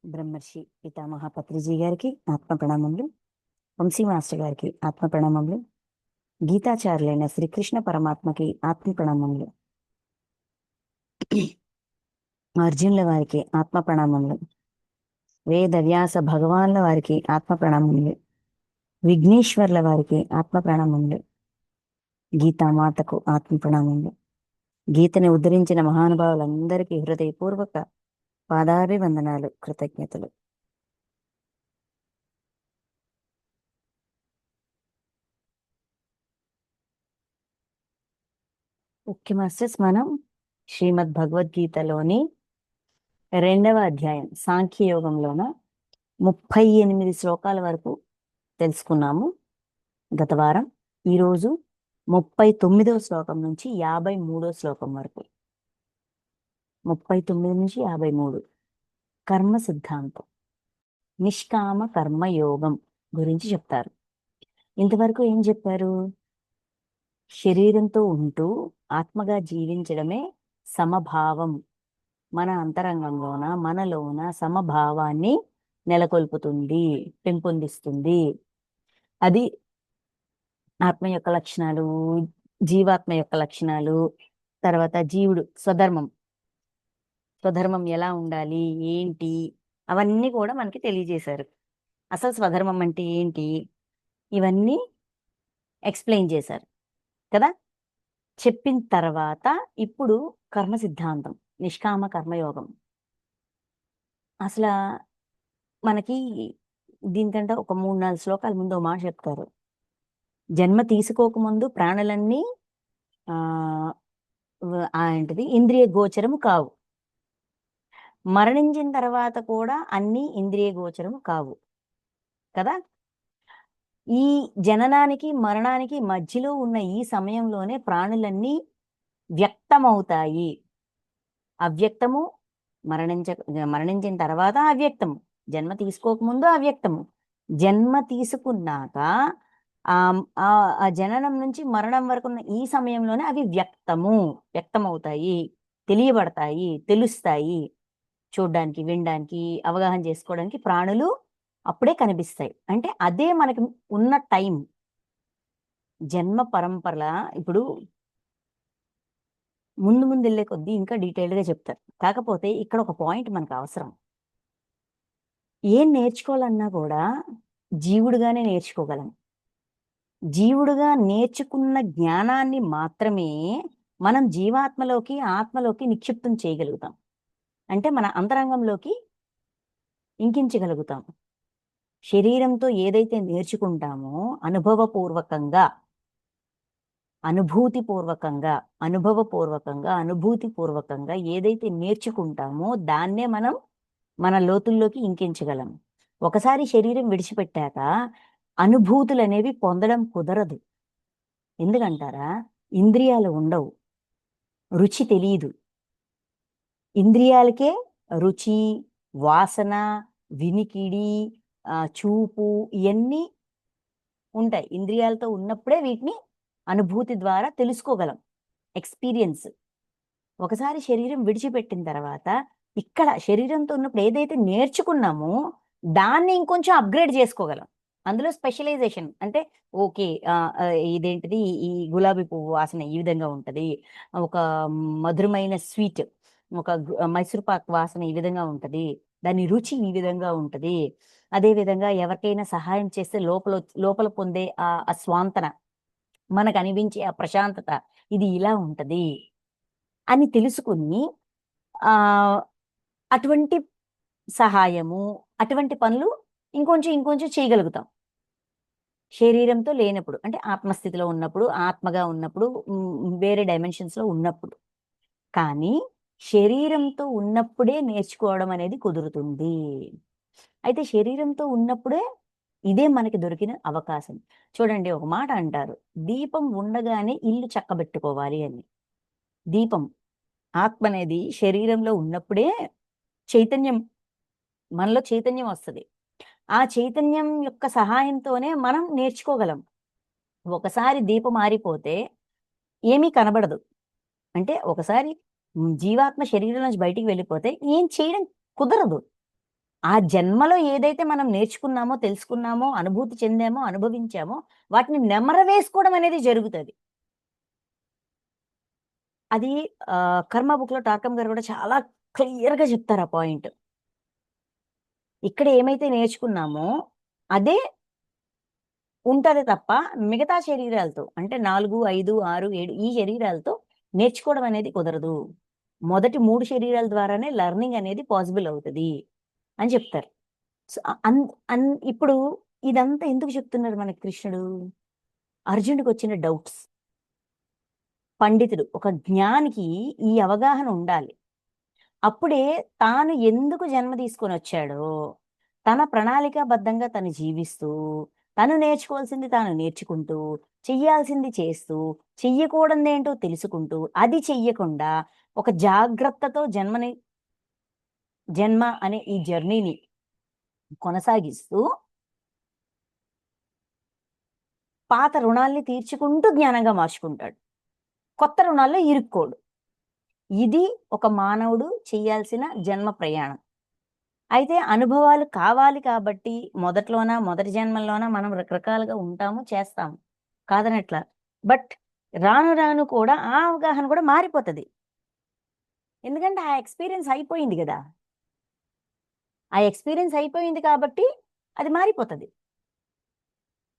బ్రహ్మర్షి పితామహ పత్రిజీ గారికి ఆత్మ ప్రణామములు. వంశీ మాస్టర్ గారికి ఆత్మ ప్రణామములు. గీతాచార్యులైన శ్రీకృష్ణ పరమాత్మకి ఆత్మ ప్రణామములు. అర్జునుల వారికి ఆత్మ ప్రణామములు. వేద వ్యాస భగవాన్ల వారికి ఆత్మ ప్రణామములు. విఘ్నేశ్వర్ల వారికి ఆత్మ ప్రణామములు. గీతామాతకు ఆత్మ ప్రణామములు. గీతని ఉద్ధరించిన మహానుభావులందరికీ హృదయపూర్వక పాదాభివందనాలు, కృతజ్ఞతలు. ముఖ్య మాస్టర్స్, మనం శ్రీమద్ భగవద్గీతలోని 2వ అధ్యాయం సాంఖ్యయోగంలోన 38 శ్లోకాల వరకు తెలుసుకున్నాము గత వారం. ఈరోజు 39వ శ్లోకం నుంచి 53వ శ్లోకం వరకు, 39 నుంచి 53 కర్మ సిద్ధాంతం, నిష్కామ కర్మయోగం గురించి చెప్తారు. ఇంతవరకు ఏం చెప్పారు? శరీరంతో ఉంటూ ఆత్మగా జీవించడమే సమభావం, మన అంతరంగంలోన మనలోన సమభావాన్ని నెలకొల్పుతుంది, పెంపొందిస్తుంది. అది ఆత్మ యొక్క లక్షణాలు, జీవాత్మ యొక్క లక్షణాలు. తర్వాత జీవుడు స్వధర్మం ఎలా ఉండాలి, ఏంటి, అవన్నీ కూడా మనకి తెలియజేశారు. అసలు స్వధర్మం అంటే ఏంటి, ఇవన్నీ ఎక్స్ప్లెయిన్ చేశారు కదా. చెప్పిన తర్వాత ఇప్పుడు కర్మ సిద్ధాంతం, నిష్కామ కర్మయోగం. అసలు మనకి దీనికంటే ఒక 3-4 శ్లోకాల ముందు మాట చెప్తారు. జన్మ తీసుకోకముందు ప్రాణులన్నీ ఏంటిది ఇంద్రియ గోచరము కావు. మరణించిన తర్వాత కూడా అన్ని ఇంద్రియ గోచరము కావు కదా. ఈ జననానికి మరణానికి మధ్యలో ఉన్న ఈ సమయంలోనే ప్రాణులన్నీ వ్యక్తమవుతాయి. అవ్యక్తము మరణించిన తర్వాత అవ్యక్తము, జన్మ తీసుకోకముందు అవ్యక్తము, జన్మ తీసుకున్నాక ఆ జననం నుంచి మరణం వరకు ఉన్న ఈ సమయంలోనే అవి వ్యక్తమవుతాయి, తెలియబడతాయి, తెలుస్తాయి. చూడడానికి, వినడానికి, అవగాహన చేసుకోవడానికి ప్రాణులు అప్పుడే కనిపిస్తాయి. అంటే అదే మనకి ఉన్న టైం. జన్మ పరంపర ఇప్పుడు ముందు వెళ్ళే కొద్దీ ఇంకా డీటెయిల్డ్గా చెప్తారు. కాకపోతే ఇక్కడ ఒక పాయింట్ మనకు అవసరం. ఏం నేర్చుకోవాలన్నా కూడా జీవుడుగానే నేర్చుకోగలం. జీవుడుగా నేర్చుకున్న జ్ఞానాన్ని మాత్రమే మనం జీవాత్మలోకి, ఆత్మలోకి నిక్షిప్తం చేయగలుగుతాం. అంటే మన అంతరంగంలోకి ఇంకించగలుగుతాం. శరీరంతో ఏదైతే నేర్చుకుంటామో అనుభవపూర్వకంగా, అనుభూతిపూర్వకంగా ఏదైతే నేర్చుకుంటామో దాన్నే మనం మన లోతుల్లోకి ఇంకించగలం. ఒకసారి శరీరం విడిచిపెట్టాక అనుభూతులు అనేవి పొందడం కుదరదు. ఎందుకంటారా? ఇంద్రియాలు ఉండవు, రుచి తెలియదు. ఇంద్రియాలకే రుచి, వాసన, వినికిడి, చూపు ఇవన్నీ ఉంటాయి. ఇంద్రియాలతో ఉన్నప్పుడే వీటిని అనుభూతి ద్వారా తెలుసుకోగలం, ఎక్స్పీరియన్స్. ఒకసారి శరీరం విడిచిపెట్టిన తర్వాత ఇక్కడ శరీరంతో ఉన్నప్పుడు ఏదైతే నేర్చుకున్నామో దాన్ని ఇంకొంచెం అప్గ్రేడ్ చేసుకోగలం. అందులో స్పెషలైజేషన్ అంటే ఓకే, ఇదేంటిది, ఈ గులాబీ పువ్వు వాసన ఈ విధంగా ఉంటుంది, ఒక మధురమైన స్వీట్, ఒక మైసూర్ పాక్ వాసన ఈ విధంగా ఉంటుంది, దాని రుచి ఈ విధంగా ఉంటుంది. అదేవిధంగా ఎవరికైనా సహాయం చేస్తే లోపల పొందే ఆ స్వాంతన, మనకు అనిపించే ఆ ప్రశాంతత, ఇది ఇలా ఉంటది అని తెలుసుకుని అటువంటి సహాయము, అటువంటి పనులు ఇంకొంచెం చేయగలుగుతాం. శరీరంతో లేనప్పుడు, అంటే ఆత్మస్థితిలో ఉన్నప్పుడు, ఆత్మగా ఉన్నప్పుడు, వేరే డైమెన్షన్స్లో ఉన్నప్పుడు. కానీ శరీరంతో ఉన్నప్పుడే నేర్చుకోవడం అనేది కుదురుతుంది. అయితే శరీరంతో ఉన్నప్పుడే ఇదే మనకి దొరికిన అవకాశం. చూడండి, ఒక మాట అంటారు, దీపం ఉండగానే ఇల్లు చక్కబెట్టుకోవాలి అని. దీపం, ఆత్మ అనేది శరీరంలో ఉన్నప్పుడే మనలో చైతన్యం వస్తుంది. ఆ చైతన్యం యొక్క సహాయంతోనే మనం నేర్చుకోగలం. ఒకసారి దీపం ఆరిపోతే ఏమీ కనబడదు. అంటే ఒకసారి జీవాత్మ శరీరం నుంచి బయటికి వెళ్ళిపోతే ఏం చేయడం కుదరదు. ఆ జన్మలో ఏదైతే మనం నేర్చుకున్నామో, తెలుసుకున్నామో, అనుభూతి చెందామో, అనుభవించామో వాటిని నెమరవేసుకోవడం అనేది జరుగుతది. అది 'కర్మ' బుక్‌లో టార్కమ్ గారు కూడా చాలా క్లియర్‌గా చెప్తారు ఆ పాయింట్. ఇక్కడ ఏమైతే నేర్చుకున్నామో అదే ఉంటది తప్ప మిగతా శరీరాలతో అంటే 4, 5, 6, 7 ఈ శరీరాలతో నేర్చుకోవడం అనేది కుదరదు. మొదటి 3 శరీరాల ద్వారానే లెర్నింగ్ అనేది పాసిబుల్ అవుతది అని చెప్తారు. సో, అన్ అన్ ఇప్పుడు ఇదంతా ఎందుకు చెప్తున్నారు మనకి కృష్ణుడు? అర్జునుడికొచ్చిన డౌట్స్. పండితుడు, ఒక జ్ఞానికి ఈ అవగాహన ఉండాలి. అప్పుడే తాను ఎందుకు జన్మ తీసుకొనొచ్చాడో, తన ప్రణాళికాబద్ధంగా తను జీవిస్తూ, తను నేర్చుకోవాల్సింది తాను నేర్చుకుంటూ, చెయ్యాల్సింది చేస్తూ, చెయ్యకూడనిదేంటో తెలుసుకుంటూ, అది చెయ్యకుండా ఒక జాగ్రత్తతో జన్మ అనే ఈ జర్నీని కొనసాగిస్తూ, పాత రుణాల్ని తీర్చుకుంటూ జ్ఞానంగా మార్చుకుంటాడు. కొత్త రుణాల్లో ఇరుక్కోడు. ఇది ఒక మానవుడు చెయ్యాల్సిన జన్మ ప్రయాణం. అయితే అనుభవాలు కావాలి కాబట్టి మొదటి జన్మల్లోన మనం రకరకాలుగా ఉంటాము, చేస్తాము. కాదనట్ల. బట్ రాను రాను కూడా ఆ అవగాహన కూడా మారిపోతది. ఎందుకంటే ఆ ఎక్స్‌పీరియన్స్ అయిపోయింది గదా! ఆ ఎక్స్‌పీరియన్స్ అయిపోయింది కాబట్టి అది మారిపోతది.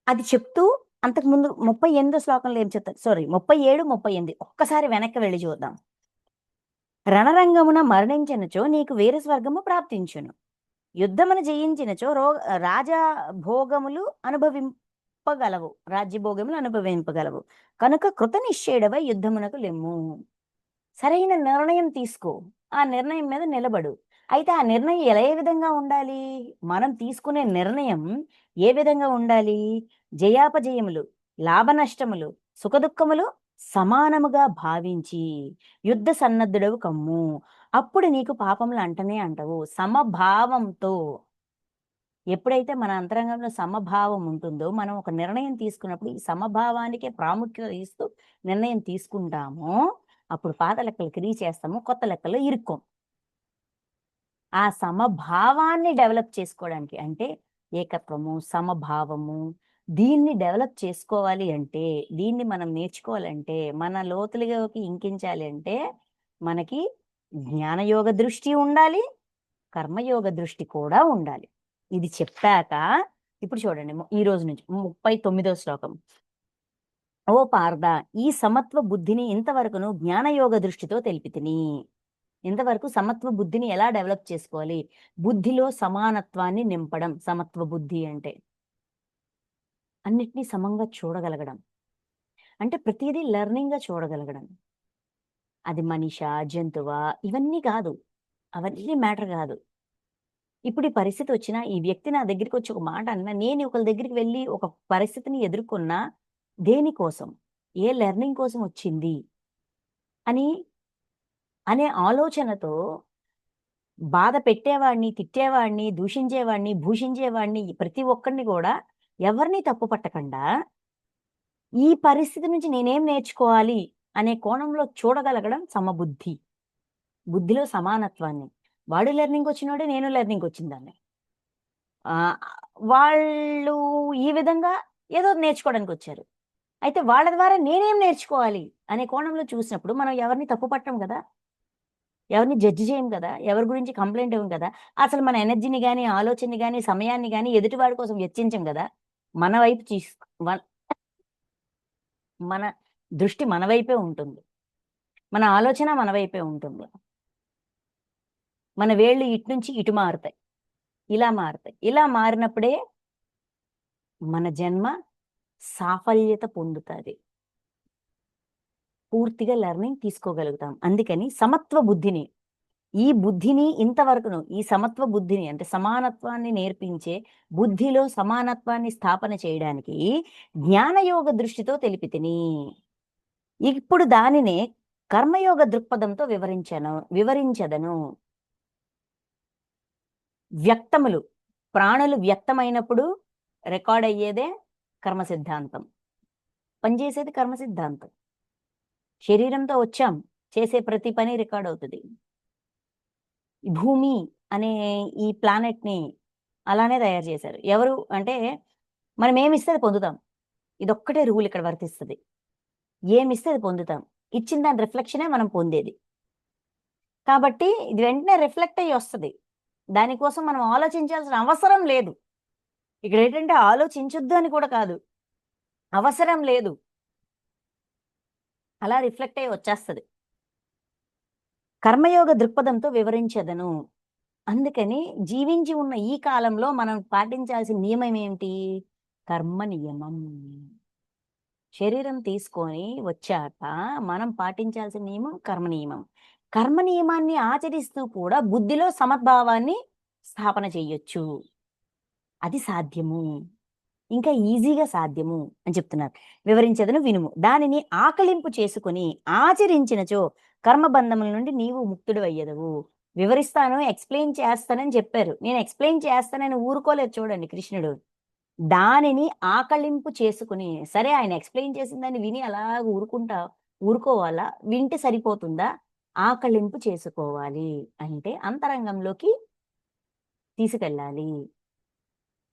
అది చెప్తూ అంతకుముందు 38 శ్లోకంలో ఏం చెప్తారు? సారీ 37, 38 ఒక్కసారి వెనక్కి వెళ్లి చూద్దాం. రణరంగమున మరణించినచో నీకు వీర స్వర్గము ప్రాప్తించును. యుద్ధమును జయించినచో రాజా భోగములు అనుభవింపగలవు. రాజ్యభోగములు అనుభవింపగలవు. కనుక కృతనిశ్చయుడవై యుద్ధమునకు లెమ్ము. సరైన నిర్ణయం తీసుకో. ఆ నిర్ణయం మీద నిలబడు. అయితే ఆ నిర్ణయం ఏ విధంగా ఉండాలి? మనం తీసుకునే నిర్ణయం ఏ విధంగా ఉండాలి? జయాపజయములు, లాభనష్టములు, సుఖదుఖములు సమానముగా భావించి యుద్ధ సన్నద్ధుడవు కమ్ము. అప్పుడు నీకు పాపములు అంటనే అంటవు. సమభావంతో ఎప్పుడైతే మన అంతరంగంలో సమభావం ఉంటుందో, మనం ఒక నిర్ణయం తీసుకున్నప్పుడు ఈ సమభావానికే ప్రాముఖ్యత ఇస్తూ నిర్ణయం తీసుకుంటామో, అప్పుడు పాత లెక్కలకి రీచేస్తాము. కొత్త లెక్కల్లో ఇరుక్కోం. ఆ సమభావాన్ని డెవలప్ చేసుకోవడానికి అంటే ఏకత్వము, సమభావము దీన్ని డెవలప్ చేసుకోవాలి అంటే, దీన్ని మనం నేర్చుకోవాలంటే, మన లోతులులోకి ఇంకించాలి అంటే, మనకి జ్ఞానయోగ దృష్టి ఉండాలి. కర్మయోగ దృష్టి కూడా ఉండాలి. ఇది చెప్పాక ఇప్పుడు చూడండి ఈ రోజు నుంచి 39వ శ్లోకం. ఓ పార్థ ఈ సమత్వ బుద్ధిని ఇంతవరకును జ్ఞానయోగ దృష్టితో తెలిపితిని. ఇంతవరకు సమత్వ బుద్ధిని ఎలా డెవలప్ చేసుకోవాలి? బుద్ధిలో సమానత్వాన్ని నింపడం సమత్వ బుద్ధి అంటే. అన్నిటిని సమంగా చూడగలగడం. అంటే ప్రతీదీ లెర్నింగ్‌గా చూడగలగడం. అది మనిషా? జంతువా? ఇవన్నీ కాదు. అవన్నీ మ్యాటర్ కాదు. ఇప్పుడు ఈ పరిస్థితి వచ్చినా, ఈ వ్యక్తి నా దగ్గరికొచ్చి ఒక మాట అన్నా, నేను ఒకళ్ళ దగ్గరికి వెళ్లి ఒక పరిస్థితిని ఎదుర్కొన్నా దేనికోసం? ఏ లెర్నింగ్ కోసం వచ్చింది? అని అనే ఆలోచనతో బాధ పెట్టేవాడిని, తిట్టేవాడిని, దూషించేవాడిని, భూషించేవాడిని ప్రతి ఒక్కడిని కూడా ఎవరిని తప్పు పట్టకుండా, ఈ పరిస్థితి నుంచి నేనేం నేర్చుకోవాలి అనే కోణంలో చూడగలగడం సమబుద్ధి. బుద్ధిలో సమానత్వాన్ని. వాడు లెర్నింగ్‌కొచ్చినోడే, నేను లెర్నింగ్‌కొచ్చిందాన్నే. ఆహ్, వాళ్ళు ఈ విధంగా ఏదో నేర్చుకోవడానికొచ్చారు. అయితే వాళ్ళ ద్వారా నేనేం నేర్చుకోవాలి అనే కోణంలో చూసినప్పుడు మనం ఎవరిని తప్పు పట్టం గదా! ఎవరిని జడ్జ్ చేయం గదా! ఎవరి గురించి కంప్లెయింట్ ఇవ్వం గదా! అసలు మన ఎనర్జీని గాని, ఆలోచనని గాని, సమయాన్ని గాని ఎదుటివాడి కోసం వెచ్చించం గదా! మన వైపు వన్ మన దృష్టి మన వైపే ఉంటుంది. మన ఆలోచన మన వైపే ఉంటుంది. మన వేళ్ళు ఇటు నుంచి ఇటు మారుతాయి. ఇలా మారుతాయి. ఇలా మారినప్పుడే మన జన్మ సాఫల్యత పొందుతది. పూర్తిగా లెర్నింగ్ తీసుకోగలుగుతాం. అందుకని సమత్వ బుద్ధిని, ఈ బుద్ధిని ఇంతవరకును ఈ సమత్వ బుద్ధిని అంటే సమానత్వాన్ని నేర్పించే బుద్ధిలో సమానత్వాన్ని స్థాపన చేయడానికి జ్ఞానయోగ దృష్టితో తెలిపితిని. ఇప్పుడు దానినే కర్మయోగ దృక్పథంతో వివరించెదను. వ్యక్తములు, ప్రాణులు వ్యక్తమైనప్పుడు రికార్డ్ అయ్యేదే కర్మ సిద్ధాంతం. పనిచేసేది కర్మ సిద్ధాంతం. శరీరంతో వచ్చాం. చేసే ప్రతి పని రికార్డ్ అవుతది. భూమి అనే ఈ ప్లానెట్ని అలానే తయారు చేశారు. ఎవరు అంటే మనం ఏమిస్తే అది పొందుతాం. ఇదొక్కటే రూల్ ఇక్కడ వర్తిస్తుంది. ఏమిస్తే అది పొందుతాం. ఇచ్చిన దాని రిఫ్లెక్షనే మనం పొందేది. కాబట్టి ఇది వెంటనే రిఫ్లెక్ట్ అయ్యి వస్తుంది. దానికోసం మనం ఆలోచించాల్సిన అవసరం లేదు. ఇక్కడ ఏంటంటే ఆలోచించొద్దు అని కూడా కాదు, అవసరం లేదు, అలా రిఫ్లెక్ట్ అయ్యి వచ్చేస్తుంది. కర్మయోగ దృక్పథంతో వివరించదను. అందుకని జీవించి ఉన్న ఈ కాలంలో మనం పాటించాల్సిన నియమం ఏమిటి? కర్మ నియమం. శరీరం తీసుకొని వచ్చాక మనం పాటించాల్సిన నియమం కర్మ నియమం. కర్మ నియమాన్ని ఆచరిస్తూ కూడా బుద్ధిలో సమద్భావాన్ని స్థాపన చెయ్యొచ్చు. అది సాధ్యము, ఇంకా ఈజీగా సాధ్యము అని చెప్తున్నారు. వివరించదను వినుము. దానిని ఆకలింపు చేసుకుని ఆచరించినచో కర్మబంధముల నుండి నీవు ముక్తుడు అయ్యదవు. వివరిస్తాను, ఎక్స్ప్లెయిన్ చేస్తానని చెప్పారు. నేను ఎక్స్ప్లెయిన్ చేస్తానని ఊరుకోలేదు చూడండి కృష్ణుడు. దానిని ఆకలింపు చేసుకుని, సరే ఆయన ఎక్స్ప్లెయిన్ చేసిన దాన్ని విని అలా ఊరుకోవాలా? వింటే సరిపోతుందా? ఆకలింపు చేసుకోవాలి అంటే అంతరంగంలోకి తీసుకెళ్ళాలి.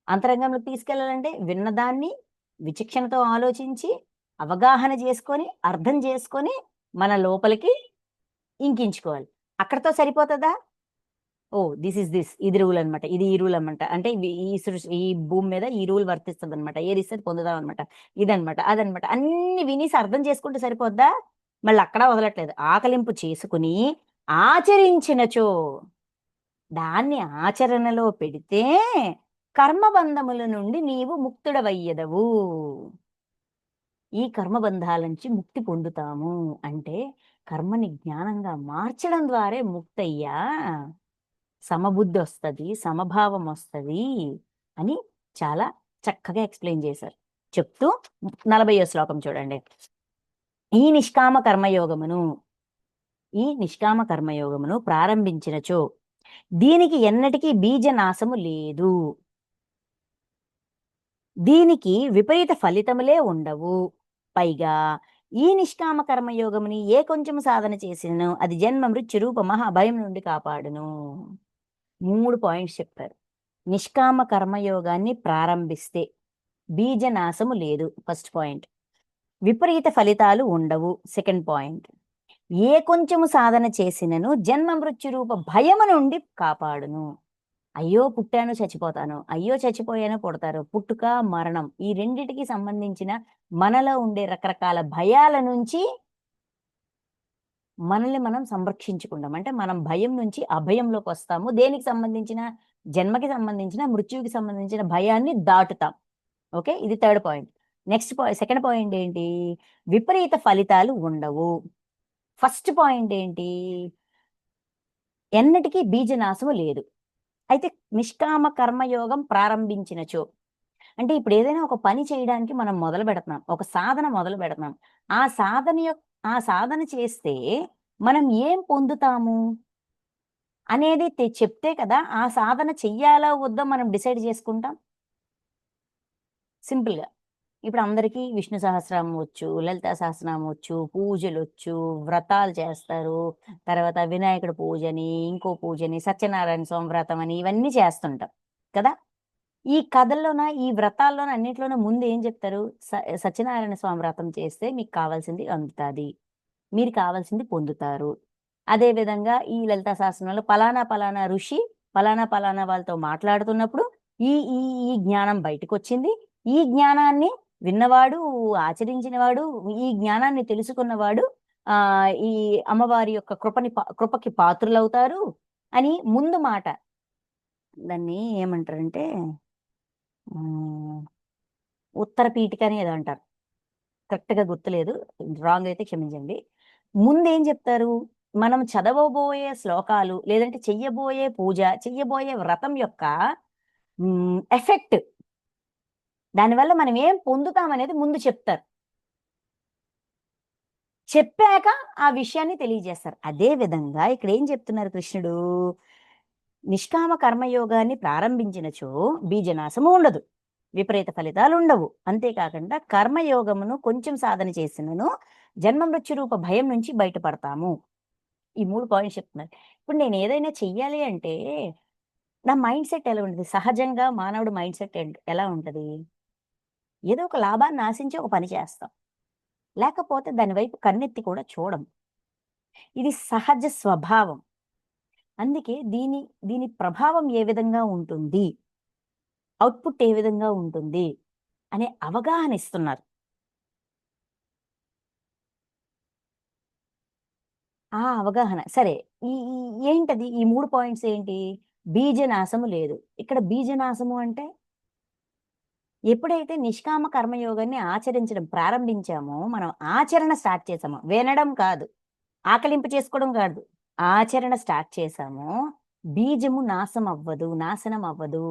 అంతరంగంలోకి తీసుకెళ్ళాలంటే విన్నదాన్ని విచక్షణతో ఆలోచించి అవగాహన చేసుకొని అర్థం చేసుకొని మన లోపలికి ఇంకించుకోవాలి. అక్కడతో సరిపోతుందా? ఓ దిస్ ఇస్ దిస్, ఇది రూల్ అనమాట, ఇది ఈ రూల్ అనమాట, అంటే ఈ భూమి మీద ఈ రూల్ వర్తిస్తుంది అనమాట, ఏది ఇస్తే పొందుదాం అనమాట, ఇదనమాట అదనమాట అన్ని వినేసి అర్థం చేసుకుంటే సరిపోద్దా? మళ్ళీ అక్కడ వదలట్లేదు. ఆకలింపు చేసుకుని ఆచరించినచో, దాన్ని ఆచరణలో పెడితే కర్మబంధముల నుండి నీవు ముక్తుడవయ్యదవు. ఈ కర్మబంధాల నుంచి ముక్తి పొందుతాము అంటే కర్మని జ్ఞానంగా మార్చడం ద్వారా ముక్తయ్యా, సమబుద్ధి వస్తుంది, సమభావం వస్తుంది అని చాలా చక్కగా ఎక్స్ప్లెయిన్ చేశారు. చెప్తూ 40వ శ్లోకం చూడండి. ఈ నిష్కామ కర్మయోగమును ప్రారంభించినచో దీనికి ఎన్నటికీ బీజనాశము లేదు, దీనికి విపరీత ఫలితములే ఉండవు. పైగా ఈ నిష్కామ కర్మయోగముని ఏ కొంచెం సాధన చేసినను అది జన్మ మృత్యు రూప మహాభయం నుండి కాపాడును. 3 పాయింట్స్ చెప్పారు. నిష్కామ కర్మయోగాన్ని ప్రారంభిస్తే బీజనాశము లేదు, ఫస్ట్ పాయింట్. విపరీత ఫలితాలు ఉండవు, సెకండ్ పాయింట్. ఏ కొంచెము సాధన చేసినను జన్మ మృత్యు రూప భయము నుండి కాపాడును. అయ్యో పుట్టాను చచ్చిపోతాను, అయ్యో చచ్చిపోయాను పుడతారు, పుట్టుక మరణం, ఈ రెండిటికి సంబంధించిన మనలో ఉండే రకరకాల భయాల నుంచి మనల్ని మనం సంరక్షించుకుంటాం. అంటే మనం భయం నుంచి అభయంలోకి వస్తాము. దేనికి సంబంధించిన? జన్మకి సంబంధించిన, మృత్యువుకి సంబంధించిన భయాన్ని దాటుతాం. ఓకే, ఇది third point. Next second point ఏంటి? విపరీత ఫలితాలు ఉండవు. ఫస్ట్ పాయింట్ ఏంటి? ఎన్నటికీ బీజనాశము లేదు. అయితే నిష్కామ కర్మయోగం ప్రారంభించినచో అంటే ఇప్పుడు ఏదైనా ఒక పని చేయడానికి మనం మొదలు పెడుతున్నాం, ఒక సాధన మొదలు పెడుతున్నాం. ఆ సాధన చేస్తే మనం ఏం పొందుతాము అనేది చెప్తే కదా ఆ సాధన చెయ్యాలా వద్దా మనం డిసైడ్ చేసుకుంటాం. సింపుల్గా ఇప్పుడు అందరికీ విష్ణు సహస్రనామం వచ్చు, లలితా సహస్రనామం వచ్చు, పూజలు వచ్చు, వ్రతాలు చేస్తారు, తర్వాత వినాయకుడి పూజని, ఇంకో పూజని, సత్యనారాయణ స్వామి వ్రతం అని ఇవన్నీ చేస్తుంటాం కదా. ఈ కథల్లోన, ఈ వ్రతాల్లోన అన్నింటిలోనూ ముందు ఏం చెప్తారు? సత్యనారాయణ స్వామి వ్రతం చేస్తే మీకు కావాల్సింది అందుతుంది, మీరు కావాల్సింది పొందుతారు. అదే విధంగా ఈ లలితా సహస్రనామంలో పలానా పలానా ఋషి పలానా పలానా వాళ్ళతో మాట్లాడుతున్నప్పుడు ఈ ఈ ఈ జ్ఞానం బయటకు వచ్చింది, ఈ జ్ఞానాన్ని విన్నవాడు, ఆచరించినవాడు, ఈ జ్ఞానాన్ని తెలుసుకున్నవాడు ఈ అమ్మవారి యొక్క కృపకి పాత్రులవుతారు అని ముందు మాట. దాన్ని ఏమంటారంటే ఉత్తర పీఠిక అని ఏదో అంటారు, కరెక్ట్గా గుర్తులేదు, రాంగ్ అయితే క్షమించండి. ముందేం చెప్తారు? మనం చదవబోయే శ్లోకాలు, లేదంటే చెయ్యబోయే పూజ, చెయ్యబోయే వ్రతం యొక్క ఎఫెక్ట్, దానివల్ల మనం ఏం పొందుతామనేది ముందు చెప్తారు. చెప్పాక ఆ విషయాన్ని తెలియజేస్తారు. అదే విధంగా ఇక్కడ ఏం చెప్తున్నారు కృష్ణుడు? నిష్కామ కర్మయోగాన్ని ప్రారంభించినచో బీజనాశము ఉండదు, విపరీత ఫలితాలు ఉండవు. అంతేకాకుండా కర్మయోగమును కొంచెం సాధన చేసినను జన్మ మృత్యు రూప భయం నుంచి బయటపడతాము. ఈ 3 పాయింట్స్ చెప్తున్నాను. ఇప్పుడు నేను ఏదైనా చెయ్యాలి అంటే, నా మైండ్ సెట్ ఎలా ఉంటది? సహజంగా మానవుడి మైండ్ సెట్ ఎలా ఉంటది? ఏదో ఒక లాభాన్ని ఆశించి ఒక పని చేస్తాం. లేకపోతే దాని వైపు కన్నెత్తి కూడా చూడం. ఇది సహజ స్వభావం. అందుకే దీని ప్రభావం ఏ విధంగా ఉంటుంది? ఔట్‌పుట్ ఏ విధంగా ఉంటుంది? అనే అవగాహన ఇస్తున్నారు. ఆ అవగాహన. సరే. ఈ ఈ ఏంటది? ఈ 3 పాయింట్స్ ఏంటి? బీజనాశము లేదు. ఇక్కడ బీజనాశము అంటే ఎప్పుడైతే నిష్కామ కర్మయోగాన్ని ఆచరించడం ప్రారంభించామో, మనం ఆచరణ స్టార్ట్ చేసామో, వినడం కాదు, ఆకలింపు చేసుకోవడం కాదు. ఆచరణ స్టార్ట్ చేసామో, బీజము నాశనం అవ్వదు.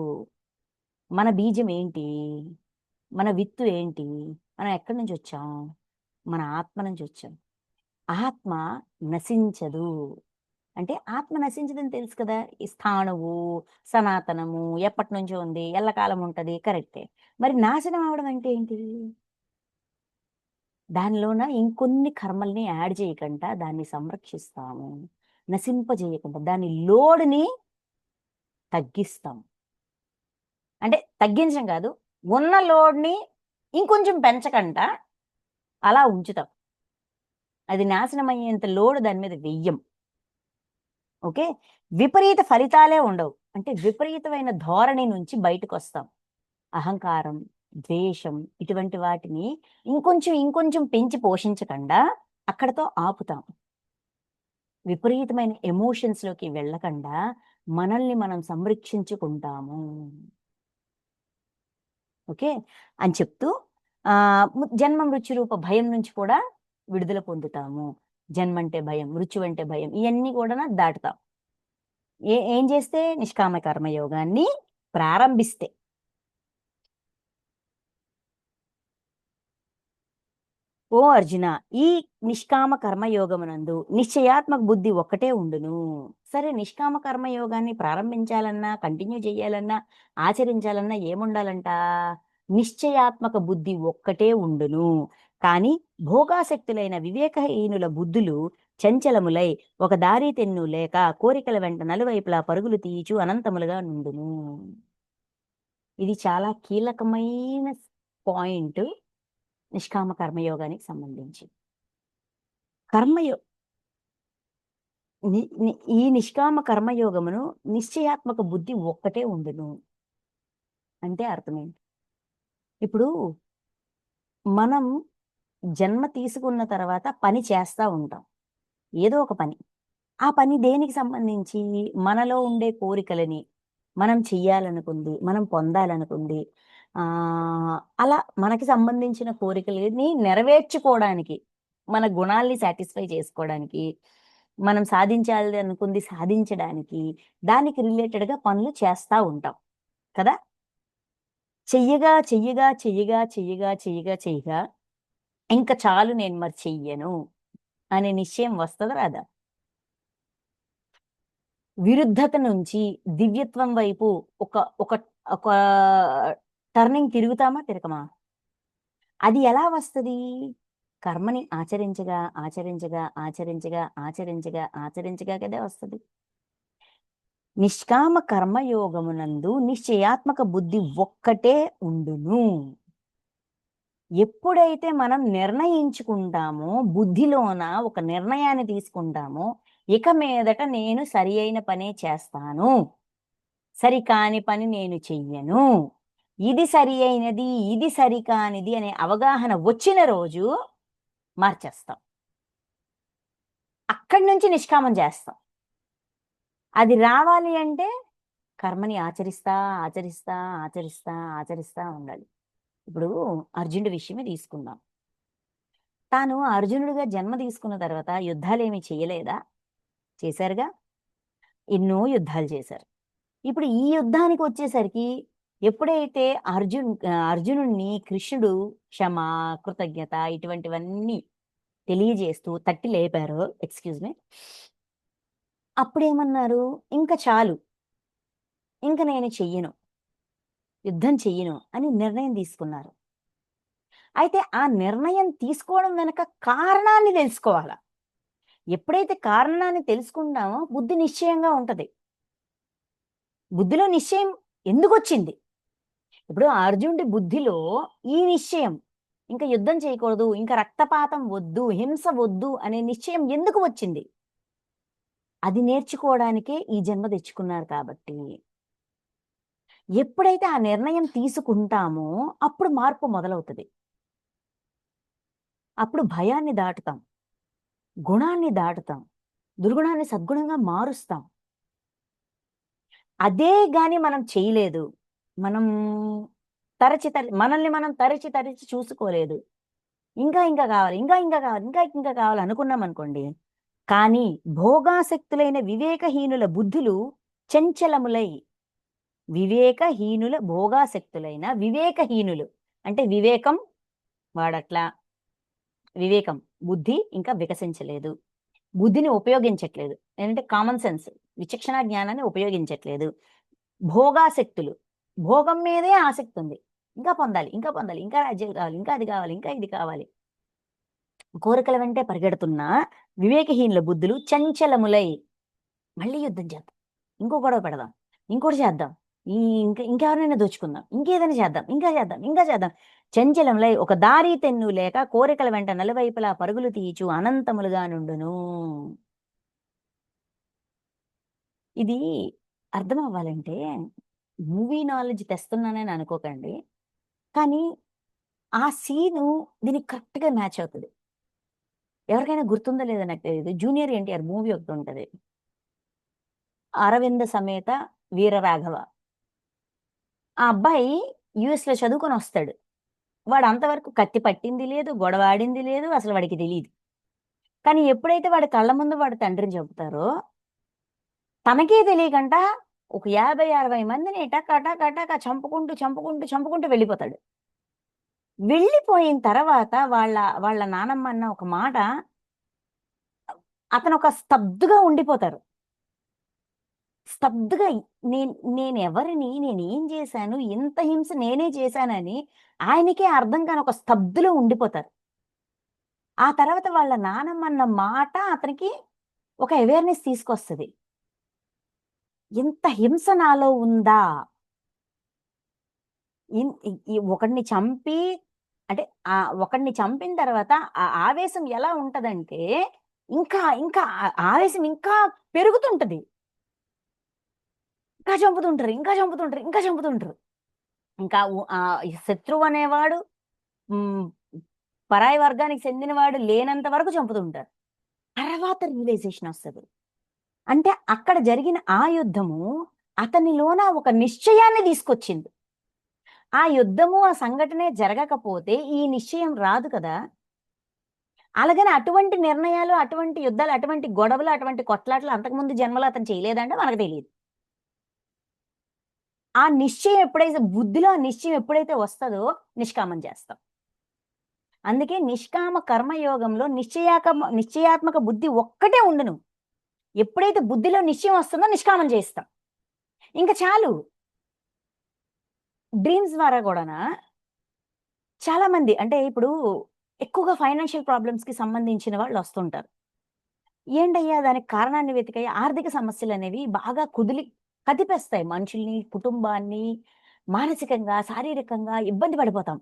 మన బీజం ఏంటి? మన విత్తు ఏంటి? మనం ఎక్కడి నుంచొచ్చాం? మన ఆత్మ నుంచొచ్చాం. ఆత్మ నశించదు. అంటే ఆత్మ నశించదని తెలుసు కదా! ఈ స్థాణువు, సనాతనము, ఎప్పటినుంచో ఉంది, ఎల్లకాలం ఉంటది. కరెక్టే. మరి నాశనం అవ్వడం అంటే ఏంటి? దానిలోన ఇంకొన్ని కర్మల్ని యాడ్ చేయకుండా దాన్ని సంరక్షిస్తాము. నశింపజేయకుండా దాని లోడ్‌ని తగ్గిస్తాం. అంటే తగ్గించడం కాదు. ఉన్న లోడ్‌ని ఇంకొంచెం పెంచకంట అలా ఉంచుతాం. అది నాశనమయ్యేంత లోడ్ దాని మీద వెయ్యం. ఓకే. విపరీత ఫలితాలే ఉండవు. అంటే విపరీతమైన ధోరణి నుంచి బయటకొస్తాం. అహంకారం, ద్వేషం ఇటువంటి వాటిని ఇంకొంచెం పెంచి పోషించకుండా అక్కడితో ఆపుతాం. విపరీతమైన ఎమోషన్స్‌లోకి వెళ్ళకుండా మనల్ని మనం సంరక్షించుకుంటాము. ఓకే. అని చెప్తూ జన్మ మృత్యు రూప భయం నుంచి కూడా విడుదల పొందుతాము. జన్మంటే భయం, మృత్యువంటే భయం ఇయన్నీ కూడాను దాటుతాం. ఏం చేస్తే? నిష్కామ కర్మయోగాన్ని ప్రారంభిస్తే. ఓ అర్జున! ఈ నిష్కామ కర్మయోగమునందు నిశ్చయాత్మక బుద్ధి ఒక్కటే ఉండును. సరే నిష్కామ కర్మయోగాన్ని ప్రారంభించాలన్నా, కంటిన్యూ చేయాలన్నా, ఆచరించాలన్నా ఏముండాలంట? నిశ్చయాత్మక బుద్ధి ఒక్కటే ఉండును. కానీ భోగాసక్తులైన వివేకహీనుల బుద్ధులు చంచలములై ఒక దారి తెన్ను లేక కోరికల వెంట నలువైపులా పరుగులు తీయుచు అనంతములుగా నుండును. ఇది చాలా కీలకమైన పాయింట్ నిష్కామ కర్మయోగానికి సంబంధించి. కర్మయో ని ని ఈ నిష్కామ కర్మయోగమును నిశ్చయాత్మక బుద్ధి ఒక్కటే ఉండును. అంటే అర్థమేంటి? ఇప్పుడు మనం జన్మ తీసుకున్న తర్వాత పని చేస్తా ఉంటాం. ఏదో ఒక పని. ఆ పని దేనికి సంబంధించి? మనలో ఉండే కోరికలని, మనం చెయ్యాలనుకుంది, మనం పొందాలనుకుంది. అలా మనకి సంబంధించిన కోరికలని నెరవేర్చుకోవడానికి, మన గుణాల్ని సాటిస్ఫై చేసుకోవడానికి, మనం సాధించాలి అనుకుంది సాధించడానికి, దానికి రిలేటెడ్‌గా పనులు చేస్తా ఉంటాం. కదా! చెయ్యగా ఇంక చాలు నేను మరి చెయ్యను అనే నిశ్చయం వస్తదా? రాదా? విరుద్ధత నుంచి దివ్యత్వం వైపు ఒక ఒక ఒక టర్నింగ్ తిరుగుతామా? తిరగమా? అది ఎలా వస్తది? కర్మని ఆచరించగా కదా వస్తది. నిష్కామ కర్మయోగమునందు నిశ్చయాత్మక బుద్ధి ఒక్కటే ఉండును. ఎప్పుడైతే మనం నిర్ణయించుకుంటామో, బుద్ధిలోన ఒక నిర్ణయాన్ని తీసుకుంటామో, ఇక మీదట నేను సరి అయిన పనే చేస్తాను. సరికాని పని నేను చెయ్యను. ఇది సరి అయినది, ఇది సరికానిది అనే అవగాహన వచ్చిన రోజు మార్చేస్తాం. అక్కడి నుంచి నిష్కామం చేస్తాం. అది రావాలి అంటే కర్మని ఆచరిస్తా ఉండాలి. ఇప్పుడు అర్జునుడి విషయమే తీసుకుందాం. తాను అర్జునుడిగా జన్మ తీసుకున్న తర్వాత యుద్ధాలేమి చేయలేదా? చేశారుగా. ఎన్నో యుద్ధాలు చేశారు. ఇప్పుడు ఈ యుద్ధానికొచ్చేసరికి ఎప్పుడైతే అర్జునుడిని కృష్ణుడు క్షమ, కృతజ్ఞత ఇటువంటివన్నీ తెలియజేస్తూ తట్టి లేపారో ఎక్స్‌క్యూజ్ మీ. అప్పుడేమన్నారు? ఇంక చాలు. ఇంక నేను చెయ్యను. యుద్ధం చెయ్యను అని నిర్ణయం తీసుకున్నారు. అయితే ఆ నిర్ణయం తీసుకోవడం వెనక కారణాన్ని తెలుసుకోవాల. ఎప్పుడైతే కారణాన్ని తెలుసుకుంటామో బుద్ధి నిశ్చయంగా ఉంటది. బుద్ధిలో నిశ్చయం ఎందుకొచ్చింది? ఇప్పుడు అర్జునుడి బుద్ధిలో ఈ నిశ్చయం, ఇంక యుద్ధం చేయకూడదు, ఇంక రక్తపాతం వద్దు, హింస వద్దు అనే నిశ్చయం ఎందుకు వచ్చింది? అది నేర్చుకోవడానికే ఈ జన్మ తెచ్చుకున్నారు కాబట్టి. ఎప్పుడైతే ఆ నిర్ణయం తీసుకుంటామో అప్పుడు మార్పు మొదలవుతది. అప్పుడు భయాన్ని దాటుతాం. గుణాన్ని దాటుతాం. దుర్గుణాన్ని సద్గుణంగా మారుస్తాం. అదే గాని మనం చేయలేదు. మనం మనల్ని మనం తరచి తరచి చూసుకోలేదు. ఇంకా ఇంకా కావాలి, ఇంకా ఇంకా కావాలి, ఇంకా ఇంకా కావాలి అనుకున్నామనుకోండి. కానీ భోగాసక్తులైన వివేకహీనుల బుద్ధులు చంచలములై భోగాసక్తులైన వివేకహీనులు అంటే వివేకం వాడట్లా. వివేకం బుద్ధి ఇంకా వికసించలేదు. బుద్ధిని ఉపయోగించట్లేదు. ఏంటంటే కామన్ సెన్స్ విచక్షణ జ్ఞానాన్ని ఉపయోగించట్లేదు. భోగాసక్తులు భోగం మీదే ఆసక్తి ఉంది. ఇంకా పొందాలి, ఇంకా పొందాలి, ఇంకా రాజ్యం కావాలి, ఇంకా అది కావాలి, ఇంకా ఇది కావాలి. కోరికల వెంటే పరిగెడుతున్న వివేకహీనుల బుద్ధులు చంచలములై మళ్ళీ యుద్ధం చేద్దాం, ఇంకో గొడవ పెడదాం, ఇంకోటి చేద్దాం, ఈ ఇంకెవరినైనా దోచుకుందాం, ఇంకేదైనా చేద్దాం, ఇంకా చేద్దాం, ఇంకా చేద్దాం. చంచలంలై ఒక దారి తెన్ను లేక కోరికల వెంట నలువైపులా పరుగులు తీయచు అనంతములుగా నుండును. ఇది అర్థం అవ్వాలంటే మూవీ నాలెడ్జ్ తెస్తున్నానని అనుకోకండి. కానీ ఆ సీను దీనికి కరెక్ట్‌గా మ్యాచ్ అవుతది. ఎవరికైనా గుర్తుందో లేదో నాకు తెలీదు. 'జూనియర్ ఎన్టీఆర్' మూవీ ఒకటుంటది. 'అరవింద సమేత వీరరాఘవ.' ఆ అబ్బాయి యూఎస్‌లో చదువుకొనొస్తాడు. వాడు అంతవరకు కత్తి పట్టింది లేదు, గొడవ ఆడింది లేదు, అసలు వాడికి తెలీదు. కానీ ఎప్పుడైతే వాడి కళ్ళ ముందు వాడి తండ్రిని చంపుతారో, తనకే తెలియకంట ఒక 50, 60 మందిని టక టక టక చంపుకుంటూ, చంపుకుంటూ, చంపుకుంటూ వెళ్ళిపోతాడు. వెళ్ళిపోయిన తర్వాత వాళ్ళ నానమ్మ అన్న ఒక మాట అతనొక స్తబ్దుగా ఉండిపోతారు. స్తబ్దుగా నేనెవరిని? నేనేం చేశాను? ఇంత హింస నేనే చేశానని ఆయనకే అర్థం కాని ఒక స్తబ్దులో ఉండిపోతారు. ఆ తర్వాత వాళ్ళ నానమ్మన్న మాట అతనికి ఒక అవేర్‌నెస్ తీసుకొస్తది. ఇంత హింస నాలో ఉందా? ఇన్ ఇ ఈ ఒకడిని చంపి అంటే ఒకడిని చంపిన తర్వాత ఆ ఆవేశం ఎలా ఉంటదంటే ఇంకా ఇంకా ఆవేశం ఇంకా పెరుగుతుంటది. ఇంకా చంపుతుంటారు, ఇంకా చంపుతుంటారు, ఇంకా చంపుతుంటారు. ఇంకా ఈ శత్రువు అనేవాడు హ్మ్. పరాయి వర్గానికి చెందినవాడు లేనంత వరకు చంపుతుంటారు. తర్వాత రియలైజేషన్ ఒస్తది. అంటే అక్కడ జరిగిన ఆ యుద్ధము అతనిలోన ఒక నిశ్చయాన్ని తీసుకొచ్చింది. ఆ యుద్ధము, ఆ సంఘటనే జరగకపోతే ఈ నిశ్చయం రాదు కదా! అలాగని అటువంటి నిర్ణయాలు, అటువంటి యుద్ధాలు, అటువంటి గొడవలు, అటువంటి కొట్లాటలు అంతకుముందు జన్మలో అతను చేయలేదంటే మనకు తెలీదు. ఆ నిశ్చయం ఎప్పుడైతే బుద్ధిలో ఆ నిశ్చయం ఎప్పుడైతే వస్తదో నిష్కామం చేస్తాం. అందుకే నిష్కామ కర్మయోగంలో నిశ్చయాత్మక బుద్ధి ఒక్కటే ఉండును. ఎప్పుడైతే బుద్ధిలో నిశ్చయం వస్తుందో నిష్కామం చేస్తాం. ఇంక చాలు. డ్రీమ్స్ ద్వారా గూడానా చాలామంది అంటే ఇప్పుడు ఎక్కువగా ఫైనాన్షియల్ ప్రాబ్లమ్స్‌కి సంబంధించిన వాళ్ళొస్తుంటారు. ఏంటయ్యా దానికి కారణాన్ని వెతికాయి ఆర్థిక సమస్యలనేవి బాగా కదిపేస్తాయి మనుషుల్ని, కుటుంబాన్ని మానసికంగా, శారీరకంగా ఇబ్బంది పడిపోతాం.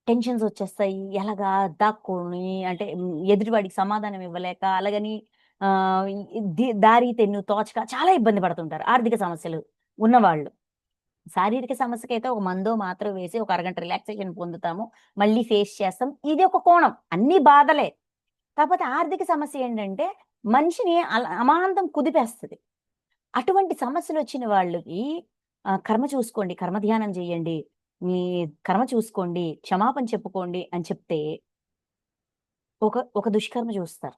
టెన్షన్స్ వచ్చేస్తాయి. ఎలాగా దాక్కొని అంటే ఎదుటివాడికి సమాధానం ఇవ్వలేక అలాగని దారి తెన్ను తోచక చాలా ఇబ్బంది పడుతుంటారు. ఆర్థిక సమస్యలు ఉన్నవాళ్ళు. శారీరక సమస్యకైతే ఒక మందో మాత్రో వేసి ఒక అరగంట రిలాక్సేషన్ పొందుతాము. మళ్ళీ ఫేస్ చేస్తాం. ఇది ఒక కోణం. అన్నీ బాధలే. కాకపోతే ఆర్థిక సమస్య ఏంటంటే మనిషిని అమాంతం కుదిపేస్తది. అటువంటి సమస్యలొచ్చిన వాళ్ళకి కర్మ చూసుకోండి, కర్మ ధ్యానం చేయండి. మీ కర్మ చూసుకోండి, క్షమాపణ చెప్పుకోండి అని చెప్తే ఒక దుష్కర్మ చూస్తారు.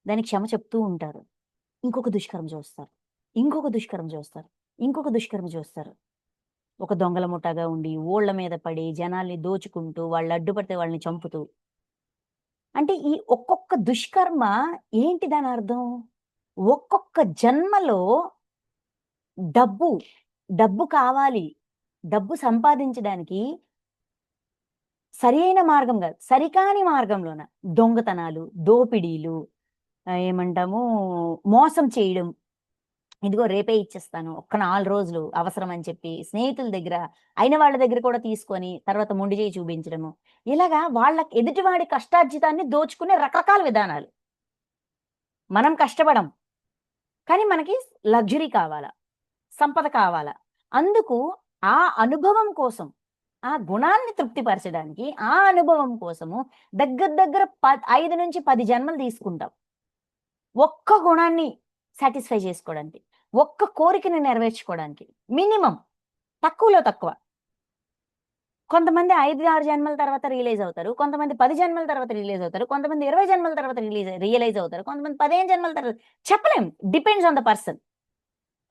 దానికి క్షమ చెప్తూ ఉంటారు. ఇంకొక దుష్కర్మ చూస్తారు. ఇంకొక దుష్కర్మ చూస్తారు. ఇంకొక దుష్కర్మ చూస్తారు. ఒక దొంగల ముఠాగా ఉండి, ఊళ్ళ మీద పడి, జనాల్ని దోచుకుంటూ, వాళ్ళు అడ్డుపడితే వాళ్ళని చంపుతూ. అంటే ఈ ఒక్కొక్క దుష్కర్మ ఏంటి దానర్థం? ఒక్కొక్క జన్మలో డబ్బు, డబ్బు కావాలి. డబ్బు సంపాదించడానికి సరియైన మార్గం గాదు. సరికాని మార్గంలోన దొంగతనాలు, దోపిడీలు, ఏమంటాము, మోసం చేయడం. ఇదిగో రేపే ఇచ్చేస్తాను, ఒక్క 4 రోజులు అవసరం అని చెప్పి స్నేహితుల దగ్గర, అయిన వాళ్ళ దగ్గర కూడా తీసుకొని తర్వాత మొండి చేయి చూపించడము. ఇలాగా వాళ్ళకి ఎదుటివాడి కష్టార్జితాన్ని దోచుకునే రకరకాల విధానాలు. మనం కష్టపడం. కానీ మనకి లగ్జరీ కావాలా, సంపద కావాలా. అందుకు ఆ అనుభవం కోసం, ఆ గుణాన్ని తృప్తిపరచడానికి, ఆ అనుభవం కోసము దగ్గర దగ్గర 5-10 జన్మలు తీసుకుంటాం. ఒక్క గుణాన్ని సాటిస్ఫై చేసుకోవడానికి, ఒక్క కోరికని నెరవేర్చుకోవడానికి. మినిమం తక్కువలో తక్కువ. కొంతమంది 5, 6 జన్మల తర్వాత రియలైజ్ అవుతారు. కొంతమంది 10 జన్మల తర్వాత రియలైజ్ అవుతారు. కొంతమంది 20 జన్మల తర్వాత రియలైజ్ అవుతారు. కొంతమంది 15 జన్మల తర్వాత. చెప్పలేం. Depends on the person.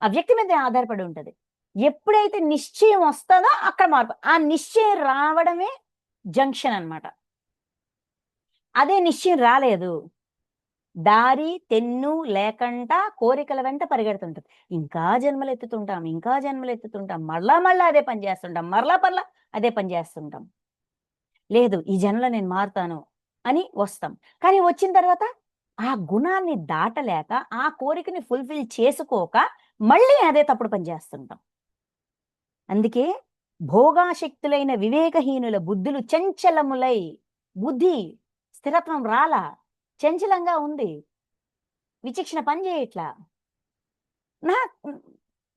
ఆ వ్యక్తి మీద ఆధారపడి ఉంటది. ఎప్పుడైతే నిశ్చయం వస్తదో అక్కడ మార్పు. ఆ నిశ్చయం రావడమే జంక్షన్ అన్నమాట. అదే నిశ్చయం రాలేదు, దారి తెన్ను లేకుండా కోరికల వెంట పరిగెడుతుంటది. ఇంకా జన్మలెత్తుతుంటాం, ఇంకా జన్మలెత్తుతుంటాం. మళ్ళా మళ్ళా అదే పని చేస్తుంటాం. మరలా అదే పని చేస్తుంటాం. లేదు, ఈ జన్మలో నేను మారుతాను అని వస్తాం. కానీ వచ్చిన తర్వాత ఆ గుణాన్ని దాటలేక, ఆ కోరికని ఫుల్‌ఫిల్ చేసుకోక మళ్ళీ అదే తప్పుడు పని చేస్తుంటాం. అందుకే భోగాశక్తులైన వివేకహీనుల బుద్ధులు చంచలములై, బుద్ధి స్థిరత్వం రాలా, చంచలంగా ఉంది. విచక్షణ పని చేయట్లా. నాకు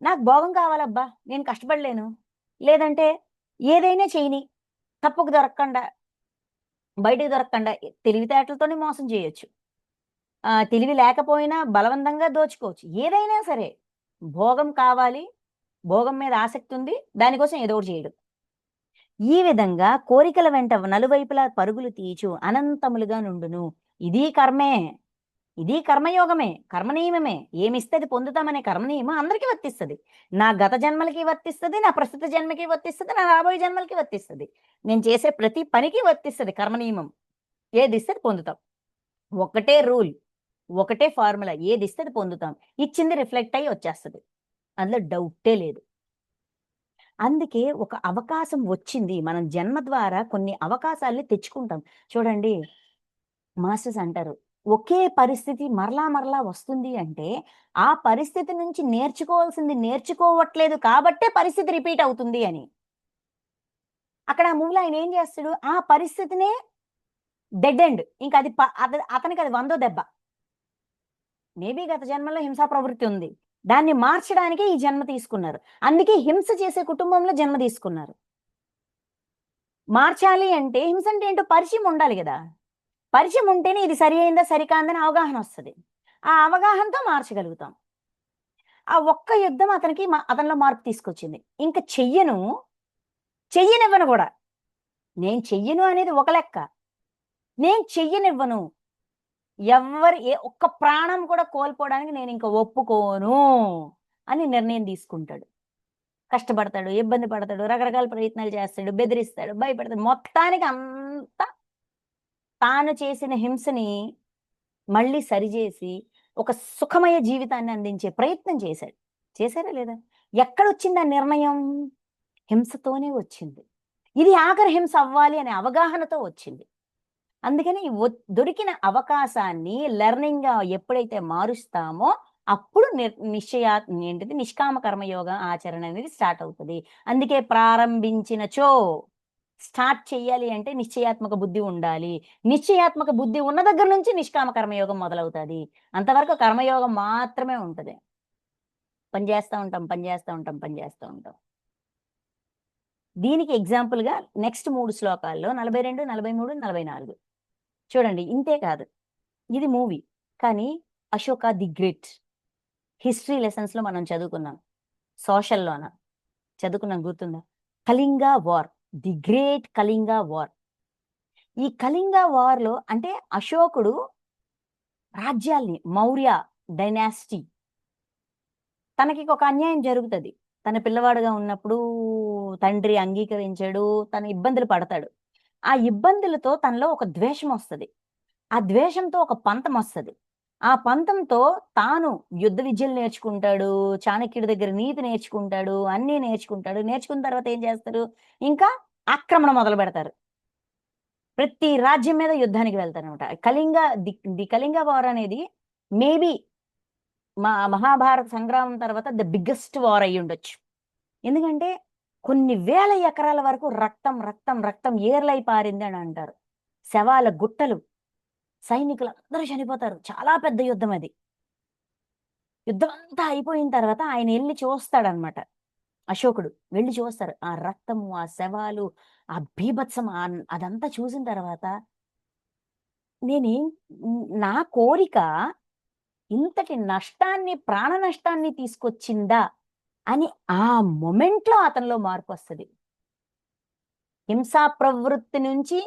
నాకు భోగం కావాలబ్బా! నేను కష్టపడలేను. లేదంటే ఏదైనా చేయని, తప్పుకు దొరకకుండా, బయటకి దొరకకుండా తెలివితేటలతోనే మోసం చేయొచ్చు. తెలివి లేకపోయినా బలవంతంగా దోచుకోవచ్చు. ఏదైనా సరే భోగం కావాలి, భోగం మీద ఆసక్తి ఉంది, దానికోసం ఏదో ఒకటి చేయడం. ఈ విధంగా కోరికల వెంట నలువైపులా పరుగులు తీయచు అనంతములుగా నుండును. ఇది కర్మే. ఇది కర్మయోగమే. కర్మనియమమే. ఏమిస్తే అది పొందుతామనే కర్మనియమం అందరికీ వర్తిస్తది. నా గత జన్మలకి వర్తిస్తది. నా ప్రస్తుత జన్మకి వర్తిస్తది. నా రాబోయే జన్మలకి వర్తిస్తది. నేను చేసే ప్రతి పనికి వర్తిస్తది కర్మనియమం. ఏదిస్తే అది పొందుతాం. ఒకటే రూల్. ఒకటే ఫార్ములా. ఏదిస్తే అది పొందుతాం. ఇచ్చింది రిఫ్లెక్ట్ అయ్యి వచ్చేస్తది. అందులో డౌటే లేదు. అందుకే ఒక అవకాశం వచ్చింది. మనం జన్మ ద్వారా కొన్ని అవకాశాల్ని తెచ్చుకుంటాం. చూడండి, మాస్టర్స్ అంటారు, ఒకే పరిస్థితి మరలా వస్తుంది అంటే, ఆ పరిస్థితి నుంచి నేర్చుకోవాల్సింది నేర్చుకోవట్లేదు కాబట్టే పరిస్థితి రిపీట్ అవుతుంది అని. అక్కడ ఆ మూవీలో ఆయన ఏం చేస్తాడు? ఆ పరిస్థితినే డెడ్ ఎండ్. ఇంక అది అతనికి అది వందో దెబ్బ. మేబీ గత జన్మలో హింసా ప్రవృత్తి ఉంది. దాన్ని మార్చడానికే ఈ జన్మ తీసుకున్నారు. అందుకే హింస చేసే కుటుంబంలో జన్మ తీసుకున్నారు. మార్చాలి అంటే హింస అంటే ఏంటో పరిచయం ఉండాలి గదా! పరిచయం ఉంటేనే ఇది సరి అయిందా, సరికాందని అవగాహనొస్తది. ఆ అవగాహనతో మార్చగలుగుతాం. ఆ ఒక్క యుద్ధం అతనికి అతనిలో మార్పు తీసుకొచ్చింది. ఇంక చెయ్యనివ్వను గూడా. నేను చెయ్యను అనేది ఒక లెక్క. నేను చెయ్యనివ్వను. ఒక్క ప్రాణం కూడా కోల్పోవడానికి నేనింక ఒప్పుకోను అని నిర్ణయం తీసుకుంటాడు. కష్టపడతాడు, ఇబ్బంది పడతాడు, రకరకాల ప్రయత్నాలు చేస్తాడు, బెదిరిస్తాడు, భయపెడతాడు. మొత్తానికి అంతా తాను చేసిన హింసని మళ్ళీ సరిజేసి, ఒక సుఖమయ జీవితాన్ని అందించే ప్రయత్నం చేశాడు. చేశారా లేదా? ఎక్కడొచ్చింది ఆ నిర్ణయం? హింసతోనే వచ్చింది. ఇది ఆఖరి హింస అవ్వాలి అనే అవగాహనతో వచ్చింది. అందుకని దొరికిన అవకాశాన్ని లెర్నింగ్‌గా ఎప్పుడైతే మారుస్తామో, అప్పుడు ఏంటిది, నిష్కామ కర్మయోగ ఆచరణ అనేది స్టార్ట్ అవుతది. అందుకే ప్రారంభించినచో, స్టార్ట్ చెయ్యాలి అంటే నిశ్చయాత్మక బుద్ధి ఉండాలి. నిశ్చయాత్మక బుద్ధి ఉన్న దగ్గర నుంచి నిష్కామ కర్మయోగం మొదలవుతది. అంతవరకు కర్మయోగం మాత్రమే ఉంటది. పని చేస్తా ఉంటాం, పని చేస్తా ఉంటాం, పని చేస్తా ఉంటాం. దీనికి ఎగ్జాంపుల్‌గా నెక్స్ట్ 3 శ్లోకాల్లో 42, 43, 44 చూడండి. ఇంతే కాదు, ఇది మూవీ. కానీ 'అశోక ది గ్రేట్' హిస్టరీ లెసన్స్‌లో మనం చదువుకున్నాం. సోషల్‌లోన చదువుకున్నాం, గుర్తుందా? Kalinga war, the great Kalinga war. ఈ కళింగ వార్‌లో అంటే అశోకుడు రాజ్యాల్ని, మౌర్య డైనాసిటీ, తనకి ఒక అన్యాయం జరుగుతది. తన పిల్లవాడుగా ఉన్నప్పుడు తండ్రి అంగీకరించడు. తను ఇబ్బందులు పడతాడు. ఆ ఇబ్బందులతో తనలో ఒక ద్వేషమొస్తది. ఆ ద్వేషంతో ఒక పంతమొస్తది. ఆ పంతంతో తాను యుద్ధ విద్యలు నేర్చుకుంటాడు. చాణక్యుడి దగ్గర నీతి నేర్చుకుంటాడు. అన్నీ నేర్చుకుంటాడు. నేర్చుకున్న తర్వాత ఏం చేస్తారు? ఇంకా ఆక్రమణ మొదలుపెడతారు. ప్రతి రాజ్యం మీద యుద్ధానికి వెళ్తారనమాట. ది కళింగ వార్ అనేది మేబీ మహాభారత సంగ్రామం తర్వాత ద బిగ్గెస్ట్ వార్ అయ్యి ఉండొచ్చు. ఎందుకంటే కొన్ని వేల ఎకరాల వరకు రక్తం రక్తం రక్తం ఏర్లై పారింది అని అంటారు. శవాల గుట్టలు, సైనికులు అందరూ చనిపోతారు. చాలా పెద్ద యుద్ధం అది. యుద్ధం అంతా అయిపోయిన తర్వాత ఆయన వెళ్ళి చూస్తాడనమాట. అశోకుడు వెళ్ళి చూస్తారు. ఆ రక్తము, ఆ శవాలు, ఆ బీభత్సం, అదంతా చూసిన తర్వాత నేనేం నా కోరిక ఇంతటి నష్టాన్ని, ప్రాణ నష్టాన్ని తీసుకొచ్చిందా అని ఆ మొమెంట్లో అతనిలో మార్పు వస్తది. హింసా ప్రవృత్తి నుంచి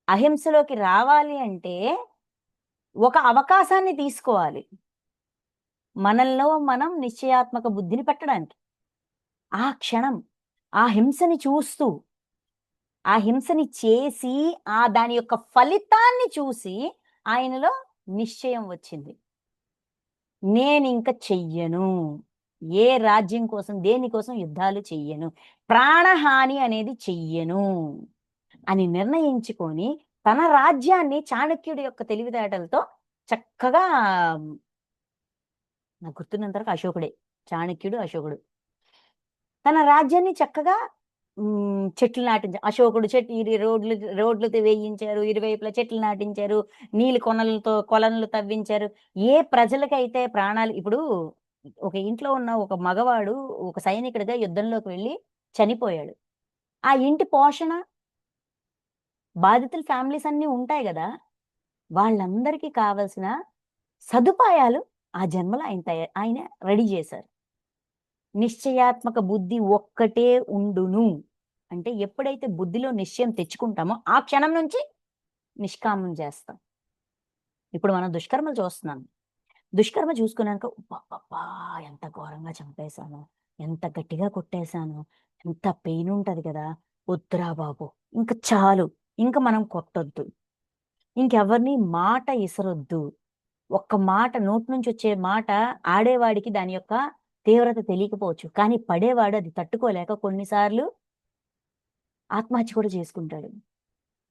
అహింసలోకి రావాలి అంటే ఒక అవకాశాన్ని తీసుకోవాలి. మనల్లో మనం నిశ్చయాత్మక బుద్ధిని పెట్టడానికి. ఆ క్షణం, ఆ హింసని చూస్తూ, ఆ హింసని చేసి, దాని యొక్క ఫలితాన్ని చూసి ఆయనలో నిశ్చయం వచ్చింది. నేనింక చెయ్యను. ఏ రాజ్యం కోసం, దేనికోసం యుద్ధాలు చెయ్యను. ప్రాణహాని అనేది చెయ్యను అని నిర్ణయించుకొని తన రాజ్యాన్ని చాణక్యుడి యొక్క తెలివితేటలతో చక్కగా, నాకు గుర్తున్నంత వరకు అశోకుడే. చాణక్యుడు, అశోకుడు. తన రాజ్యాన్ని చక్కగా చెట్లు నాటించారు. అశోకుడు రోడ్లు వేయించారు. ఇరువైపులా చెట్లు నాటించారు. నీళ్ళు కొలనులు తవ్వించారు. ఏ ప్రజలకైతే ప్రాణాలు, ఇప్పుడు ఒక ఇంట్లో ఉన్న ఒక మగవాడు ఒక సైనికుడిగా యుద్ధంలోకి వెళ్ళి చనిపోయాడు. ఆ ఇంటి పోషణ, బాధితుల ఫ్యామిలీస్ అన్నీ ఉంటాయి గదా! వాళ్ళందరికీ కావాల్సిన సదుపాయాలు ఆ జన్మలో ఆయన రెడీ చేశారు. నిశ్చయాత్మక బుద్ధి ఒక్కటే ఉండును. అంటే ఎప్పుడైతే బుద్ధిలో నిశ్చయం తెచ్చుకుంటామో ఆ క్షణం నుంచి నిష్కామం చేస్తాం. ఇప్పుడు మనం దుష్కర్మలు చూస్తున్నాం. దుష్కర్మ చూసుకున్నాక అబ్బబ్బా! ఎంత ఘోరంగా చంపేశాను, ఎంత గట్టిగా కొట్టేశాను, ఎంత పెయిన్ ఉంటది కదా! వద్దురా బాబు! ఇంక చాలు. ఇంక మనం కొట్టొద్దు. ఇంకెవరిని మాట ఇసరొద్దు. ఒక్క మాట నోటి నుంచి వచ్చే మాట ఆడేవాడికి దాని యొక్క తీవ్రత తెలియకపోవచ్చు. కానీ పడేవాడు అది తట్టుకోలేక కొన్నిసార్లు ఆత్మహత్య కూడా చేసుకుంటాడు.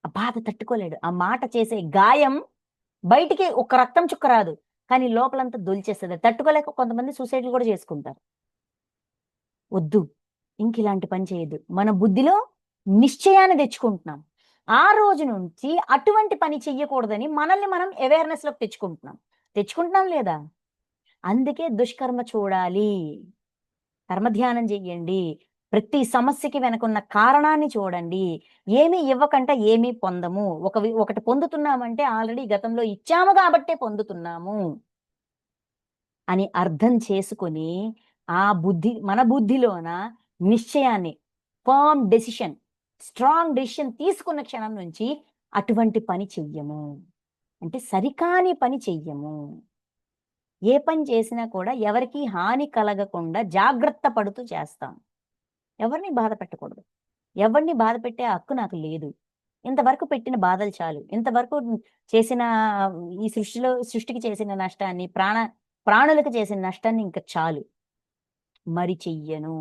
ఆ బాధ తట్టుకోలేడు. ఆ మాట చేసే గాయం బయటికి ఒక రక్తం చుక్క రాదు. కానీ లోపలంతా దొలిచేస్తది. తట్టుకోలేక కొంతమంది సూసైడ్‌లు కూడా చేసుకుంటారు. వద్దు. ఇంకిలాంటి పని చేయొద్దు. మన బుద్ధిలో నిశ్చయాన్ని తెచ్చుకుంటున్నాం. ఆ రోజు నుంచి అటువంటి పని చెయ్యకూడదని మనల్ని మనం అవేర్‌నెస్‌లోకి తెచ్చుకుంటున్నాం. తెచ్చుకుంటున్నాం లేదా? అందుకే దుష్కర్మ చూడాలి. కర్మధ్యానం చెయ్యండి. ప్రతి సమస్యకి వెనకున్న కారణాన్ని చూడండి. ఏమి ఇవ్వకంట ఏమీ పొందము. ఒకటి పొందుతున్నామంటే ఆల్రెడీ గతంలో ఇచ్చాము కాబట్టే పొందుతున్నాము అని అర్థం చేసుకొని, మన బుద్ధిలోన నిశ్చయాన్ని, ఫర్మ్ డెసిషన్, స్ట్రాంగ్ డెసిషన్ తీసుకున్న క్షణం నుంచి అటువంటి పని చెయ్యము. అంటే సరికాని పని చెయ్యము. ఏ పని చేసినా కూడా ఎవరికీ హాని కలగకుండా జాగ్రత్త పడుతూ చేస్తాం. ఎవరిని బాధ పెట్టకూడదు. ఎవరిని బాధ పెట్టే హక్కు నాకు లేదు. ఇంతవరకు పెట్టిన బాధలు చాలు. ఇంతవరకు చేసిన ఈ సృష్టికి చేసిన నష్టాన్ని, ప్రాణులకు చేసిన నష్టాన్ని ఇంక చాలు. మరి చెయ్యను.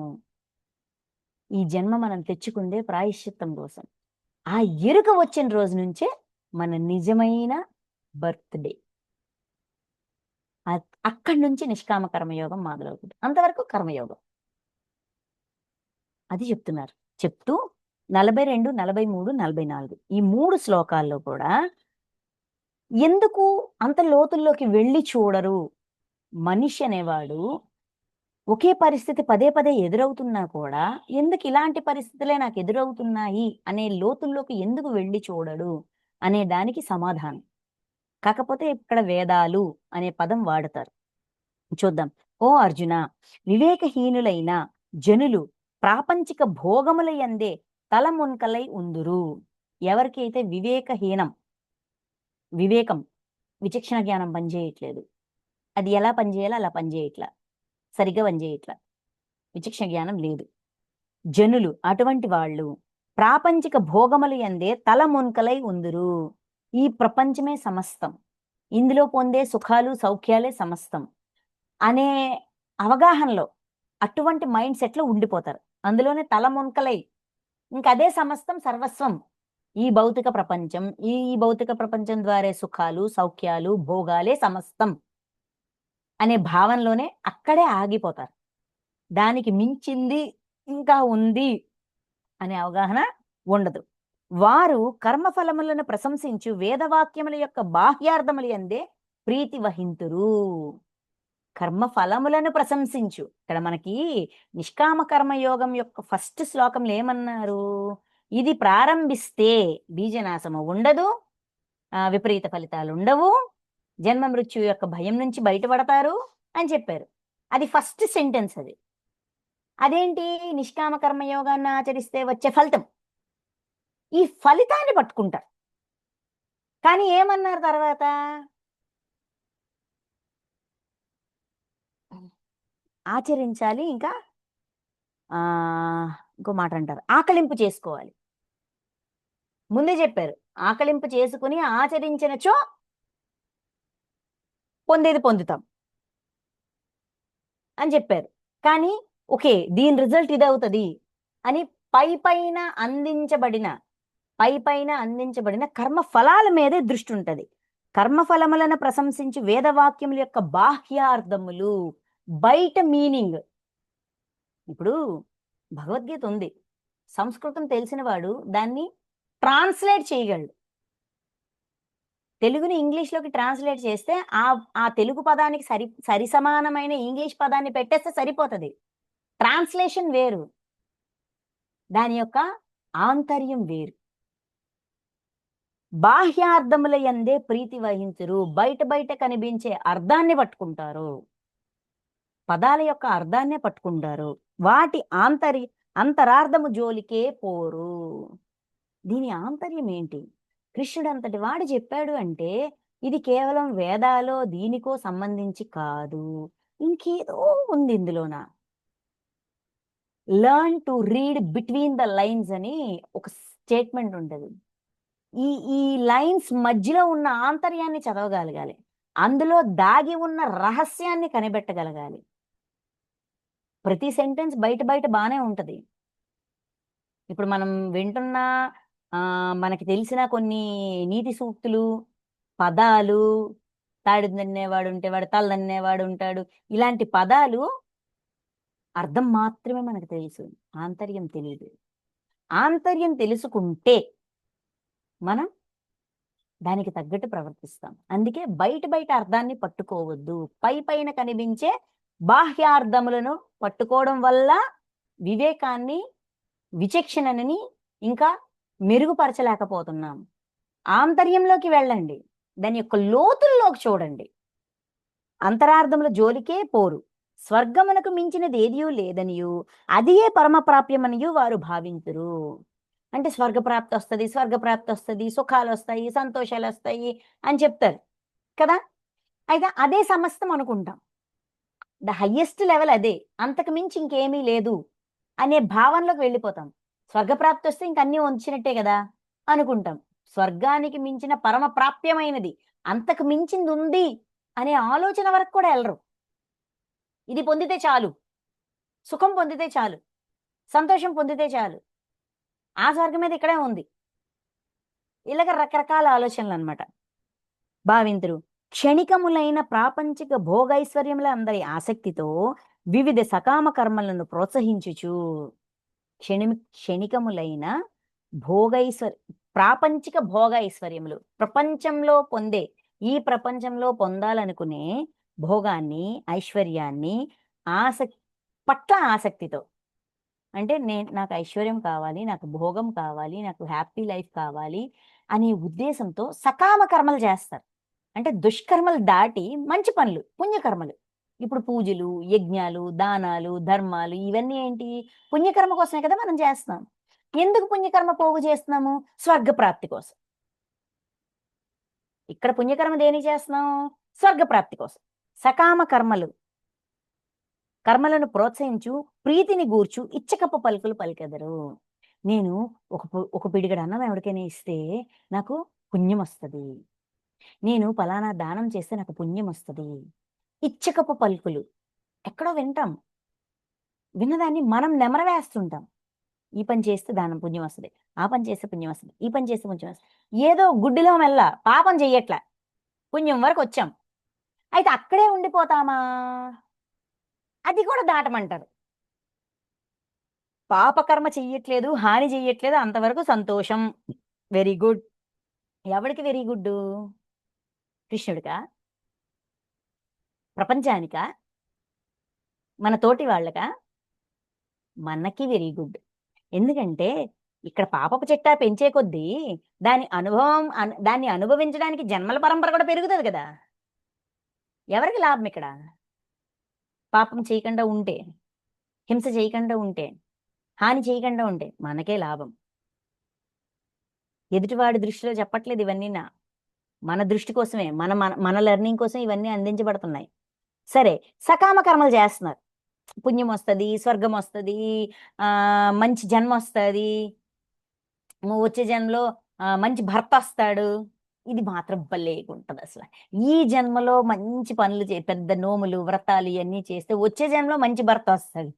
ఈ జన్మ మనం తెచ్చుకుందే ప్రాయశ్చిత్తం కోసం. ఆ ఎరుక వచ్చిన రోజు నుంచే మన నిజమైన బర్త్‌డే. అక్కడి నుంచి నిష్కామ కర్మయోగం మొదలవుతుంది. అంతవరకు కర్మయోగం. అది చెప్తున్నారు. చెప్తూ 42, 43, 44 ఈ 3 శ్లోకాల్లో కూడా ఎందుకు అంత లోతుల్లోకి వెళ్లి చూడరు? మనిషి అనేవాడు ఒకే పరిస్థితి పదే పదే ఎదురవుతున్నా కూడా ఎందుకు ఇలాంటి పరిస్థితులే నాకు ఎదురవుతున్నాయి అనే లోతుల్లోకి ఎందుకు వెళ్లి చూడడు అనే దానికి సమాధానం. కాకపోతే ఇక్కడ వేదాలు అనే పదం వాడతారు. చూద్దాం. ఓ అర్జున, వివేకహీనులైన జనులు ప్రాపంచిక భోగముల యందే తలమునకలై ఉందురు. ఎవరికైతే వివేకం, విచక్షణ జ్ఞానం పనిచేయట్లేదు. అది ఎలా పనిచేయాలో అలా పనిచేయట్లా. సరిగ్గా పనిచేయట్లా. విచక్షణ జ్ఞానం లేదు. జనులు అటువంటి వాళ్ళు ప్రాపంచిక భోగములు యందే తలమునకలై ఉందురు. ఈ ప్రపంచమే సమస్తం. ఇందులో పొందే సుఖాలు, సౌఖ్యాలే సమస్తం అనే అవగాహనలో అటువంటి మైండ్ సెట్‌లో ఉండిపోతారు. అందులోనే తలమునకలై ఇంకదే సమస్తం, సర్వస్వం. ఈ భౌతిక ప్రపంచం, ఈ భౌతిక ప్రపంచం ద్వారా సుఖాలు, సౌఖ్యాలు, భోగాలే సమస్తం అనే భావనలోనే అక్కడే ఆగిపోతారు. దానికి మించింది ఇంకా ఉంది అనే అవగాహన ఉండదు. వారు కర్మఫలములను ప్రశంసించు వేదవాక్యముల యొక్క బాహ్యార్థములు యందే ప్రీతి వహింతురు. కర్మఫలములను ప్రశంసించు. ఇక్కడ మనకి నిష్కామ కర్మయోగం యొక్క ఫస్ట్ శ్లోకంలో ఏమన్నారు? ఇది ప్రారంభిస్తే బీజనాశము ఉండదు, విపరీత ఫలితాలు ఉండవు, జన్మ మృత్యు యొక్క భయం నుంచి బయటపడతారు అని చెప్పారు. అది ఫస్ట్ సెంటెన్స్. అదేంటి? నిష్కామ కర్మయోగాన్ని ఆచరిస్తే వచ్చే ఫలితం. ఈ ఫలితాన్ని పట్టుకుంటారు. కానీ ఏమన్నారు తర్వాత? ఆచరించాలి, ఇంకా ఇంకో మాట అంటారు, ఆకలింపు చేసుకోవాలి. ముందే చెప్పారు, ఆకలింపు చేసుకుని ఆచరించినచో పొందేది పొందుతాం అని చెప్పారు. కానీ ఓకే, దీని రిజల్ట్ ఇది అవుతుంది అని పైపైన అందించబడిన కర్మ ఫలాల మీదే దృష్టి ఉంటుంది. కర్మఫలములను ప్రశంసించి వేదవాక్యముల యొక్క బాహ్యార్థములు, బయట మీనింగ్. ఇప్పుడు భగవద్గీత ఉంది, సంస్కృతం తెలిసిన వాడు దాన్ని ట్రాన్స్లేట్ చేయగలడు. తెలుగుని ఇంగ్లీష్లోకి ట్రాన్స్లేట్ చేస్తే ఆ తెలుగు పదానికి సరి సమానమైన ఇంగ్లీష్ పదాన్ని పెట్టేస్తే సరిపోతుంది. ట్రాన్స్లేషన్ వేరు, దాని యొక్క ఆంతర్యం వేరు. బాహ్యార్థముల యందే ప్రీతి వహించరు. బయట కనిపించే అర్థాన్ని పట్టుకుంటారు, పదాల యొక్క అర్థాన్నే పట్టుకుంటారు, వాటి అంతరార్థము జోలికే పోరు. దీని ఆంతర్యం ఏంటి? కృష్ణుడు అంతటి వాడు చెప్పాడు అంటే ఇది కేవలం వేదాలో దీనికో సంబంధించి కాదు, ఇంకేదో ఉంది ఇందులోన. Learn to read between the lines అని ఒక స్టేట్మెంట్ ఉంటుంది. ఈ లైన్స్ మధ్యలో ఉన్న ఆంతర్యాన్ని చదవగలగాలి, అందులో దాగి ఉన్న రహస్యాన్ని కనిపెట్టగలగాలి. ప్రతి సెంటెన్స్ బయట బాగానే ఉంటది. ఇప్పుడు మనం వింటున్న మనకి తెలిసిన కొన్ని నీతి సూక్తులు, పదాలు, తాడి దన్నేవాడు ఉంటే వాడు తల దన్నేవాడు ఉంటాడు, ఇలాంటి పదాలు అర్థం మాత్రమే మనకు తెలుసు, ఆంతర్యం తెలియదు. ఆంతర్యం తెలుసుకుంటే మనం దానికి తగ్గట్టు ప్రవర్తిస్తాం. అందుకే బయట అర్థాన్ని పట్టుకోవద్దు, పైన కనిపించే బాహ్యార్థములను పట్టుకోవడం వల్ల వివేకాన్ని, విచక్షణని ఇంకా మెరుగుపరచలేకపోతున్నాం. ఆంతర్యంలోకి వెళ్ళండి, దాని యొక్క లోతుల్లోకి చూడండి. అంతరార్థముల జోలికే పోరు. స్వర్గమునకు మించినది ఏదియూ లేదనియు అదియే పరమప్రాప్యమనియు వారు భావింతురు. అంటే స్వర్గప్రాప్తి వస్తుంది, సుఖాలు వస్తాయి, సంతోషాలు వస్తాయి అని చెప్తారు కదా. అయితే అదే సమస్తం అనుకుంటాం, ద హయ్యెస్ట్ లెవెల్ అదే, అంతకు మించి ఇంకేమీ లేదు అనే భావనలోకి వెళ్ళిపోతాం. స్వర్గప్రాప్తి వస్తే ఇంకన్నీ వచ్చినట్టే కదా అనుకుంటాం. స్వర్గానికి మించిన పరమ ప్రాప్యమైనది, అంతకు మించింది ఉంది అనే ఆలోచన వరకు కూడా వెళ్ళరు. ఇది పొందితే చాలు, సుఖం పొందితే చాలు, సంతోషం పొందితే చాలు, ఆ స్వర్గం మీద ఇక్కడే ఉంది, ఇలాగ రకరకాల ఆలోచనలు అన్నమాట భావింతురు. క్షణికములైన ప్రాపంచిక భోగైశ్వర్యముల అందరి ఆసక్తితో వివిధ సకామ కర్మలను ప్రోత్సహించుచు. క్షణికములైన ప్రాపంచిక భోగైశ్వర్యములు, ప్రపంచంలో పొందే, ఈ ప్రపంచంలో పొందాలనుకునే భోగాన్ని, ఐశ్వర్యాన్ని ఆసక్తితో, అంటే నాకు ఐశ్వర్యం కావాలి, నాకు భోగం కావాలి, నాకు హ్యాపీ లైఫ్ కావాలి అనే ఉద్దేశంతో సకామ కర్మలు చేస్తారు. అంటే దుష్కర్మలు దాటి మంచి పనులు, పుణ్యకర్మలు. ఇప్పుడు పూజలు, యజ్ఞాలు, దానాలు, ధర్మాలు, ఇవన్నీ ఏంటి? పుణ్యకర్మ కోసమే కదా మనం చేస్తున్నాం. ఎందుకు పుణ్యకర్మ పోగు చేస్తున్నాము? స్వర్గప్రాప్తి కోసం. ఇక్కడ పుణ్యకర్మ దేనికి చేస్తున్నాం? స్వర్గప్రాప్తి కోసం. సకామ కర్మలను ప్రోత్సహించు ప్రీతిని గూర్చు ఇచ్చకప్పు పలుకులు పలికెదరు. నేను ఒక పిడిగడ అన్నం ఎవరికైనా ఇస్తే నాకు పుణ్యం వస్తుంది, నేను పలానా దానం చేస్తే నాకు పుణ్యం వస్తుంది. ఇచ్చకపు పలుకులు ఎక్కడో వింటాం, విన్నదాన్ని మనం నెమరవేస్తుంటాం. ఈ పని చేస్తే దానం పుణ్యం వస్తుంది, ఆ పని చేస్తే పుణ్యం వస్తుంది, ఈ పని చేస్తే పుణ్యం వస్తుంది. ఏదో గుడ్డిలో మెల్ల పాపం చెయ్యట్లా, పుణ్యం వరకు వచ్చాం. అయితే అక్కడే ఉండిపోతామా? అది కూడా దాటమంటారు. పాపకర్మ చెయ్యట్లేదు, హాని చెయ్యట్లేదు, అంతవరకు సంతోషం. Very good. ఎవడికి వెరీ గుడ్? కృష్ణుడికా? ప్రపంచానికా? మన తోటి వాళ్ళకా? మనకి వెరీ గుడ్. ఎందుకంటే ఇక్కడ పాపపు చిట్టా పెంచే కొద్దీ దాన్ని అనుభవించడానికి జన్మల పరంపర కూడా పెరుగుతుంది కదా. ఎవరికి లాభం ఇక్కడ? పాపం చేయకుండా ఉంటే, హింస చేయకుండా ఉంటే, హాని చేయకుండా ఉంటే మనకే లాభం. ఎదుటివాడి దృష్టిలో చెప్పట్లేదు ఇవన్నీ, మన దృష్టి కోసమే, మన మన మన లెర్నింగ్ కోసం ఇవన్నీ అందించబడుతున్నాయి. సరే, సకామ కర్మలు చేస్తున్నారు, పుణ్యం వస్తుంది, స్వర్గం వస్తుంది, మంచి జన్మ వస్తుంది, వచ్చే జన్మలో మంచి భర్త వస్తాడు. ఇది మాత్రం భలేగుంటది అసలు. ఈ జన్మలో మంచి పనులు పెద్ద నోములు వ్రతాలు ఇవన్నీ చేస్తే వచ్చే జన్మలో మంచి భర్త వస్తాడు.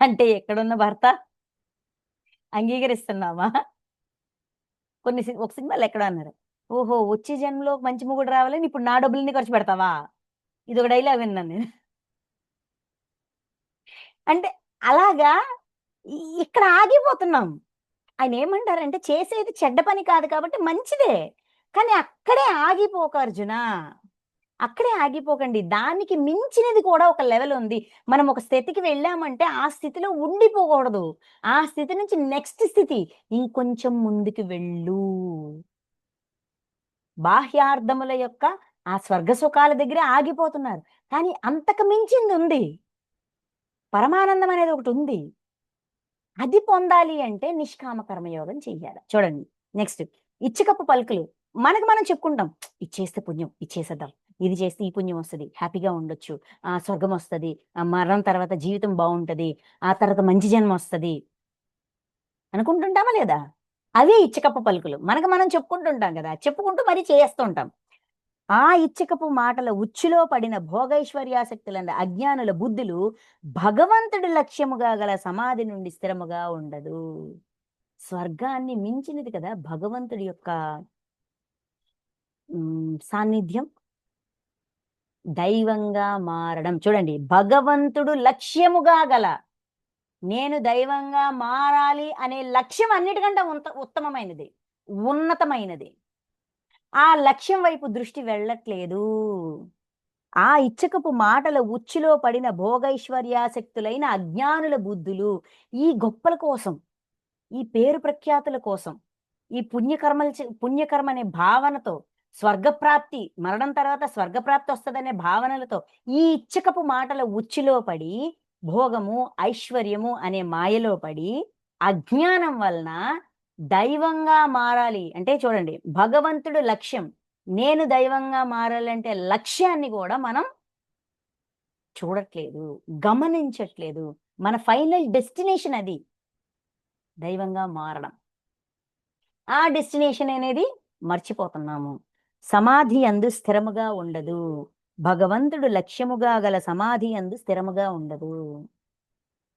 అంటే ఎక్కడున్న భర్త అంగీకరిస్తున్నావా? ఒక సినిమాలు ఎక్కడ అన్నారు, ఓహో వచ్చే జన్మలో మంచి మొగుడు రావాలని ఇప్పుడు నా డబ్బులని ఖర్చు పెడతావా? ఇది ఒక డైలాగ్ విన్నాను నేను. అంటే అలాగా ఇక్కడ ఆగిపోతున్నాం. ఆయన ఏమంటారంటే చేసేది చెడ్డ పని కాదు కాబట్టి మంచిదే, కానీ అక్కడే ఆగిపోక అర్జున, అక్కడే ఆగిపోకండి. దానికి మించినది కూడా ఒక లెవెల్ ఉంది. మనం ఒక స్థితికి వెళ్ళామంటే ఆ స్థితిలో ఉండిపోకూడదు. ఆ స్థితి నుంచి నెక్స్ట్ స్థితి, ఇంకొంచెం ముందుకు వెళ్ళు. బాహ్యార్థముల యొక్క ఆ స్వర్గ సుఖాల దగ్గరే ఆగిపోతున్నారు, కానీ అంతకు మించింది ఉంది. పరమానందం అనేది ఒకటి ఉంది. అది పొందాలి అంటే నిష్కామ కర్మయోగం చెయ్యాలి. చూడండి నెక్స్ట్, ఇచ్చకప్పు పలుకులు. మనకు మనం చెప్పుకుంటాం, ఇచ్చేస్తే పుణ్యం, ఇచ్చేసేద్దాం, ఇది చేస్తే ఈ పుణ్యం వస్తుంది, హ్యాపీగా ఉండొచ్చు, స్వర్గం వస్తుంది, మరణం తర్వాత జీవితం బాగుంటది, ఆ తర్వాత మంచి జన్మ వస్తుంది అనుకుంటుంటామా లేదా? అవే ఇచ్చకప్పు పలుకులు. మనకు మనం చెప్పుకుంటుంటాం కదా, చెప్పుకుంటూ మరీ చేస్తూ ఉంటాం. ఆ ఇచ్చకపు మాటల ఉచ్చులో పడిన భోగైశ్వర్యాసక్తులన్న అజ్ఞానుల బుద్ధులు భగవంతుడి లక్ష్యముగా గల సమాధి నుండి స్థిరముగా ఉండదు. స్వర్గాన్ని మించినది కదా భగవంతుడి యొక్క సాన్నిధ్యం, దైవంగా మారడం. చూడండి, భగవంతుడు లక్ష్యముగా గల, నేను దైవంగా మారాలి అనే లక్ష్యం అన్నిటికంటే ఉత్తమమైనది, ఉన్నతమైనది. ఆ లక్ష్యం వైపు దృష్టి వెళ్ళట్లేదు. ఆ ఇచ్చకపు మాటల ఉచ్చులో పడిన భోగైశ్వర్యాసక్తులైన అజ్ఞానుల బుద్ధులు ఈ గొప్పల కోసం, ఈ పేరు ప్రఖ్యాతుల కోసం, ఈ పుణ్యకర్మ అనే భావనతో, స్వర్గప్రాప్తి, మరణం తర్వాత స్వర్గప్రాప్తి వస్తుందనే భావనలతో ఈ ఇచ్చకపు మాటల ఉచ్చులో పడి, భోగము ఐశ్వర్యము అనే మాయలో పడి, అజ్ఞానం వలన దైవంగా మారాలి అంటే, చూడండి భగవంతుడు లక్ష్యం, నేను దైవంగా మారాలంటే లక్ష్యాన్ని కూడా మనం చూడట్లేదు, గమనించట్లేదు. మన ఫైనల్ డెస్టినేషన్ అది దైవంగా మారడం. ఆ డెస్టినేషన్ అనేది మర్చిపోతున్నాము. సమాధి అందు స్థిరముగా ఉండదు. భగవంతుడు లక్ష్యముగా గల సమాధి అందు స్థిరముగా ఉండదు.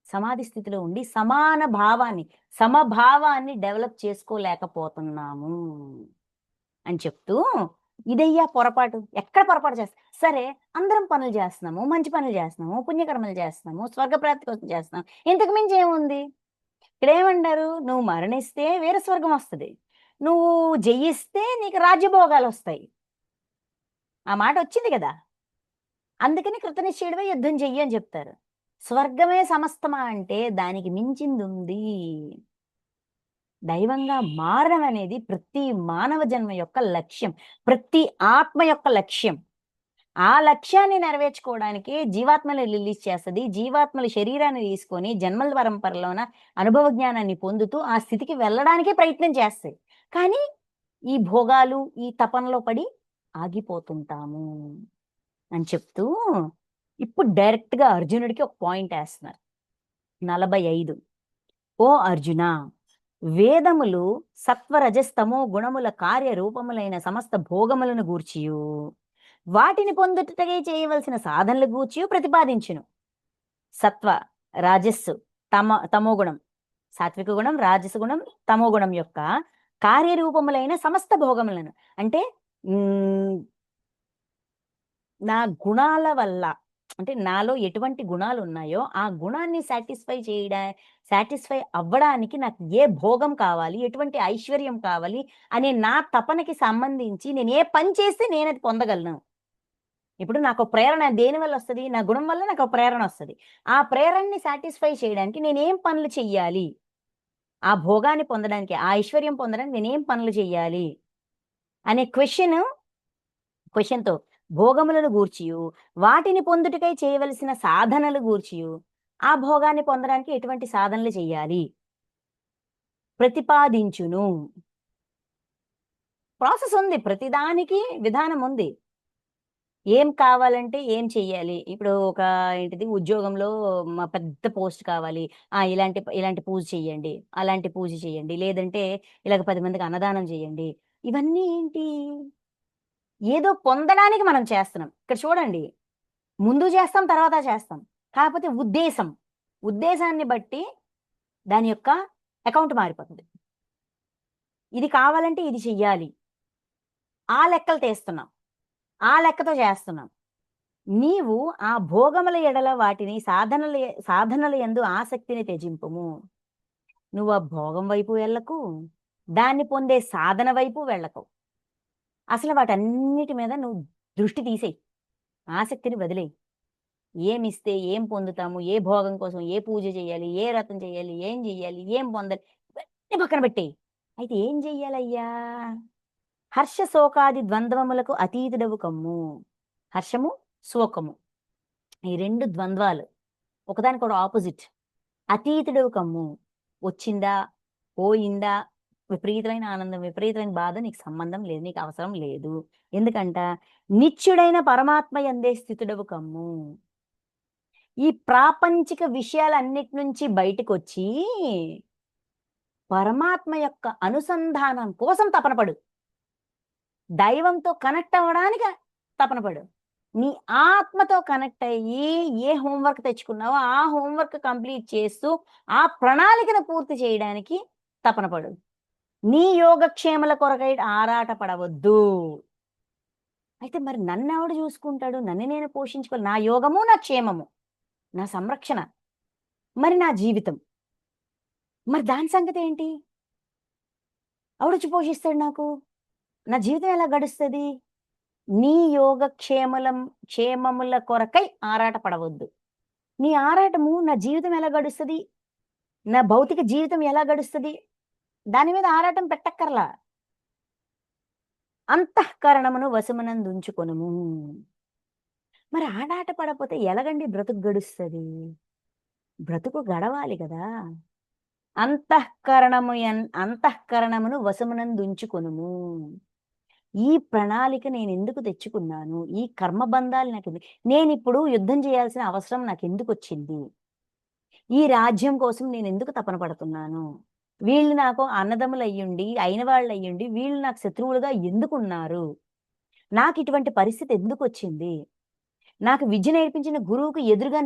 సమాధి స్థితిలో ఉండి సమాన భావాన్ని, సమభావాన్ని డెవలప్ చేసుకోలేకపోతున్నాము అని చెప్తూ, ఇదయ్యా పొరపాటు. ఎక్కడ పొరపాటు చేస్తాం? సరే, అందరం పనులు చేస్తున్నాము, మంచి పనులు చేస్తున్నాము, పుణ్యకర్మలు చేస్తున్నాము, స్వర్గప్రాప్తి కోసం చేస్తున్నాం, ఇంతకు మించి ఏముంది? ఇక్కడ ఏమంటారు, నువ్వు మరణిస్తే వేరే స్వర్గం వస్తుంది, నువ్వు జయిస్తే నీకు రాజ్యభోగాలు వస్తాయి. ఆ మాట వచ్చింది కదా, అందుకని కృతనిశ్చయుడివై యుద్ధం చెయ్యి అని చెప్తారు. స్వర్గమే సమస్తమా అంటే దానికి మించింది ఉంది. దైవంగా మారడం అనేది ప్రతి మానవ జన్మ యొక్క లక్ష్యం, ప్రతి ఆత్మ యొక్క లక్ష్యం. ఆ లక్ష్యాన్ని నెరవేర్చుకోవడానికి జీవాత్మలు రిలీజ్ చేస్తుంది. జీవాత్మల శరీరాన్ని తీసుకొని జన్మల పరంపరలోన అనుభవ జ్ఞానాన్ని పొందుతూ ఆ స్థితికి వెళ్ళడానికే ప్రయత్నం చేస్తాయి. కానీ ఈ భోగాలు, ఈ తపనలో పడి ఆగిపోతుంటాము అని చెప్తూ, ఇప్పుడు డైరెక్ట్ గా అర్జునుడికి ఒక పాయింట్ వేస్తున్నారు. 45. ఓ అర్జున, వేదములు సత్వరజస్తమో గుణముల కార్యరూపములైన సమస్త భోగములను గూర్చియు వాటిని పొందుటకై చేయవలసిన సాధనల గూర్చియు ప్రతిపాదించును. సత్వ, రాజస్సు, తమో గుణం, సాత్విక గుణం, రాజస గుణం, తమో గుణం యొక్క కార్యరూపములైన సమస్త భోగములను అంటే నా గుణాల వల్ల, అంటే నాలో ఎటువంటి గుణాలు ఉన్నాయో ఆ గుణాన్ని సాటిస్ఫై అవ్వడానికి నాకు ఏ భోగం కావాలి, ఎటువంటి ఐశ్వర్యం కావాలి అనే నా తపనకి సంబంధించి నేను ఏ పని చేస్తే నేను అది పొందగలను. ఇప్పుడు నాకు ప్రేరణ దేని వల్ల వస్తుంది? నా గుణం వల్ల నాకు ప్రేరణ వస్తుంది. ఆ ప్రేరణని సాటిస్ఫై చేయడానికి నేనేం పనులు చెయ్యాలి, ఆ భోగాన్ని పొందడానికి, ఆ ఐశ్వర్యం పొందడానికి నేనేం పనులు చెయ్యాలి అనే క్వశ్చన్తో భోగములను గూర్చియు వాటిని పొందుటకై చేయవలసిన సాధనలు గూర్చియు ఆ భోగాన్ని పొందడానికి ఎటువంటి సాధనలు చెయ్యాలి ప్రతిపాదించును. ప్రాసెస్ ఉంది, ప్రతిదానికి విధానం ఉంది. ఏం కావాలంటే ఏం చెయ్యాలి. ఇప్పుడు ఒక ఏంటిది ఉద్యోగంలో పెద్ద పోస్ట్ కావాలి. ఇలాంటి ఇలాంటి పూజ చెయ్యండి, అలాంటి పూజ చెయ్యండి, లేదంటే ఇలాగ 10 మందికి అన్నదానం చేయండి. ఇవన్నీ ఏంటి? ఏదో పొందడానికి మనం చేస్తున్నాం. ఇక్కడ చూడండి, ముందు చేస్తాం, తర్వాత చేస్తాం. కాకపోతే ఉద్దేశాన్ని బట్టి దాని యొక్క అకౌంట్ మారిపోతుంది. ఇది కావాలంటే ఇది చెయ్యాలి, ఆ లెక్కలు తీస్తున్నాం, ఆ లెక్కతో చేస్తున్నాం. నీవు ఆ భోగముల ఎడల వాటిని సాధనల యందు ఆసక్తిని త్యజింపుము. నువ్వు ఆ భోగం వైపు వెళ్ళకు, దాన్ని పొందే సాధన వైపు వెళ్ళకు. అసలు వాటన్నిటి మీద నువ్వు దృష్టి తీసేయి, ఆసక్తిని వదిలేయి. ఏమిస్తే ఏం పొందుతాము, ఏ భోగం కోసం ఏ పూజ చేయాలి, ఏ వ్రతం చేయాలి, ఏం చెయ్యాలి, ఏం పొందాలి, ఇవన్నీ పక్కన పెట్టేయి. అయితే ఏం చెయ్యాలయ్యా? హర్ష శోకాది ద్వంద్వములకు అతీతుడవు కమ్ము. హర్షము, శోకము, ఈ 2 ద్వంద్వాలు, ఒకదానికొకటి ఆపోజిట్. అతీతుడవు కమ్ము. వచ్చిందా, పోయిందా, విపరీతమైన ఆనందం, విపరీతమైన బాధ నీకు సంబంధం లేదు, నీకు అవసరం లేదు. ఎందుకంట? నిత్యుడైన పరమాత్మ యందే స్థితుడవు కమ్ము. ఈ ప్రాపంచిక విషయాలన్నిటి నుంచి బయటకొచ్చి పరమాత్మ యొక్క అనుసంధానం కోసం తపనపడు. దైవంతో కనెక్ట్ అవ్వడానికి తపనపడు. నీ ఆత్మతో కనెక్ట్ అయ్యి ఏ హోంవర్క్ తెచ్చుకున్నావో ఆ హోంవర్క్ కంప్లీట్ చేస్తూ ఆ ప్రణాళికను పూర్తి చేయడానికి తపనపడు. నీ యోగక్షేమల కొరకై ఆరాట పడవద్దు. అయితే మరి నన్నెవడు చూసుకుంటాడు? నన్ను నేను పోషించుకోవాలి. నా యోగము, నా క్షేమము, నా సంరక్షణ, మరి నా జీవితం, మరి దాని సంగతి ఏంటి? ఎవడొచ్చి పోషిస్తాడు నాకు? నా జీవితం ఎలా గడుస్తుంది? నీ క్షేమముల కొరకై ఆరాట పడవద్దు. నీ ఆరాటము నా జీవితం ఎలా గడుస్తుంది, నా భౌతిక జీవితం ఎలా గడుస్తుంది, దాని మీద ఆరాటం పెట్టక్కర్లా. అంతఃకరణమును వశమునందుంచుకొనుము. మరి ఆరాట పడపోతే ఎలాగండి బ్రతుకు గడుస్తుంది? బ్రతుకు గడవాలి కదా. అంతఃకరణమును వశమునందుంచుకొనుము. ఈ ప్రణాళిక నేను ఎందుకు తెచ్చుకున్నాను? ఈ కర్మబంధాలు నేను ఇప్పుడు యుద్ధం చేయాల్సిన అవసరం నాకెందుకు వచ్చింది? ఈ రాజ్యం కోసం నేను ఎందుకు తపన పడుతున్నాను? వీళ్ళు నాకు అన్నదమ్ములు అయిన వాళ్ళు అయ్యుండి వీళ్ళు నాకు శత్రువులుగా ఎందుకున్నారు? నాకు ఇటువంటి పరిస్థితి ఎందుకు వచ్చింది? నాకు విద్య నేర్పించిన గురువుకు ఎదురుగా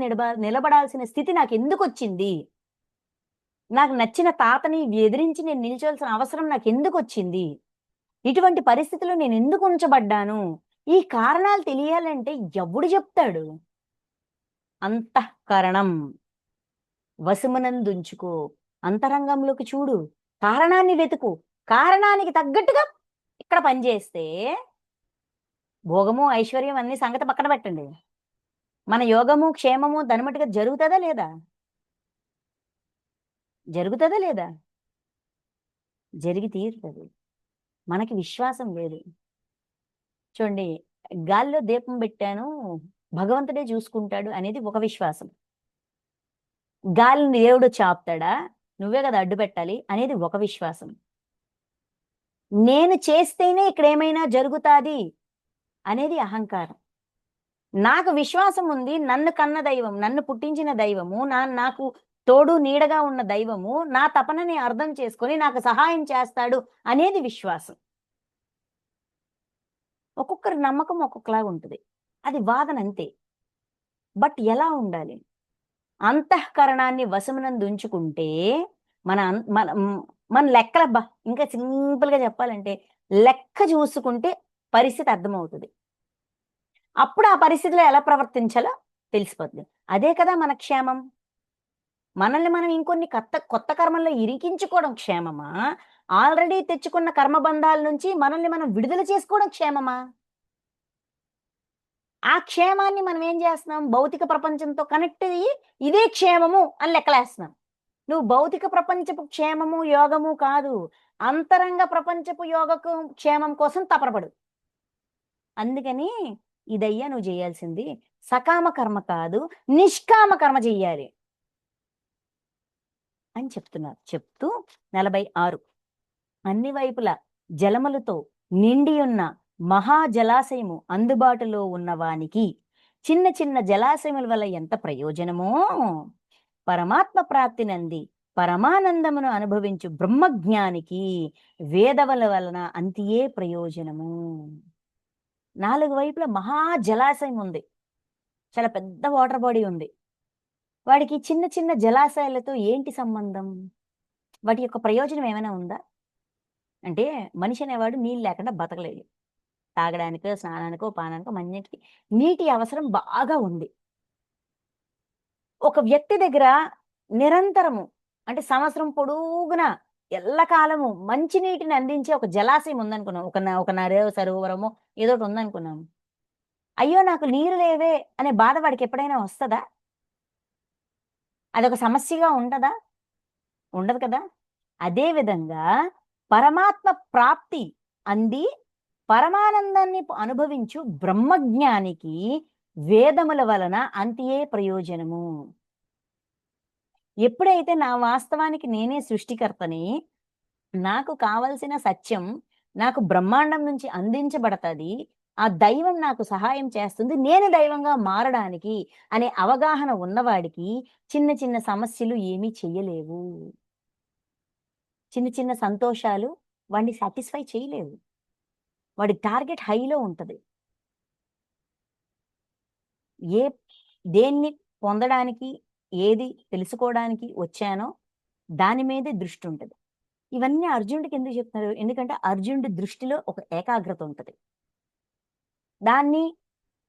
నిలబడాల్సిన స్థితి నాకు ఎందుకు వచ్చింది? నాకు నచ్చిన తాతని ఎదిరించి నేను నిల్చోవాల్సిన అవసరం నాకు ఎందుకు వచ్చింది? ఇటువంటి పరిస్థితిలో నేను ఎందుకు ఉంచబడ్డాను? ఈ కారణాలు తెలియాలంటే ఎవడు చెప్తాడు? అంతఃకరణం వశమునందుంచుకో. అంతరంగంలోకి చూడు, కారణాన్ని వెతుకు, కారణానికి తగ్గట్టుగా ఇక్కడ పనిచేస్తే భోగము, ఐశ్వర్యం అన్ని సంగతి పక్కన పెట్టండి, మన యోగము, క్షేమము దానిమట్టుగా జరుగుతుందా లేదా? జరుగుతుందా లేదా? జరిగి తీరుతుంది. మనకి విశ్వాసం లేదు. చూడండి, గాలిలో దీపం పెట్టాను, భగవంతుడే చూసుకుంటాడు అనేది ఒక విశ్వాసం. గాలిని దేవుడు చాపుతాడా, నువ్వే కదా అడ్డు పెట్టాలి అనేది ఒక విశ్వాసం. నేను చేస్తేనే ఇక్కడ ఏమైనా జరుగుతాది అనేది అహంకారం. నాకు విశ్వాసం ఉంది, నన్ను కన్న దైవం, నన్ను పుట్టించిన దైవము, నాకు తోడు నీడగా ఉన్న దైవము నా తపనని అర్థం చేసుకొని నాకు సహాయం చేస్తాడు అనేది విశ్వాసం. ఒక్కొక్కరి నమ్మకం ఒక్కొక్కలాగా ఉంటుంది, అది వాదన అంతే. బట్ ఎలా ఉండాలి? అంతఃకరణాన్ని వశమునందు ఉంచుకుంటే మన మన మన లెక్కలబ్బా, ఇంకా సింపుల్గా చెప్పాలంటే లెక్క చూసుకుంటే పరిస్థితి అర్థమవుతుంది. అప్పుడు ఆ పరిస్థితిలో ఎలా ప్రవర్తించాలో తెలిసిపోతుంది. అదే కదా మన క్షేమం. మనల్ని మనం ఇంకొన్ని కొత్త కర్మల్లో ఇరికించుకోవడం క్షేమమా? ఆల్రెడీ తెచ్చుకున్న కర్మబంధాల నుంచి మనల్ని మనం విడుదల చేసుకోవడం క్షేమమా? ఆ క్షేమాన్ని మనం ఏం చేస్తున్నాం? భౌతిక ప్రపంచంతో కనెక్ట్ అయ్యి ఇదే క్షేమము అని లెక్కలేస్తున్నాం. నువ్వు భౌతిక ప్రపంచపు క్షేమము, యోగము కాదు. అంతరంగ ప్రపంచపు యోగకు క్షేమం కోసం తపనపడు. అందుకని ఇదయ్యా నువ్వు జేయాల్సింది. సకామ కర్మ కాదు, నిష్కామ కర్మ చెయ్యాలి అని చెప్తున్నారు. చెప్తూ 46 అన్ని వైపులా జలములతో నిండియున్న మహా జలాశయము అందుబాటులో ఉన్నవానికి చిన్న చిన్న జలాశయముల వల్ల ఎంత ప్రయోజనమో, పరమాత్మ ప్రాప్తినంది పరమానందమును అనుభవించు బ్రహ్మజ్ఞానికి వేదముల వలన అంతియే ప్రయోజనము. 4 వైపులా మహా జలాశయం ఉంది. చాలా పెద్ద వాటర్ బాడీ ఉంది. వాడికి చిన్న చిన్న జలాశయాలతో ఏంటి సంబంధం? వాటి యొక్క ప్రయోజనం ఏమైనా ఉందా? అంటే మనిషి అనేవాడు నీళ్ళు లేకుండా బతకలేడు. తాగడానికో, స్నానానికో, పానానికో మన్నిటికి నీటి అవసరం బాగా ఉంది. ఒక వ్యక్తి దగ్గర నిరంతరము అంటే సంవత్సరం పొడవుగునా ఎల్లకాలము మంచి నీటిని అందించే ఒక జలాశయం ఉందనుకున్నాం. ఒక నదో, సరోవరమో ఏదోటి ఉందనుకున్నాం. అయ్యో! నాకు నీరు లేవే అనే బాధ వాడికెప్పుడైనా వస్తదా? అదొక సమస్యగా ఉండదా? ఉండదు కదా! అదే విధంగా పరమాత్మ ప్రాప్తి అంది పరమానందాన్ని అనుభవించు బ్రహ్మజ్ఞానికి వేదముల వలన అంతియే ప్రయోజనము. ఎప్పుడైతే నా వాస్తవానికి నేనే సృష్టికర్తని, నాకు కావలసిన సత్యం నాకు బ్రహ్మాండం నుంచి అందించబడతది. ఆ దైవం నాకు సహాయం చేస్తుంది. నేను దైవంగా మారడానికి అనే అవగాహన ఉన్నవాడికి చిన్న చిన్న సమస్యలు ఏమీ చెయ్యలేవు. చిన్న చిన్న సంతోషాలు వాడిని సాటిస్ఫై చేయలేవు. వాడి టార్గెట్ హైలో ఉంటది. ఏ దేన్ని పొందడానికి, ఏది తెలుసుకోవడానికి వచ్చానో దాని మీదే దృష్టుంటది. ఇవన్నీ అర్జునుడికి ఎందుకు చెప్తున్నారు? ఎందుకంటే అర్జునుడి దృష్టిలో ఒక ఏకాగ్రత ఉంటది. దాన్ని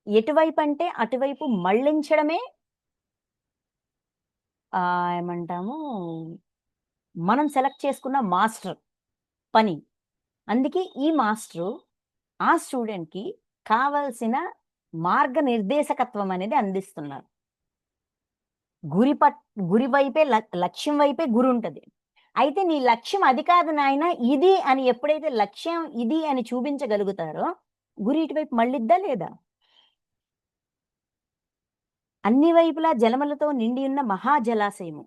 ఎటువైపంటే అటువైపు మళ్ళించడమే ఏమంటాము మనం సెలెక్ట్ చేసుకున్న మాస్టర్ పని. అందుకే ఈ మాస్టరు ఆ స్టూడెంట్‌కి కావాల్సిన మార్గనిర్దేశకత్వం అనేది అందిస్తున్నారు. గురి పట్ గురి వైపే లక్ష్యం వైపే గురుంటది. అయితే నీ లక్ష్యం అది కాదు నాయనా ఇది అని ఎప్పుడైతే లక్ష్యం ఇది అని చూపించగలుగుతారో, గురి ఇటువైపు మళ్ళిద్దా లేదా? అన్ని వైపులా జలములతో నిండియున్న మహా జలాశయము.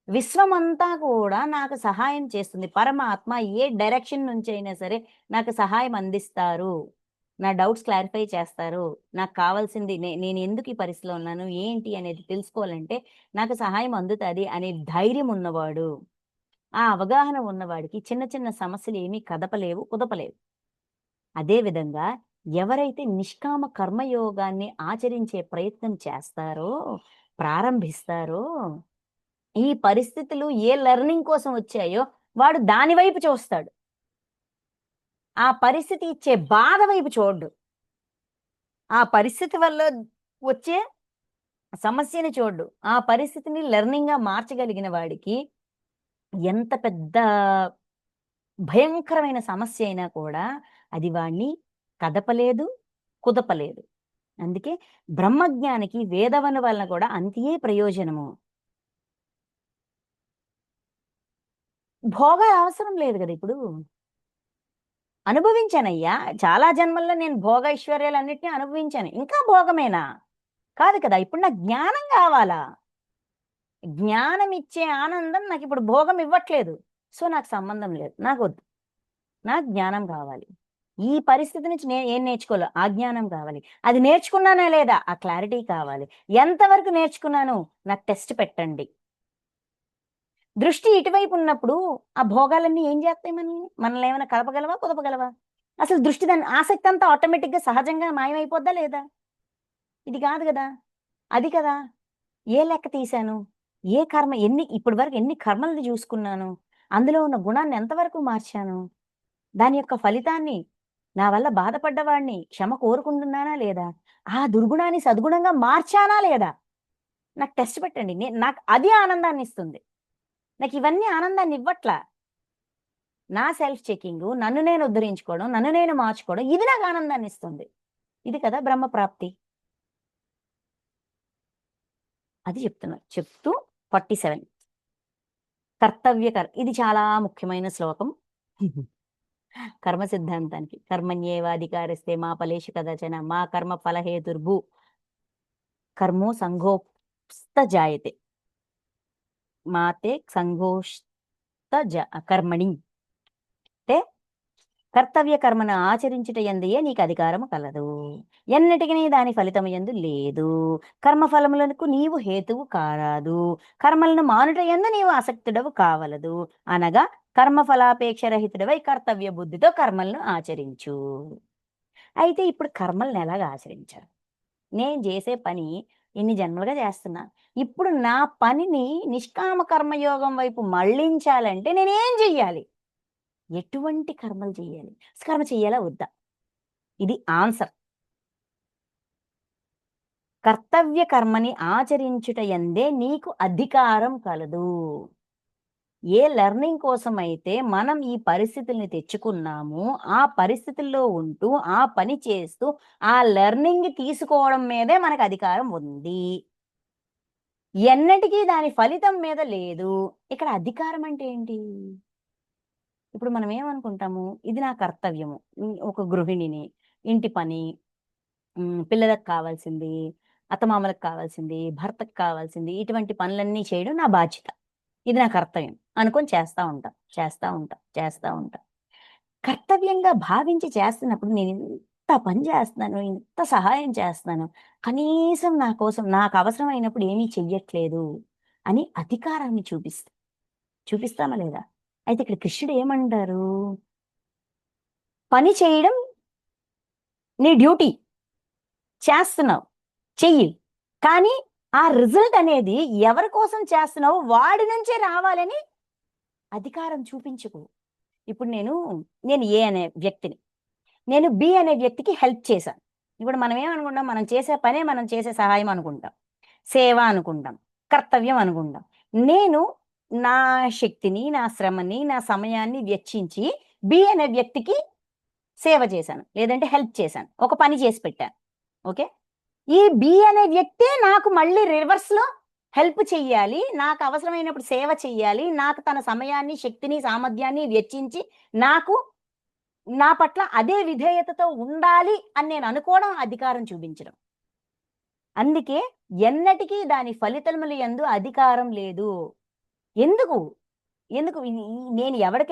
విశ్వమంతా కూడా నాకు సహాయం చేస్తుంది. పరమాత్మ ఏ డైరెక్షన్ నుంచైనా సరే నాకు సహాయం అందిస్తారు. నా డౌట్స్ క్లారిఫై చేస్తారు. నాకు కావాల్సింది నేను ఎందుకు ఈ పరిస్థితిలో ఉన్నాను? ఏంటి అనేది తెలుసుకోవాలంటే నాకు సహాయం అందుతది అనే ధైర్యం ఉన్నవాడు. ఆ అవగాహన ఉన్నవాడికి చిన్న చిన్న సమస్యలు ఏమీ కదపలేవు, కుదపలేవు. అదే విధంగా ఎవరైతే నిష్కామ కర్మయోగాన్ని ఆచరించే ప్రయత్నం చేస్తారో, ప్రారంభిస్తారో ఈ పరిస్థితులు ఏ లెర్నింగ్ కోసం వచ్చాయో వాడు దాని వైపు చూస్తాడు. ఆ పరిస్థితి ఇచ్చే బాధ వైపు చూడడు. ఆ పరిస్థితి వల్ల వచ్చే సమస్యని చూడడు. ఆ పరిస్థితిని లెర్నింగ్‌గా మార్చగలిగిన వాడికి ఎంత పెద్ద భయంకరమైన సమస్య అయినా కూడా అది వాడిని కదపలేదు, కుదపలేదు. అందుకే బ్రహ్మజ్ఞానికి వేదముల వలన కూడా అంతియే ప్రయోజనము. భోగాలు అవసరం లేదు గదా! ఇప్పుడు. అనుభవించానయ్యా. చాలా జన్మల్లో నేను భోగైశ్వర్యాలన్నిటిని అనుభవించాను. ఇంకా భోగమేనా? కాదు కదా! ఇప్పుడు నాకు జ్ఞానం గావాలా? జ్ఞానమిచ్చే ఆనందం నాకిప్పుడు భోగం ఇవ్వట్లేదు. సో, నాకు సంబంధం లేదు. నాకొద్దు. నాకు జ్ఞానం కావాలి. ఈ పరిస్థితి నుంచి ఏం నేర్చుకోవాలో ఆ జ్ఞానం కావాలి. అది నేర్చుకున్నానా లేదా? ఆ క్లారిటీ కావాలి. ఎంతవరకు నేర్చుకున్నాను? నాకు టెస్ట్ పెట్టండి. దృష్టి ఇటువైపు ఉన్నప్పుడు ఆ భోగాలన్నీ ఏం జేస్తాయి మనల్ని? మనల్నేమైనా కలపగలవా? కుదపగలవా? అసలు దృష్టి దాని ఆసక్తంతా ఆటోమేటిక్‌గా సహజంగా మాయమైపోద్దా లేదా? ఇది కాదు గదా! అది కదా! ఏ లెక్క తీశాను? ఏ కర్మ ఇప్పటి వరకు ఎన్ని కర్మల్ని జూసుకున్నాను? అందులో ఉన్న గుణాన్ని ఎంతవరకు మార్చాను? దాని యొక్క ఫలితాన్ని నా వల్ల బాధపడ్డవాడిని క్షమ కోరుకుంటున్నానా లేదా? ఆ దుర్గుణాన్ని సద్గుణంగా మార్చానా లేదా? నాకు టెస్ట్ పెట్టండి. నాకు అది ఆనందాన్నిస్తుంది. నాకివన్నీ ఆనందాన్ని ఇవ్వట్లా. నా సెల్ఫ్ చెకింగు, నన్ను నేను ఉద్ధరించుకోవడం, నన్ను నేను మార్చుకోవడం ఇది నాకు ఆనందాన్నిస్తుంది. ఇది కదా బ్రహ్మ ప్రాప్తి. అది చెప్తున్నారు. చెప్తూ 47 ఇది చాలా ముఖ్యమైన శ్లోకం. కర్మ సిద్ధాంతానికి. కర్మణ్యేవాధికారస్తే మా ఫలేషు కదాచన మా కర్మ ఫలహేతుర్భూ కర్మో సంగోప్స్త జాయతే మాతే సంగోష్త కర్మణి అంటే కర్తవ్య కర్మను ఆచరించుట యందుయే నీకు అధికారము కలదు. ఎన్నటికి దాని ఫలితము యందు లేదు. కర్మఫలములకు నీవు హేతువు కారాదు. కర్మలను మానుట యందు నీవు ఆసక్తుడవు కావలదు. అనగా కర్మఫలాపేక్ష రహితుడవై కర్తవ్య బుద్ధితో కర్మలను ఆచరించు. అయితే ఇప్పుడు కర్మలను ఎలాగ ఆచరించాలి? నేను చేసే పని ఇన్ని జన్మలుగా చేస్తున్నా. ఇప్పుడు నా పనిని నిష్కామ కర్మయోగం వైపు మళ్ళించాలంటే నేనేం చెయ్యాలి? ఎటువంటి కర్మలు చెయ్యాలి? కర్మ చెయ్యాలా వద్దా? ఇది ఆన్సర్. కర్తవ్య కర్మని ఆచరించుట యందే నీకు అధికారం కలదు. ఏ లెర్నింగ్ కోసమైతే మనం ఈ పరిస్థితుల్ని తెచ్చుకున్నామో, ఆ పరిస్థితుల్లో ఉంటూ, ఆ పని చేస్తూ, ఆ లెర్నింగ్ తీసుకోవడం మీదే మనకు అధికారం ఉంది. ఎన్నటికీ దాని ఫలితం మీద లేదు. ఇక్కడ అధికారం అంటే ఏంటి? ఇప్పుడు మనం ఏమనుకుంటాము, ఇది నా కర్తవ్యము. ఒక గృహిణిని, ఇంటి పని, పిల్లలకు కావాల్సింది, అత్తమామలకు కావాల్సింది, భర్తకు కావాల్సింది, ఇటువంటి పనులన్నీ చేయడం నా బాధ్యత. ఇది నా కర్తవ్యం అనుకొని చేస్తా ఉంటా. చేస్తా ఉంటా. చేస్తా ఉంటా. కర్తవ్యంగా భావించి చేస్తున్నప్పుడు నేను ఇంత పని చేస్తున్నాను, ఇంత సహాయం చేస్తున్నాను. కనీసం నా కోసం నాకు అవసరమైనప్పుడు ఏమీ చెయ్యట్లేదు అని అధికారాన్ని చూపిస్తామా లేదా? అయితే ఇక్కడ కృష్ణుడు ఏమంటారు? పని చేయడం నీ డ్యూటీ. చేస్తున్నావు. చెయ్యి. కానీ ఆ రిజల్ట్ అనేది ఎవరి కోసం చేస్తున్నావో వాడి నుంచే రావాలని అధికారం చూపించకు. ఇప్పుడు నేను ఏ అనే వ్యక్తిని. నేను బి అనే వ్యక్తికి హెల్ప్ చేశాను. ఇప్పుడు మనం ఏమనుకుంటాం? మనం చేసే పనే మనం చేసే సహాయం అనుకుంటాం. సేవ అనుకుంటాం. కర్తవ్యం అనుకుంటాం. నేను నా శక్తిని, నా శ్రమని, నా సమయాన్ని వెచ్చించి బి అనే వ్యక్తికి సేవ చేశాను. లేదంటే హెల్ప్ చేశాను. ఒక పని చేసి పెట్టాను. ఓకే. ఈ బి అనే వ్యక్తే నాకు మళ్ళీ రివర్స్‌లో హెల్ప్ చెయ్యాలి. నాకు అవసరమైనప్పుడు సేవ చెయ్యాలి. నాకు తన సమయాన్ని, శక్తిని, సామర్థ్యాన్ని వెచ్చించి నాకు నా పట్ల అదే విధేయతతో ఉండాలి అని నేను అనుకోవడం అధికారం చూపించడం. అందుకే ఎన్నటికీ దాని ఫలితముల యందు అధికారం లేదు. ఎందుకు? ఎందుకు? నేను ఎవరి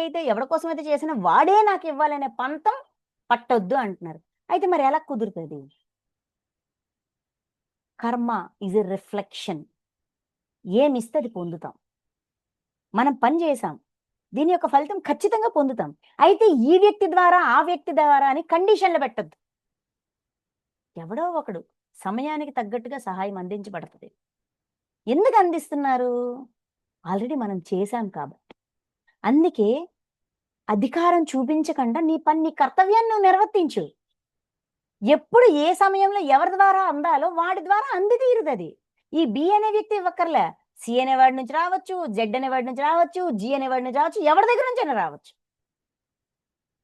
కోసమైతే చేసినా వాడే నాకివ్వాలనే పంతం పట్టొద్దు అంటున్నారు. అయితే మరి ఎలా కుదురుతది? కర్మ ఈజ్ ఎ రిఫ్లెక్షన్. ఏమిస్తే అది పొందుతాం. మనం పని చేశాం. దీని యొక్క ఫలితం ఖచ్చితంగా పొందుతాం. అయితే ఈ వ్యక్తి ద్వారా, ఆ వ్యక్తి ద్వారా అని కండిషన్‌లు పెట్టొద్దు. ఎవడో ఒకడు సమయానికి తగ్గట్టుగా సహాయం అందించబడతది. ఎందుకు అందిస్తున్నారు? ఆల్రెడీ మనం చేశాం కాబట్టి. అందుకే అధికారం చూపించకుండా నీ కర్తవ్యాన్ని నువ్వు నిర్వర్తించు. ఎప్పుడు ఏ సమయంలో ఎవరి ద్వారా అందాలో వాడి ద్వారా అంది తీరుతది. ఈ బి అనే వ్యక్తి ఇవ్వక్కర్లే. సి అనేవాడి నుంచి రావచ్చు, జెడ్ అనేవాడి నుంచి రావచ్చు, జి అనేవాడి నుంచి రావచ్చు, ఎవరి దగ్గర నుంచైనా రావచ్చు.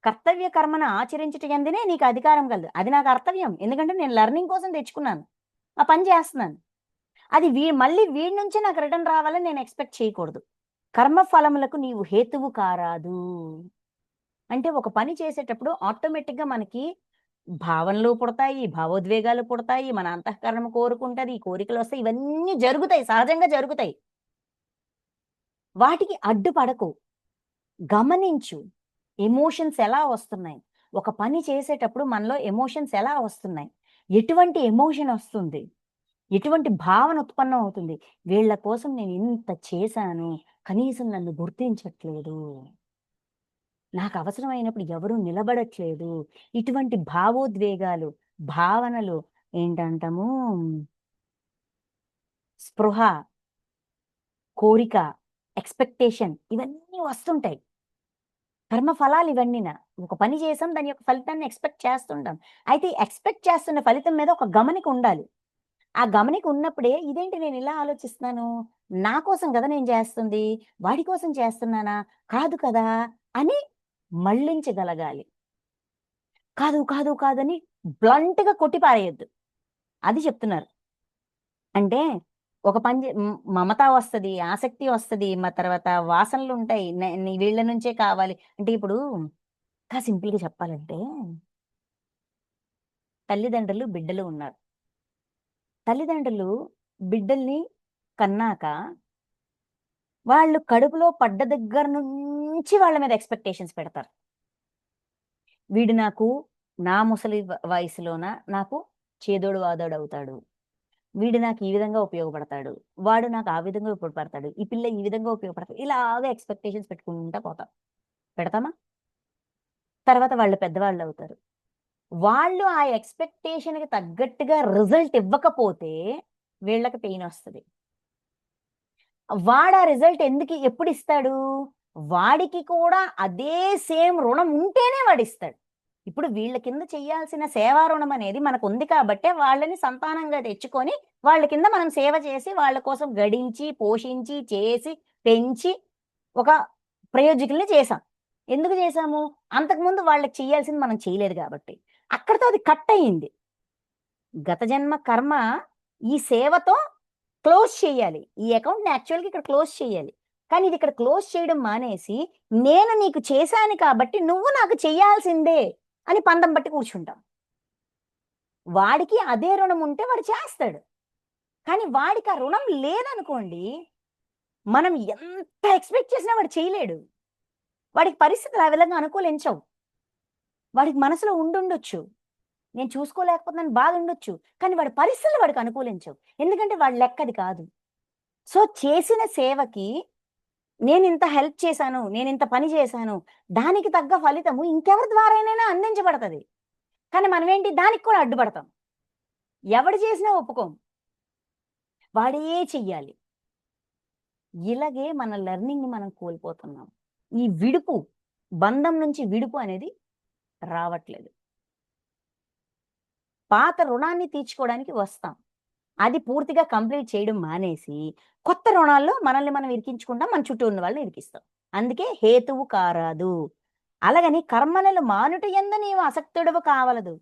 కర్తవ్య కర్మను ఆచరించుట యందునే నీకు అధికారం కలదు. అది నా కర్తవ్యం. ఎందుకంటే నేను లెర్నింగ్ కోసం తెచ్చుకున్నాను. ఆ పని చేస్తున్నాను. అది మళ్ళీ వీడి నుంచే నాకు రిటర్న్ రావాలని నేను ఎక్స్‌పెక్ట్ చేయకూడదు. కర్మ ఫలములకు నీవు హేతువు కారాదు. అంటే ఒక పని చేసేటప్పుడు ఆటోమేటిక్‌గా మనకి భావనలు పుడతాయి, భావోద్వేగాలు పుడతాయి, మన అంతఃకరణం కోరుకుంటది, కోరికలొస్తాయి. ఇవన్నీ జరుగుతాయి. సహజంగా జరుగుతాయి. వాటికి అడ్డుపడకు. గమనించు. ఎమోషన్స్ ఎలా వస్తున్నాయి? ఒక పని చేసేటప్పుడు మనలో ఎమోషన్స్ ఎలా వస్తున్నాయి? ఎటువంటి ఎమోషన్ వస్తుంది? ఎటువంటి భావన ఉత్పన్నం అవుతుంది? వీళ్ళ కోసం నేను ఇంత చేశాను. కనీసం నన్ను గుర్తించట్లేదు. నాకు అవసరమైనప్పుడు ఎవరు నిలబడట్లేదు. ఇటువంటి భావోద్వేగాలు, భావనలు ఏంటంటాము, స్పృహ, కోరిక, ఎక్స్‌పెక్టేషన్ ఇవన్నీ వస్తుంటాయి. కర్మ ఫలాలు ఇవన్నీనా. ఒక పని చేసాం, దాని యొక్క ఫలితాన్ని ఎక్స్‌పెక్ట్ చేస్తుంటాం. అయితే ఎక్స్‌పెక్ట్ చేస్తున్న ఫలితం మీద ఒక గమనిక ఉండాలి. ఆ గమనిక ఉన్నప్పుడే ఇదేంటి నేను ఇలా ఆలోచిస్తున్నాను, నా కోసం కదా నేను చేస్తుంది, వాడి కోసం చేస్తున్నానా? కాదు కదా! అని మళ్ళించగలగాలి. కాదు, కాదు, కాదని బ్లంట్‌గా కొట్టి పారేయొద్దు. అది చెప్తున్నారు. అంటే ఒక పని మమత వస్తది, ఆసక్తి వస్తది. తర్వాత వాసనలుంటాయి. వీళ్ళ నుంచే కావాలి. అంటే ఇప్పుడు ఇంకా సింపుల్‌గా చెప్పాలంటే తల్లిదండ్రులు, బిడ్డలు ఉన్నారు. తల్లిదండ్రులు బిడ్డల్ని కన్నాక వాళ్ళు కడుపులో పడ్డ దగ్గర నుంచి వాళ్ళ మీద ఎక్స్‌పెక్టేషన్స్ పెడతారు. వీడు నాకు నా ముసలి వయసులోన నాకు చేదోడు వాదోడవుతాడు. వీడు నాకు ఈ విధంగా ఉపయోగపడతాడు. వాడు నాకు ఆ విధంగా ఉపయోగపడతాడు. ఈ పిల్ల ఈ విధంగా ఉపయోగపడతది. ఇలాగ ఎక్స్‌పెక్టేషన్స్ పెట్టుకుంటా పోతాం. పెడతామా? తర్వాత వాళ్ళు పెద్దవాళ్ళవుతారు. వాళ్ళు ఆ ఎక్స్‌పెక్టేషన్‌కి తగ్గట్టుగా రిజల్ట్ ఇవ్వకపోతే వీళ్ళకి పెయినొస్తది. వాడా రిజల్ట్ ఎప్పుడిస్తాడు? వాడికి కూడా అదే సేమ్ రుణం ఉంటేనే వాడిస్తాడు. ఇప్పుడు వీళ్ళ కింద చేయాల్సిన సేవా రుణం అనేది మనకుంది కాబట్టే వాళ్ళని సంతానంగా తెచ్చుకొని, వాళ్ళ కింద మనం సేవ చేసి, వాళ్ళ కోసం గడించి, పోషించి, చేసి, పెంచి ఒక ప్రయోజకుల్ని చేశాం. ఎందుకు చేశాము? అంతకుముందు వాళ్ళకి చేయాల్సింది మనం చేయలేదు గాబట్టి. అక్కడితో అది కట్ అయింది. గత జన్మ కర్మ ఈ సేవతో క్లోజ్ చేయాలి. ఈ అకౌంట్‌ని యాక్చువల్‌గా ఇక్కడ క్లోజ్ చేయాలి. కానీ ఇది ఇక్కడ క్లోజ్ చేయడం మానేసి, నేను నీకు చేశాను కాబట్టి నువ్వు నాకు చెయ్యాల్సిందే అని పందెం బట్టి కూర్చుంటాం. వాడికి అదే రుణం ఉంటే వాడు చేస్తాడు. కానీ వాడికి ఆ రుణం లేదనుకోండి, మనం ఎంత ఎక్స్‌పెక్ట్ చేసినా వాడు చేయలేడు. వాడికి పరిస్థితులు ఆ విధంగా అనుకూలించవు. వాడికి మనసులో ఉండుండొచ్చు. నేను చూసుకోలేకపోతున్నానని బాధుండొచ్చు. కానీ వాడి పరిస్థితులు వాడికి అనుకూలించవు. ఎందుకంటే వాడి లెక్కది కాదు. సో, చేసిన సేవకి నేనింత హెల్ప్ చేశాను, నేనింత పని చేశాను, దానికి తగ్గ ఫలితము ఇంకెవరి ద్వారానైనా అందించబడతది. కానీ మనమేంటి దానికి కూడా అడ్డుపడతాం. ఎవడు చేసినా ఒప్పుకోం. వాడే చెయ్యాలి. ఇలాగే మన లెర్నింగ్‌ని మనం కోల్పోతున్నాం. ఈ విడుపు, బంధం నుంచి విడుపు అనేది రావట్లేదు. పాత రుణాన్ని తీర్చుకోవడానికి వస్తాం. అది పూర్తిగా కంప్లీట్ చేయడం మానేసి, కొత్త రుణాల్లో మనల్ని మనం ఇరికించుకుంటాం. మన చుట్టూ ఉన్న వాళ్ళని ఇరికిస్తాం. అందుకే హేతువు కారాదు. అలాగని కర్మలను మానుట యందు నీవు ఆసక్తుడవు కావలదు.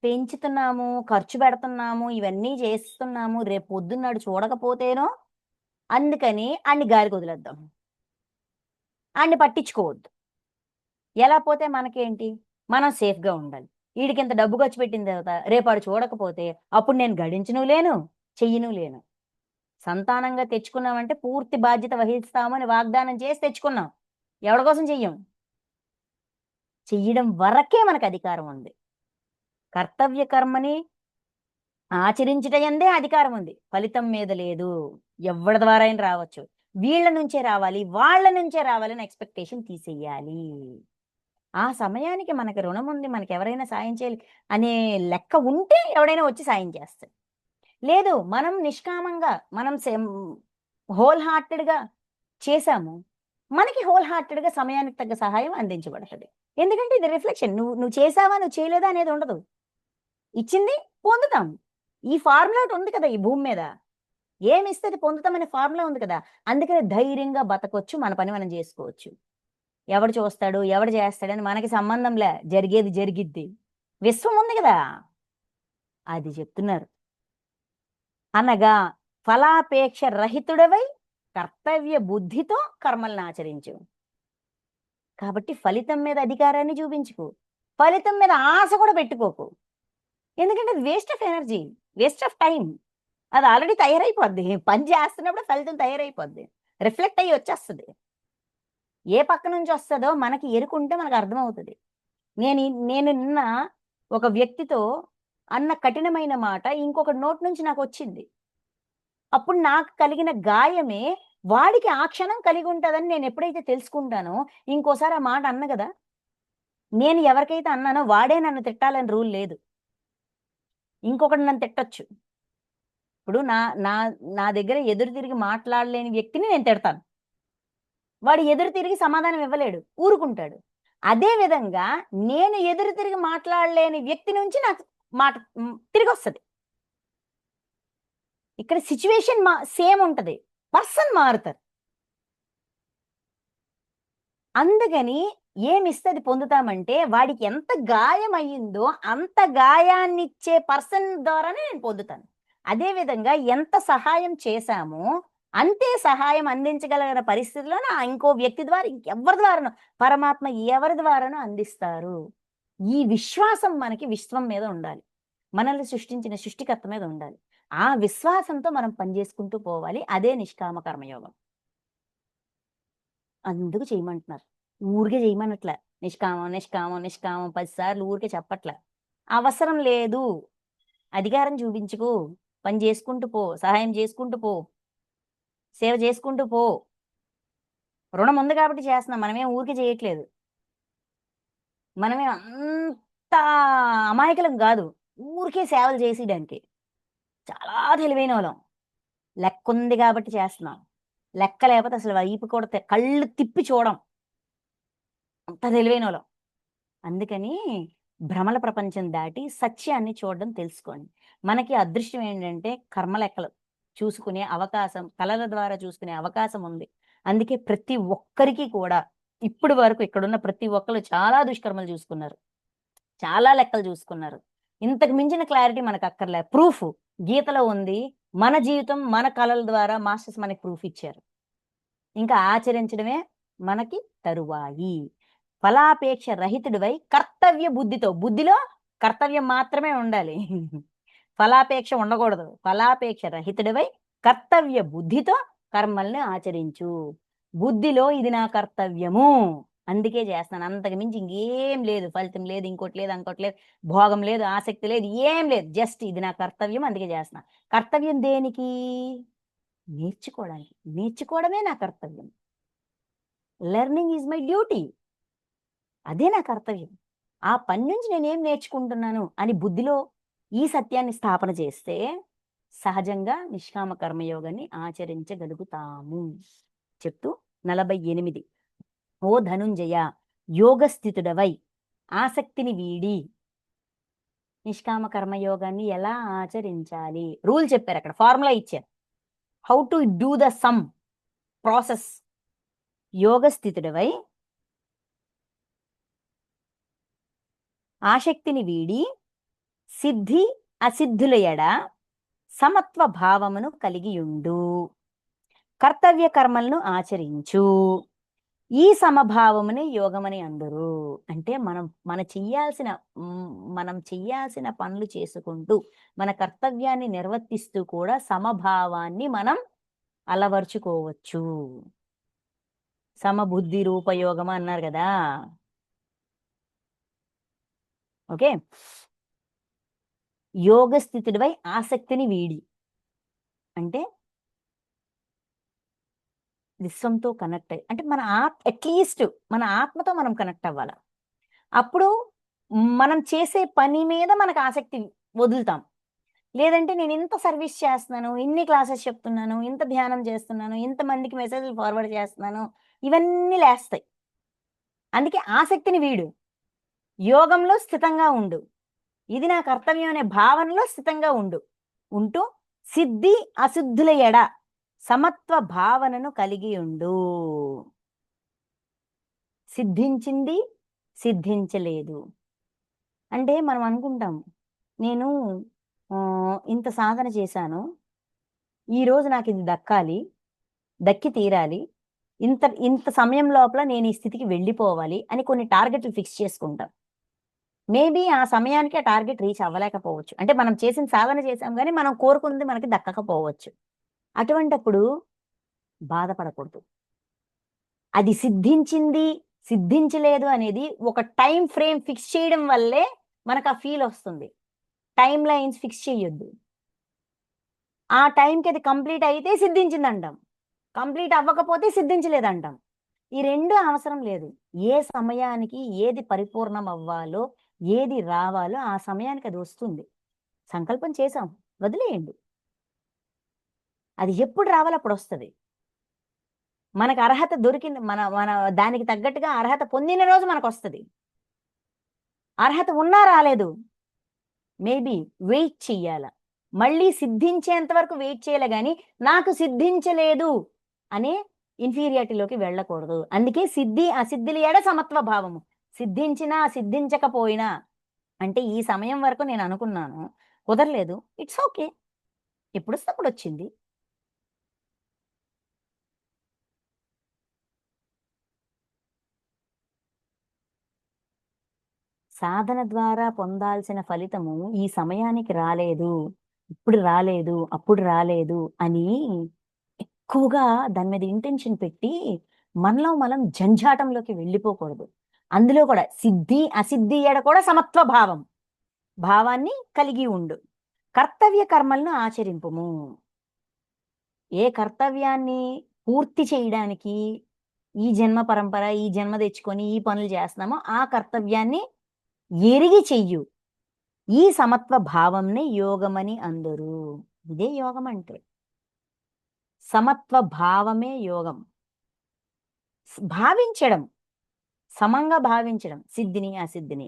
పెంచుతున్నాము, ఖర్చు పెడుతున్నాము, ఇవన్నీ చేస్తున్నాము. రేపు పొద్దున్న ఆడు చూడకపోతేనో అందుకని ఆడిని గాలికొదిలేద్దాం. ఆడిని పట్టించుకోవద్దు. ఎలా పోతే మనకేంటి? మనం సేఫ్‌గా ఉండాలి. ఈడికింత డబ్బు ఖర్చు పెట్టిన తర్వాత రేపు ఆడు చూడకపోతే అప్పుడు నేను గడించను లేను, చెయ్యను లేను. సంతానంగా తెచ్చుకున్నామంటే పూర్తి బాధ్యత వహిస్తామని వాగ్దానం చేసి తెచ్చుకున్నాం. ఎవడి కోసం చెయ్యం. చెయ్యడం వరకే మనకు అధికారం ఉంది. కర్తవ్య కర్మని ఆచరించుట యందే అధికారం ఉంది. ఫలితం మీద లేదు. ఎవ్వడి ద్వారా అయినా రావచ్చు. వీళ్ళ నుంచే రావాలి, వాళ్ళ నుంచే రావాలని ఎక్స్‌పెక్టేషన్ తీసేయాలి. ఆ సమయానికి మనకి రుణముంది, మనకెవరైనా సాయం చేయాలి అనే లెక్క ఉంటే ఎవడైనా వచ్చి సాయం చేస్తాడు. లేదు మనం నిష్కామంగా మనం హోల్ హార్టెడ్‌గా చేశాము. మనకి హోల్ హార్టెడ్‌గా సమయానికి తగ్గ సహాయం అందించబడతది. ఎందుకంటే ఇది రిఫ్లెక్షన్. నువ్వు నువ్వు చేశావా? నువ్వు చేయలేదా? అనేది ఉండదు. ఇచ్చింది పొందుతాం. ఈ ఫార్ములా ఒకటుంది కదా! ఈ భూమి మీద. ఏమిస్తే అది పొందుతాం అనే ఫార్ములా ఉంది కదా! అందుకనే ధైర్యంగా బతకొచ్చు. మన పని మనం జేసుకోవచ్చు. ఎవడు చూస్తాడు? ఎవడు చేస్తాడని మనకి సంబంధంలే. జరిగేది జరిగిద్ది. విశ్వం ఉంది గదా! అది చెప్తున్నారు. అనగా ఫలాపేక్ష రహితుడవై కర్తవ్య బుద్ధితో కర్మలనాచరించు. కాబట్టి ఫలితం మీద అధికారాన్ని చూపించుకో. ఫలితం మీద ఆశ కూడా పెట్టుకోకు. ఎందుకంటే అది waste of energy. Waste of time. అది ఆల్రెడీ తయారైపోద్ది. పని చేస్తున్నప్పుడు ఫలితం తయారైపోద్ది. రిఫ్లెక్ట్ అయ్యి వచ్చేస్తది. ఏ పక్క నుంచొస్తదో మనకి ఎరుకుంటే మనకర్థమవుతది. నేను నిన్న ఒక వ్యక్తితో అన్న కఠినమైన మాట ఇంకొకడి నోటి నుంచి నాకొచ్చింది. అప్పుడు నాకు కలిగిన గాయమే వాడికి ఆ క్షణం కలిగుంటదని నేనెప్పుడైతే తెలుసుకుంటానో, ఇంకోసారి ఆ మాట అన్న గదా! నేను ఎవరికైతే అన్నానో వాడే నన్ను తిట్టాలని రూల్ లేదు. ఇంకొకడు నన్ను తిట్టొచ్చు. ఇప్పుడు నా నా నా దగ్గర ఎదురు తిరిగి మాట్లాడలేని వ్యక్తిని నేను తిడతాను. వాడు ఎదురు తిరిగి సమాధానం ఇవ్వలేడు. ఊరుకుంటాడు. అదే విధంగా నేను ఎదురు తిరిగి మాట్లాడలేని వ్యక్తి నుంచి నాకు మాట తిరిగి వస్తుంది. ఇక్కడ సిచ్యువేషన్ సేమ్ ఉంటది, పర్సన్ మారుతారు. అందుకని ఏమిస్తది పొందుతామంటే వాడికి ఎంత గాయం అయ్యిందో అంత గాయాన్నిచ్చే పర్సన్ ద్వారానే నేను పొందుతాను. అదే విధంగా ఎంత సహాయం చేశామో అంతే సహాయం అందించగలిగిన పరిస్థితిలో ఇంకో వ్యక్తి ద్వారా ఇంకెవరి ద్వారానో పరమాత్మ ఎవరి ద్వారానో అందిస్తారు. ఈ విశ్వాసం మనకి విశ్వం మీద ఉండాలి. మనల్ని సృష్టించిన సృష్టికర్త మీద ఉండాలి. ఆ విశ్వాసంతో మనం పనిచేసుకుంటూ పోవాలి. అదే నిష్కామ కర్మయోగం. అందుకు చేయమంటున్నారు. ఊరికే చేయమనట్లే. నిష్కామం, నిష్కామం, నిష్కామం 10 సార్లు ఊరికే చెప్పట్లే. అవసరం లేదు. అధికారం చూపించుకో. పని చేసుకుంటూ పో. సహాయం చేసుకుంటూ పో. సేవ చేసుకుంటూ పో. రుణం ఉంది కాబట్టి చేస్తున్నాం. మనమేం ఊరికే చేయట్లేదు. మనమేం అంత అమాయకులం గాదు. ఊరికే సేవలు చేసేయడానికి. చాలా తెలివైనోళ్ళం. లెక్కుంది కాబట్టి చేస్తున్నాం. లెక్క లేకపోతే అసలు వైపు కూడా కళ్ళు తిప్పి చూడం. అంత తెలివైనోళ్ళం. అందుకని భ్రమల ప్రపంచం దాటి సత్యాన్ని చూడడం తెలుసుకోండి. మనకి అదృష్టం ఏంటంటే కర్మలెక్కలు చూసుకునే అవకాశం, కళల ద్వారా చూసుకునే అవకాశం ఉంది. అందుకే ప్రతి ఒక్కరికి కూడా ఇప్పటి వరకు ఇక్కడున్న ప్రతి ఒక్కరు చాలా దుష్కర్మలు చూసుకున్నారు. చాలా లెక్కలు చూసుకున్నారు. ఇంతకు మించిన క్లారిటీ మనకు అక్కర్లే. ప్రూఫ్ గీతలో ఉంది. మన జీవితం, మన కళల ద్వారా మాస్టర్స్ మనకి ప్రూఫ్ ఇచ్చారు. ఇంకా ఆచరించడమే మనకి తరువాయి. ఫలాపేక్ష రహితుడివై కర్తవ్య బుద్ధితో, బుద్ధిలో కర్తవ్యం మాత్రమే ఉండాలి. ఫలాపేక్ష ఉండకూడదు. ఫలాపేక్ష రహితుడివై కర్తవ్య బుద్ధితో కర్మల్ని ఆచరించు. బుద్ధిలో ఇది నా కర్తవ్యము, అందుకే చేస్తాను. అంతకు మించి ఇంకేం లేదు. ఫలితం లేదు, ఇంకోటి లేదు, ఇంకోటి లేదు, భోగం లేదు, ఆసక్తి లేదు, ఏం లేదు. జస్ట్ ఇది నా కర్తవ్యం, అందుకే చేస్తున్నా. కర్తవ్యం దేనికి? నేర్చుకోవడానికి. నేర్చుకోవడమే నా కర్తవ్యం. Learning is my duty. అదే నా కర్తవ్యం. ఆ పని నుంచి నేనేం నేర్చుకుంటున్నాను అని బుద్ధిలో ఈ సత్యాన్ని స్థాపన చేస్తే సహజంగా నిష్కామ కర్మయోగాన్ని ఆచరించగలుగుతాము. చెప్తూ 48. ఓ ధనుంజయ, యోగస్థితుడవై ఆసక్తిని వీడి నిష్కామ కర్మయోగాన్ని ఎలా ఆచరించాలి? రూల్ చెప్పారు, అక్కడ ఫార్ములా ఇచ్చారు. How to do the sum process. యోగస్థితుడవై ఆసక్తిని వీడి సిద్ధి అసిద్ధుల ఎడ సమత్వ భావమును కలిగియుండు. కర్తవ్య కర్మలను ఆచరించు. ఈ సమభావముని యోగమని అందరు. అంటే మనం చెయ్యాల్సిన పనులు చేసుకుంటూ మన కర్తవ్యాన్ని నిర్వర్తిస్తూ కూడా సమభావాన్ని మనం అలవర్చుకోవచ్చు. సమబుద్ధి రూపయోగం అన్నారు కదా. ఓకే. యోగ స్థితుడిపై ఆసక్తిని వీడి అంటే విశ్వంతో కనెక్ట్ అయ్యి, అంటే మన అట్లీస్ట్ మన ఆత్మతో మనం కనెక్ట్ అవ్వాలి. అప్పుడు మనం చేసే పని మీద మనకు ఆసక్తి వదులుతాం. లేదంటే నేను ఇంత సర్వీస్ చేస్తున్నాను, ఇన్ని క్లాసెస్ చెప్తున్నాను, ఇంత ధ్యానం చేస్తున్నాను, ఇంతమందికి మెసేజ్లు ఫార్వర్డ్ చేస్తున్నాను, ఇవన్నీ లేస్తాయి. అందుకే ఆసక్తిని వీడు. యోగంలో స్థితంగా ఉండు. ఇది నా కర్తవ్యం అనే భావనలో స్థితంగా ఉంటూ సిద్ధి అశుద్ధుల ఎడ సమత్వ భావనను కలిగి ఉండు. సిద్ధించింది, సిద్ధించలేదు అంటే మనం అనుకుంటాం, నేను ఇంత సాధన చేశాను, ఈరోజు నాకు ఇది దక్కాలి, దక్కి తీరాలి, ఇంత ఇంత సమయం లోపల నేను ఈ స్థితికి వెళ్ళిపోవాలి అని కొన్ని టార్గెట్లు ఫిక్స్ చేసుకుంటాం. మేబీ ఆ సమయానికి ఆ టార్గెట్ రీచ్ అవ్వలేకపోవచ్చు. అంటే మనం చేసిన సాధన చేసాం కానీ మనం కోరుకుంది మనకి దక్కకపోవచ్చు. అటువంటప్పుడు బాధపడకూడదు. అది సిద్ధించింది, సిద్ధించలేదు అనేది ఒక టైం ఫ్రేమ్ ఫిక్స్ చేయడం వల్లే మనకు ఆ ఫీల్ వస్తుంది. టైం లైన్స్ ఫిక్స్ చేయొద్దు. ఆ టైంకి అది కంప్లీట్ అయితే సిద్ధించిందంటాం, కంప్లీట్ అవ్వకపోతే సిద్ధించలేదంటాం. ఈ రెండు అవసరం లేదు. ఏ సమయానికి ఏది పరిపూర్ణం అవ్వాలో, ఏది రావాలో ఆ సమయానికి అది వస్తుంది. సంకల్పం చేశాం, వదిలేయండి. అది ఎప్పుడు రావాలో అప్పుడు వస్తుంది. మనకు అర్హత దొరికింది, మన మన దానికి తగ్గట్టుగా అర్హత పొందిన రోజు మనకు వస్తుంది. అర్హత ఉన్నా రాలేదు, మేబీ వెయిట్ చెయ్యాల, మళ్ళీ సిద్ధించేంత వరకు వెయిట్ చేయాలి. కానీ నాకు సిద్ధించలేదు అనే ఇన్ఫీరియారిటీలోకి వెళ్ళకూడదు. అందుకే సిద్ధి అసిద్ధుల ఎడ సమత్వ భావము. సిద్ధించినా సిద్ధించకపోయినా, అంటే ఈ సమయం వరకు నేను అనుకున్నాను, కుదరలేదు, ఇట్స్ ఓకే, ఎప్పుడు వస్తే అప్పుడు వచ్చింది. సాధన ద్వారా పొందాల్సిన ఫలితము ఈ సమయానికి రాలేదు, ఇప్పుడు రాలేదు, అప్పుడు రాలేదు అని ఎక్కువగా దాని మీద ఇంటెన్షన్ పెట్టి మనలో మనం జంజాటంలోకి వెళ్ళిపోకూడదు. అందులో కూడా సిద్ధి అసిద్ధి ఎడ కూడా సమత్వ భావం, భావాన్ని కలిగి ఉండు. కర్తవ్య కర్మలను ఆచరింపుము. ఏ కర్తవ్యాన్ని పూర్తి చేయడానికి ఈ జన్మ పరంపర, ఈ జన్మ తెచ్చుకొని ఈ పనులు చేస్తున్నామో ఆ కర్తవ్యాన్ని ఎరిగి చెయ్యు. ఈ సమత్వ భావంని యోగమని అందరు. ఇదే యోగం అంటే. సమత్వ భావమే యోగం. భావించడం, సమంగా భావించడం, సిద్ధిని అసిద్ధిని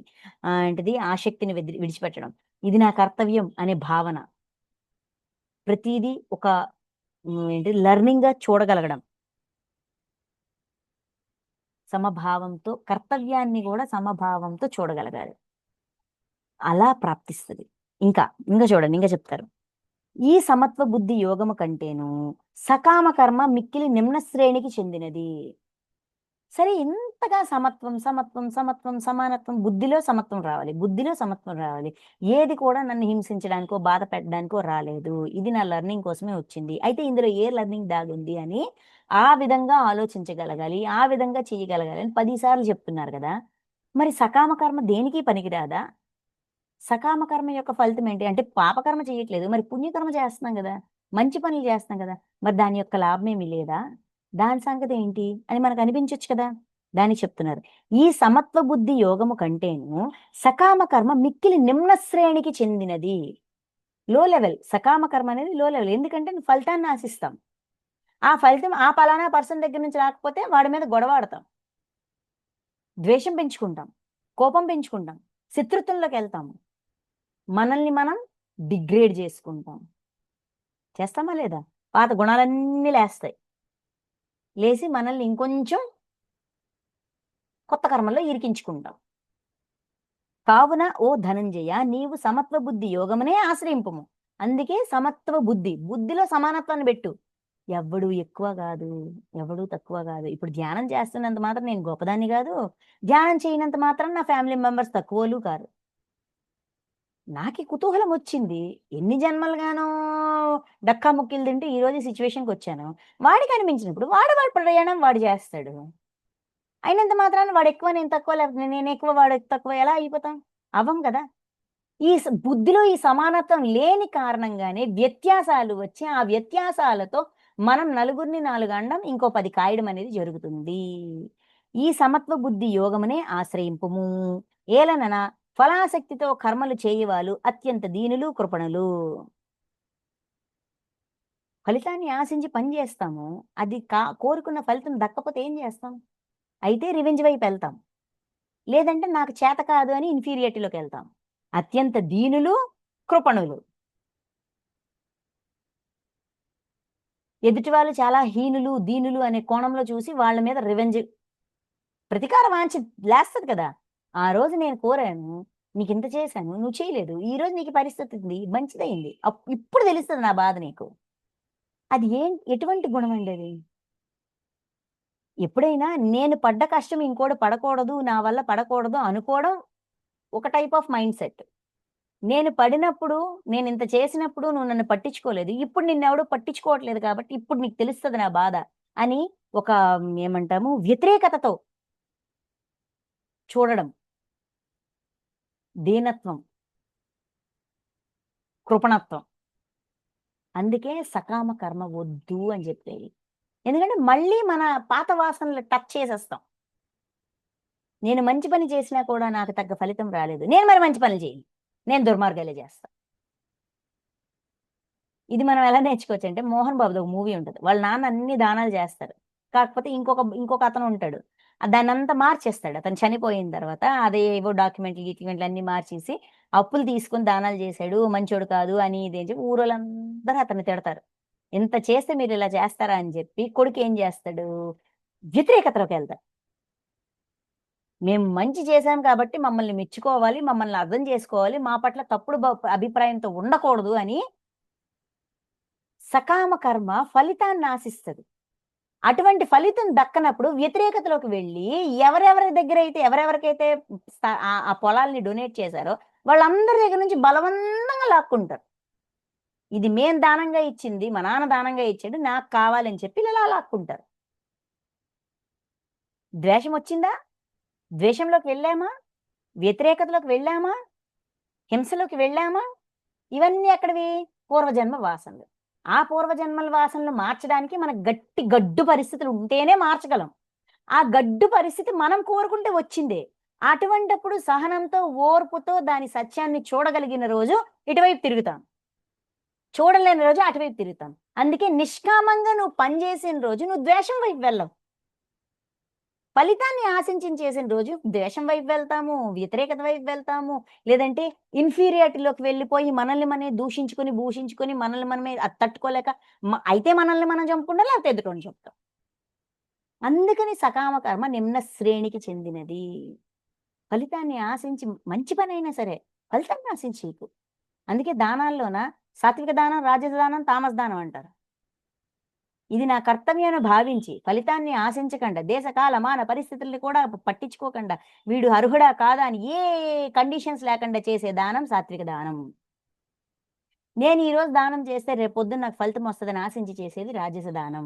ఏంటిది ఆసక్తిని విడిచిపెట్టడం, ఇది నా కర్తవ్యం అనే భావన, ప్రతిదీ ఒక ఏంటి లెర్నింగ్ గా చూడగలగడం, సమభావంతో కర్తవ్యాన్ని కూడా సమభావంతో చూడగలగాలి. అలా ప్రాప్తిస్తుంది. ఇంకా ఇంకా చూడండి, ఇంకా చెప్తారు. ఈ సమత్వ బుద్ధి యోగము కంటేను సకామ కర్మ మిక్కిలి నిమ్న శ్రేణికి చెందినది. సరే, ఇంతగా సమత్వం సమత్వం సమత్వం సమానత్వం, బుద్ధిలో సమత్వం రావాలి, బుద్ధిలో సమత్వం రావాలి, ఏది కూడా నన్ను హింసించడానికో బాధ పెట్టడానికో రాలేదు, ఇది నా లెర్నింగ్ కోసమే వచ్చింది, అయితే ఇందులో ఏ లెర్నింగ్ దాగుంది అని ఆ విధంగా ఆలోచించగలగాలి, ఆ విధంగా చేయగలగాలి అని 10 సార్లు చెప్తున్నారు కదా. మరి సకామ కర్మ దేనికి పనికిరాదా? సకామ కర్మ యొక్క ఫలితం ఏంటి అంటే పాపకర్మ చేయట్లేదు, మరి పుణ్యకర్మ చేస్తున్నాం కదా, మంచి పనులు చేస్తున్నాం కదా, మరి దాని యొక్క లాభం ఏమీ లేదా, దాని సంగతి ఏంటి అని మనకు అనిపించవచ్చు కదా. దానికి చెప్తున్నారు, ఈ సమత్వ బుద్ధి యోగము కంటేను సకామ కర్మ మిక్కిలి నిమ్న శ్రేణికి చెందినది. లో లెవెల్ సకామ కర్మ అనేది లో లెవెల్, ఎందుకంటే ఫలితాన్ని ఆశిస్తాం, ఆ ఫలితం ఆ పలానా పర్సన్ దగ్గర నుంచి రాకపోతే వాడి మీద గొడవ ఆడతాం, ద్వేషం పెంచుకుంటాం, కోపం పెంచుకుంటాం, శత్రుత్వంలోకి వెళ్తాము, మనల్ని మనం డిగ్రేడ్ చేసుకుంటాం. చేస్తామా లేదా? పాత గుణాలన్నీ లేస్తాయి, లేసి మనల్ని ఇంకొంచెం కొత్త కర్మల్లో ఇరికించుకుంటాం. కావున ఓ ధనంజయ, నీవు సమత్వ బుద్ధి యోగమునే ఆశ్రయింపుము. అందుకే సమత్వ బుద్ధి, బుద్ధిలో సమానత్వాన్ని పెట్టు. ఎవడు ఎక్కువ కాదు, ఎవడు తక్కువ కాదు. ఇప్పుడు ధ్యానం చేస్తున్నంత మాత్రం నేను గొప్పదాన్ని కాదు, ధ్యానం చేయనంత మాత్రం నా ఫ్యామిలీ మెంబర్స్ తక్కువలు కాదు. నాకు కుతూహలం వచ్చింది, ఎన్ని జన్మలుగానో డక్కా ముక్కిలు తింటూ ఈ రోజు సిచ్యువేషన్కి వచ్చాను. వాడికి అనిపించినప్పుడు వాడి ప్రయాణం వాడు చేస్తాడు. అయినంత మాత్రాన వాడు ఎక్కువ నేను తక్కువ, లేకపోతే నేను ఎక్కువ వాడు తక్కువ ఎలా అయిపోతాం? అవ్వం కదా. బుద్ధిలో ఈ సమానత్వం లేని కారణంగానే వ్యత్యాసాలు వచ్చి ఆ వ్యత్యాసాలతో మనం నలుగురిని 4 అండం, ఇంకో 10 కాయడం అనేది జరుగుతుంది. ఈ సమత్వ బుద్ధి యోగమునే ఆశ్రయింపుము. ఏలనన ఫలాసక్తితో కర్మలు చేయవాలు అత్యంత దీనులు కృపణులు. ఫలితాన్ని ఆశించి పని చేస్తాము, అది కోరుకున్న ఫలితం దక్కపోతే ఏం చేస్తాం? అయితే రివెంజ్ వైపు వెళ్తాం, లేదంటే నాకు చేత కాదు అని ఇన్ఫీరియారిటీలోకి వెళ్తాం. అత్యంత దీనులు కృపణులు. ఎదుటి వాళ్ళు చాలా హీనులు దీనులు అనే కోణంలో చూసి వాళ్ళ మీద రివెంజ్, ప్రతీకార వాంఛ లేస్తది కదా. ఆ రోజు నేను కోరాను, నీకు ఇంత చేశాను, నువ్వు చేయలేదు, ఈ రోజు నీకు పరిస్థితి ఉంది, మంచిదయింది, ఇప్పుడు తెలుస్తుంది నా బాధ నీకు. అది ఎటువంటి గుణం అండి అది? ఎప్పుడైనా నేను పడ్డ కష్టం ఇంకోటి పడకూడదు, నా వల్ల పడకూడదు అనుకోవడం ఒక టైప్ ఆఫ్ మైండ్ సెట్. నేను పడినప్పుడు, నేనింత చేసినప్పుడు నువ్వు నన్ను పట్టించుకోలేదు, ఇప్పుడు నిన్నెవడు పట్టించుకోవట్లేదు కాబట్టి ఇప్పుడు నీకు తెలుస్తది నా బాధ అని ఒక ఏమంటాము వ్యతిరేకతతో చూడడం. దీనత్వం, కృపణత్వం. అందుకే సకామ కర్మ వద్దు అని చెప్పేది. ఎందుకంటే మళ్ళీ మన పాత వాసనలు టచ్ చేసేస్తాం. నేను మంచి పని చేసినా కూడా నాకు తగ్గ ఫలితం రాలేదు, నేను మరి మంచి పనులు చేయను, నేను దుర్మార్గాలే చేస్తా. ఇది మనం ఎలా నేర్చుకోవచ్చు అంటే, మోహన్ బాబుది ఒక మూవీ ఉంటది, వాళ్ళ నాన్న అన్ని దానాలు చేస్తారు, కాకపోతే ఇంకొక అతను ఉంటాడు. దాన్నంతా మార్చేస్తాడు. అతను చనిపోయిన తర్వాత అదే ఏవో డాక్యుమెంట్లు అన్నీ మార్చేసి, అప్పులు తీసుకొని దానాలు చేశాడు, మంచోడు కాదు అని ఇది అని చెప్పి ఊరోళ్ళందరూ అతన్ని తిడతారు. ఇంత చేస్తే మీరిలా చేస్తారా అని చెప్పి కొడుకేం చేస్తాడు? వ్యతిరేకతలోకెళ్తాడు. మేము మంచి చేశాం కాబట్టి మమ్మల్ని మెచ్చుకోవాలి, మమ్మల్ని అర్థం చేసుకోవాలి, మా పట్ల తప్పుడు అభిప్రాయంతో ఉండకూడదు అని సకామ కర్మ ఫలితాన్ని ఆశిస్తది. అటువంటి ఫలితం దక్కనప్పుడు వ్యతిరేకతలోకి వెళ్ళి ఎవరెవరికైతే ఆ పొలాల్ని డొనేట్ చేశారో వాళ్ళందరి దగ్గర నుంచి బలవంతంగా లాక్కుంటారు. ఇది మేము దానంగా ఇచ్చింది, మా నాన్న దానంగా ఇచ్చాడు, నాకు కావాలని చెప్పి ఇలా లాక్కుంటారు. ద్వేషం వచ్చిందా? ద్వేషంలోకి వెళ్ళామా? వ్యతిరేకతలోకి వెళ్ళామా? హింసలోకి వెళ్ళామా? ఇవన్నీ ఎక్కడివి? పూర్వజన్మ వాసనలు. ఆ పూర్వజన్మల వాసనలు మార్చడానికి మనకు గడ్డు పరిస్థితులు ఉంటేనే మార్చగలం. ఆ గడ్డు పరిస్థితి మనం కోరుకుంటే వచ్చిందే. అటువంటప్పుడు సహనంతో, ఓర్పుతో దాని సత్యాన్ని చూడగలిగిన రోజు ఇటువైపు తిరుగుతాం. చూడలేని రోజు అటువైపు తిరుగుతాం. అందుకే నిష్కామంగా నువ్వు పని చేసిన రోజు నువ్వు ద్వేషం వైపు వెళ్ళవు. ఫలితాన్ని ఆశించి చేసిన రోజు ద్వేషం వైపు వెళ్తాము, వ్యతిరేకత వైపు వెళ్తాము. లేదంటే ఇన్ఫీరియారిటీలోకి వెళ్ళిపోయి మనల్ని మనమే భూషించుకొని మనల్ని మనమే అది తట్టుకోలేక అయితే మనల్ని మనం చంపుకుంటాం, లేకపోతే ఎదుటోడిని చంపుతాం. అందుకని సకామ కర్మ నిమ్న శ్రేణికి చెందినది. ఫలితాన్ని ఆశించి మంచి పనైనా సరే ఫలితాన్ని ఆశించి చేయకు. అందుకే దానాల్లోన సాత్విక దానం, రాజస దానం, తామస దానం అంటారు. ఇది నా కర్తవ్యాన్ని భావించి ఫలితాన్ని ఆశించకుండా, దేశకాల మాన పరిస్థితుల్ని కూడా పట్టించుకోకుండా, వీడు అర్హుడా కాదా అని ఏ కండిషన్స్ లేకుండా చేసే దానం సాత్విక దానం. నేను ఈరోజు దానం చేస్తే రేపొద్దున నాకు ఫలితం వస్తదని ఆశించి చేసేది రాజస దానం.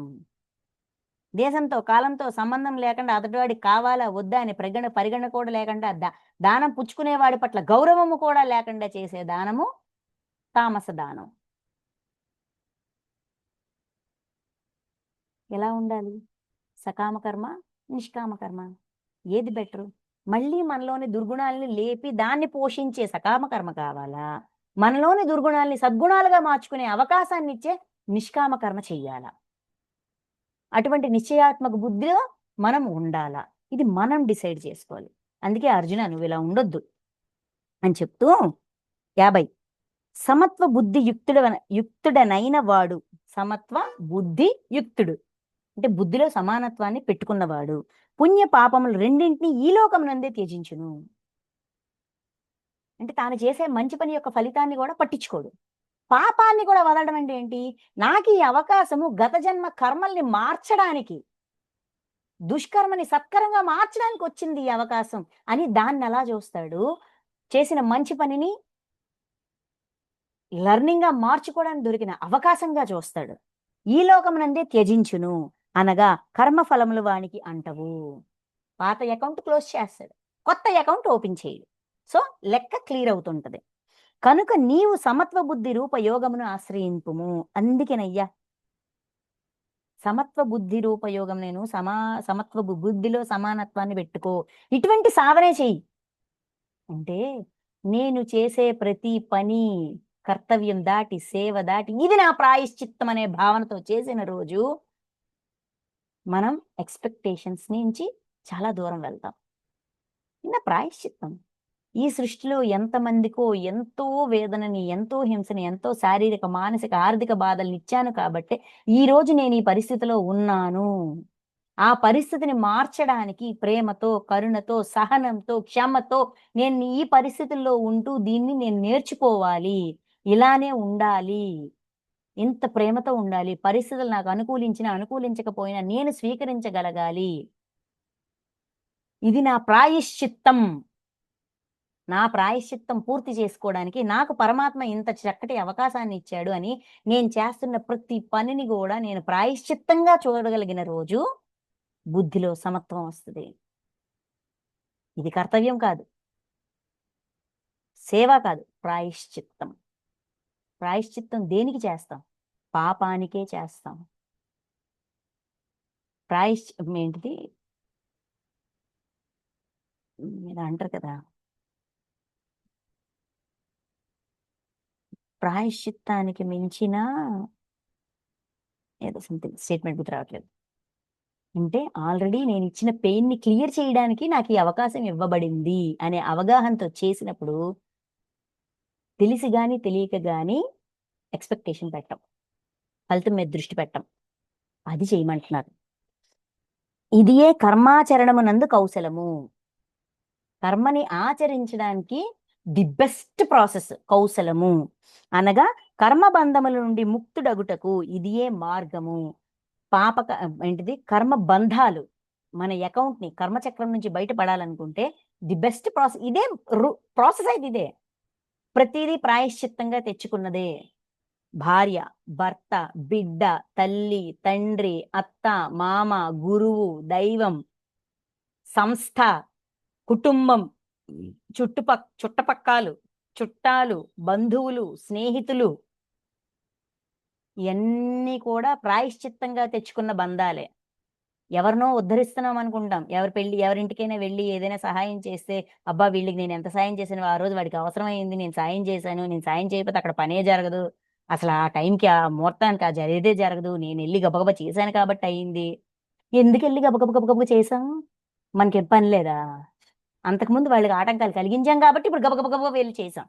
దేశంతో, కాలంతో సంబంధం లేకుండా అతడివాడికి కావాలా, వద్దా అని పరిగణ కూడా లేకుండా దానం పుచ్చుకునేవాడి పట్ల గౌరవము కూడా లేకుండా చేసే దానము తామస దానం. ఎలా ఉండాలి? సకామ కర్మ, నిష్కామ కర్మ. ఏది బెటరు? మళ్ళీ మనలోని దుర్గుణాలని లేపి దాన్ని పోషించే సకామ కర్మ కావాలా? మనలోని దుర్గుణాల్ని సద్గుణాలుగా మార్చుకునే అవకాశాన్నిచ్చే నిష్కామ కర్మ చెయ్యాలా? అటువంటి నిశ్చయాత్మక బుద్ధిలో మనం ఉండాలా? ఇది మనం డిసైడ్ చేసుకోవాలి. అందుకే అర్జున నువ్విలా ఉండొద్దు అని చెప్తూ 50 సమత్వ బుద్ధి యుక్తుడనైన వాడు. సమత్వ బుద్ధి యుక్తుడు అంటే బుద్ధిలో సమానత్వాన్ని పెట్టుకున్నవాడు. పుణ్య పాపములు రెండింటిని ఈ లోకమునందే త్యజించును. అంటే తాను చేసే మంచి పని యొక్క ఫలితాన్ని కూడా పట్టించుకోడు. పాపాన్ని కూడా వదలడం అంటే ఏంటి? నాకు ఈ అవకాశము గత జన్మ కర్మల్ని మార్చడానికి, దుష్కర్మని సత్కరంగా మార్చడానికి వచ్చింది ఈ అవకాశం అని దాన్ని ఎలా చూస్తాడు? చేసిన మంచి పనిని లెర్నింగ్‌గా మార్చుకోవడానికి దొరికిన అవకాశంగా చూస్తాడు. ఈ లోకమునందే త్యజించును అనగా కర్మఫలములు వానికి అంటవు. పాత అకౌంట్ క్లోజ్ చేస్తాడు. కొత్త అకౌంట్ ఓపెన్ చేయడు. సో, లెక్క క్లియర్ అవుతుంటది. కనుక నీవు సమత్వ బుద్ధి రూప యోగమును ఆశ్రయింపుము. అందుకేనయ్యా సమత్వ బుద్ధి రూప యోగం నేను సమత్వ బుద్ధిలో సమానత్వాన్ని పెట్టుకో. ఇటువంటి సాధనే చెయ్యి. అంటే నేను చేసే ప్రతి పని కర్తవ్యం దాటి, సేవ దాటి ఇది నా ప్రాయశ్చిత్తం అనే భావనతో చేసిన రోజు మనం ఎక్స్‌పెక్టేషన్స్ నుంచి చాలా దూరం వెళ్తాం. చిన్న ప్రాయశ్చిత్తం. ఈ సృష్టిలో ఎంతమందికో ఎంతో వేదనని, ఎంతో హింసని, ఎంతో శారీరక, మానసిక, ఆర్థిక బాధలనిచ్చాను కాబట్టే ఈరోజు నేను ఈ పరిస్థితిలో ఉన్నాను. ఆ పరిస్థితిని మార్చడానికి ప్రేమతో, కరుణతో, సహనంతో, క్షమతో నేను ఈ పరిస్థితుల్లో ఉంటూ దీన్ని నేను నేర్చుకోవాలి. ఇలానే ఉండాలి. ఇంత ప్రేమతో ఉండాలి. పరిస్థితులు నాకు అనుకూలించినా, అనుకూలించకపోయినా నేను స్వీకరించగలగాలి. ఇది నా ప్రాయశ్చిత్తం. నా ప్రాయశ్చిత్తం పూర్తి చేసుకోవడానికి నాకు పరమాత్మ ఇంత చక్కటి అవకాశాన్ని ఇచ్చాడు అని నేను చేస్తున్న ప్రతి పనిని గూడా నేను ప్రాయశ్చిత్తంగా చూడగలిగిన రోజు బుద్ధిలో సమత్వం వస్తది. ఇది కర్తవ్యం కాదు. సేవ కాదు. ప్రాయశ్చిత్తం. ప్రాయశ్చిత్తం దేనికి చేస్తాం? పాపానికే చేస్తాం. ఏంటిది? ఏదో అంటారు కదా! ప్రాయశ్చిత్తానికి మించిన ఏదో సంథింగ్ స్టేట్‌మెంట్ గుర్తు రావట్లేదు. అంటే ఆల్రెడీ నేను ఇచ్చిన పెయిన్ ని క్లియర్ చేయడానికి నాకు ఈ అవకాశం ఇవ్వబడింది అనే అవగాహనతో చేసినప్పుడు తెలిసి గాని తెలియక గాని ఎక్స్పెక్టేషన్ పెట్టం, ఫలితం మీద దృష్టి పెట్టం. అది చేయమంటున్నారు. ఇదియే కర్మాచరణమునందు కౌశలము. కర్మని ఆచరించడానికి ది బెస్ట్ ప్రాసెస్ కౌశలము అనగా కర్మబంధముల నుండి ముక్తుడగుటకు ఇదియే మార్గము. పాపక ఏంటిది కర్మ బంధాలు, మన అకౌంట్ ని కర్మచక్రం నుంచి బయటపడాలనుకుంటే ది బెస్ట్ ప్రాసెస్ ఇదే. ప్రాసెస్ అయితే ఇదే. ప్రతిదీ ప్రాయశ్చిత్తంగా తెచ్చుకున్నదే. భార్య, భర్త, బిడ్డ, తల్లి, తండ్రి, అత్త, మామ, గురువు, దైవం, సంస్థ, కుటుంబం, చుట్టపక్కలు, చుట్టాలు, బంధువులు, స్నేహితులు, ఇవన్నీ కూడా ప్రాయశ్చిత్తంగా తెచ్చుకున్న బంధాలే. ఎవరినో ఉద్ధరిస్తున్నాం అనుకుంటాం. ఎవరింటికైనా వెళ్ళి ఏదైనా సహాయం చేస్తే, అబ్బా వీళ్ళకి నేను ఎంత సాయం చేశాను, ఆ రోజు వాడికి అవసరమైంది, నేను సాయం చేశాను, నేను సాయం చేయకపోతే అక్కడ పనే జరగదు, అసలు ఆ టైంకి ఆ ముహూర్తానికి ఆ జరిగేదే జరగదు, నేను వెళ్ళి గబగబా చేశాను కాబట్టి అయింది. ఎందుకు వెళ్ళి గబగబ గబగబ చేసాం? మనకి పని లేదా? అంతకుముందు వాళ్ళకి ఆటంకాలు కలిగించాం కాబట్టి ఇప్పుడు గబగబ గబగబ వెళ్ళి చేసాం.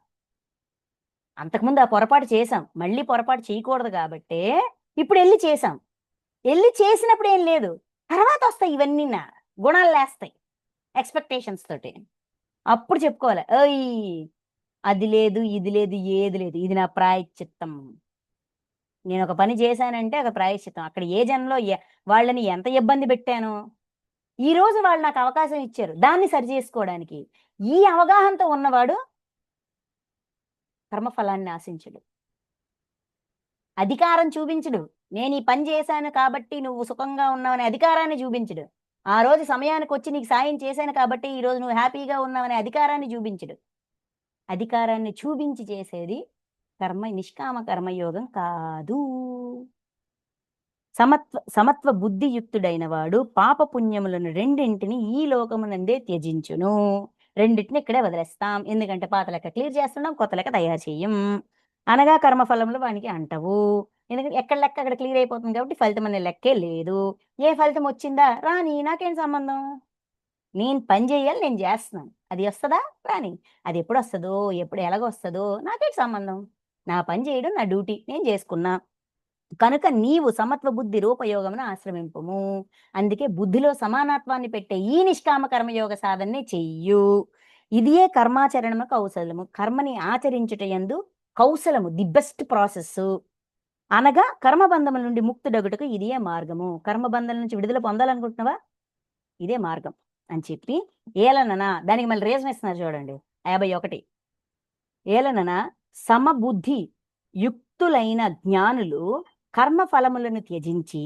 అంతకుముందు ఆ పొరపాటు చేసాం, మళ్ళీ పొరపాటు చేయకూడదు కాబట్టే ఇప్పుడు వెళ్ళి చేసాం. వెళ్ళి చేసినప్పుడు ఏం లేదు, తర్వాత వస్తాయి ఇవన్నీ నా గుణాలు లేస్తాయి ఎక్స్పెక్టేషన్స్ తోటి. అప్పుడు చెప్పుకోవాలి, ఓయ్ అది లేదు, ఇది లేదు, ఏది లేదు, ఇది నా ప్రాయశ్చిత్తం. నేను ఒక పని చేశానంటే ఒక ప్రాయశ్చిత్తం. అక్కడ ఏ జన్మలో వాళ్ళని ఎంత ఇబ్బంది పెట్టాను, ఈ రోజు వాళ్ళు నాకు అవకాశం ఇచ్చారు దాన్ని సరి చేసుకోవడానికి. ఈ అవగాహనతో ఉన్నవాడు కర్మఫలాన్ని ఆశించడు, అధికారం చూపించడు. నేను ఈ పని చేశాను కాబట్టి నువ్వు సుఖంగా ఉన్నావనే అధికారాన్ని చూపించడు. ఆ రోజు సమయానికి వచ్చి నీకు సాయం చేశాను కాబట్టి ఈ రోజు నువ్వు హ్యాపీగా ఉన్నావనే అధికారాన్ని చూపించడు. అధికారాన్ని చూపించి చేసేది నిష్కామ కర్మయోగం కాదు. సమత్వ బుద్ధియుక్తుడైన వాడు పాప పుణ్యములను రెండింటిని ఈ లోకమునందే త్యజించును. రెండింటిని ఇక్కడే వదిలేస్తాం, ఎందుకంటే పాత లెక్క క్లియర్ చేస్తున్నాం, కొత్త లెక్క తయారు చెయ్యం. అనగా కర్మఫలంలో వానికి అంటవు, ఎందుకంటే ఎక్కడ లెక్క అక్కడ క్లియర్ అయిపోతుంది కాబట్టి ఫలితం అనే లెక్కే లేదు. ఏ ఫలితం వచ్చిందా రాని, నాకేం సంబంధం? నేను పని చేయాలి, నేను చేస్తున్నాను, అది వస్తుందా రాని, అది ఎప్పుడు వస్తుందో ఎప్పుడు ఎలాగొస్తుందో నాకేం సంబంధం. నా పని చేయడం నా డ్యూటీ, నేను చేసుకున్నా. కనుక నీవు సమత్వ బుద్ధి రూపయోగమును ఆశ్రమింపము. అందుకే బుద్ధిలో సమానత్వాన్ని పెట్టే ఈ నిష్కామ కర్మయోగ సాధనని చెయ్యు. ఇదియే కర్మాచరణము కౌశలము. కర్మని ఆచరించుట యందు కౌశలము ది బెస్ట్ ప్రాసెస్ అనగా కర్మబంధముల నుండి ముక్తుడగుటకు ఇదే మార్గము. కర్మబంధం నుంచి విడుదల పొందాలనుకుంటున్నావా, ఇదే మార్గం అని చెప్పి ఏలనన దానికి మళ్ళీ రీజన్ ఇస్తున్నారు చూడండి 51. ఏలనన సమబుద్ధి యుక్తులైన జ్ఞానులు కర్మఫలములను త్యజించి,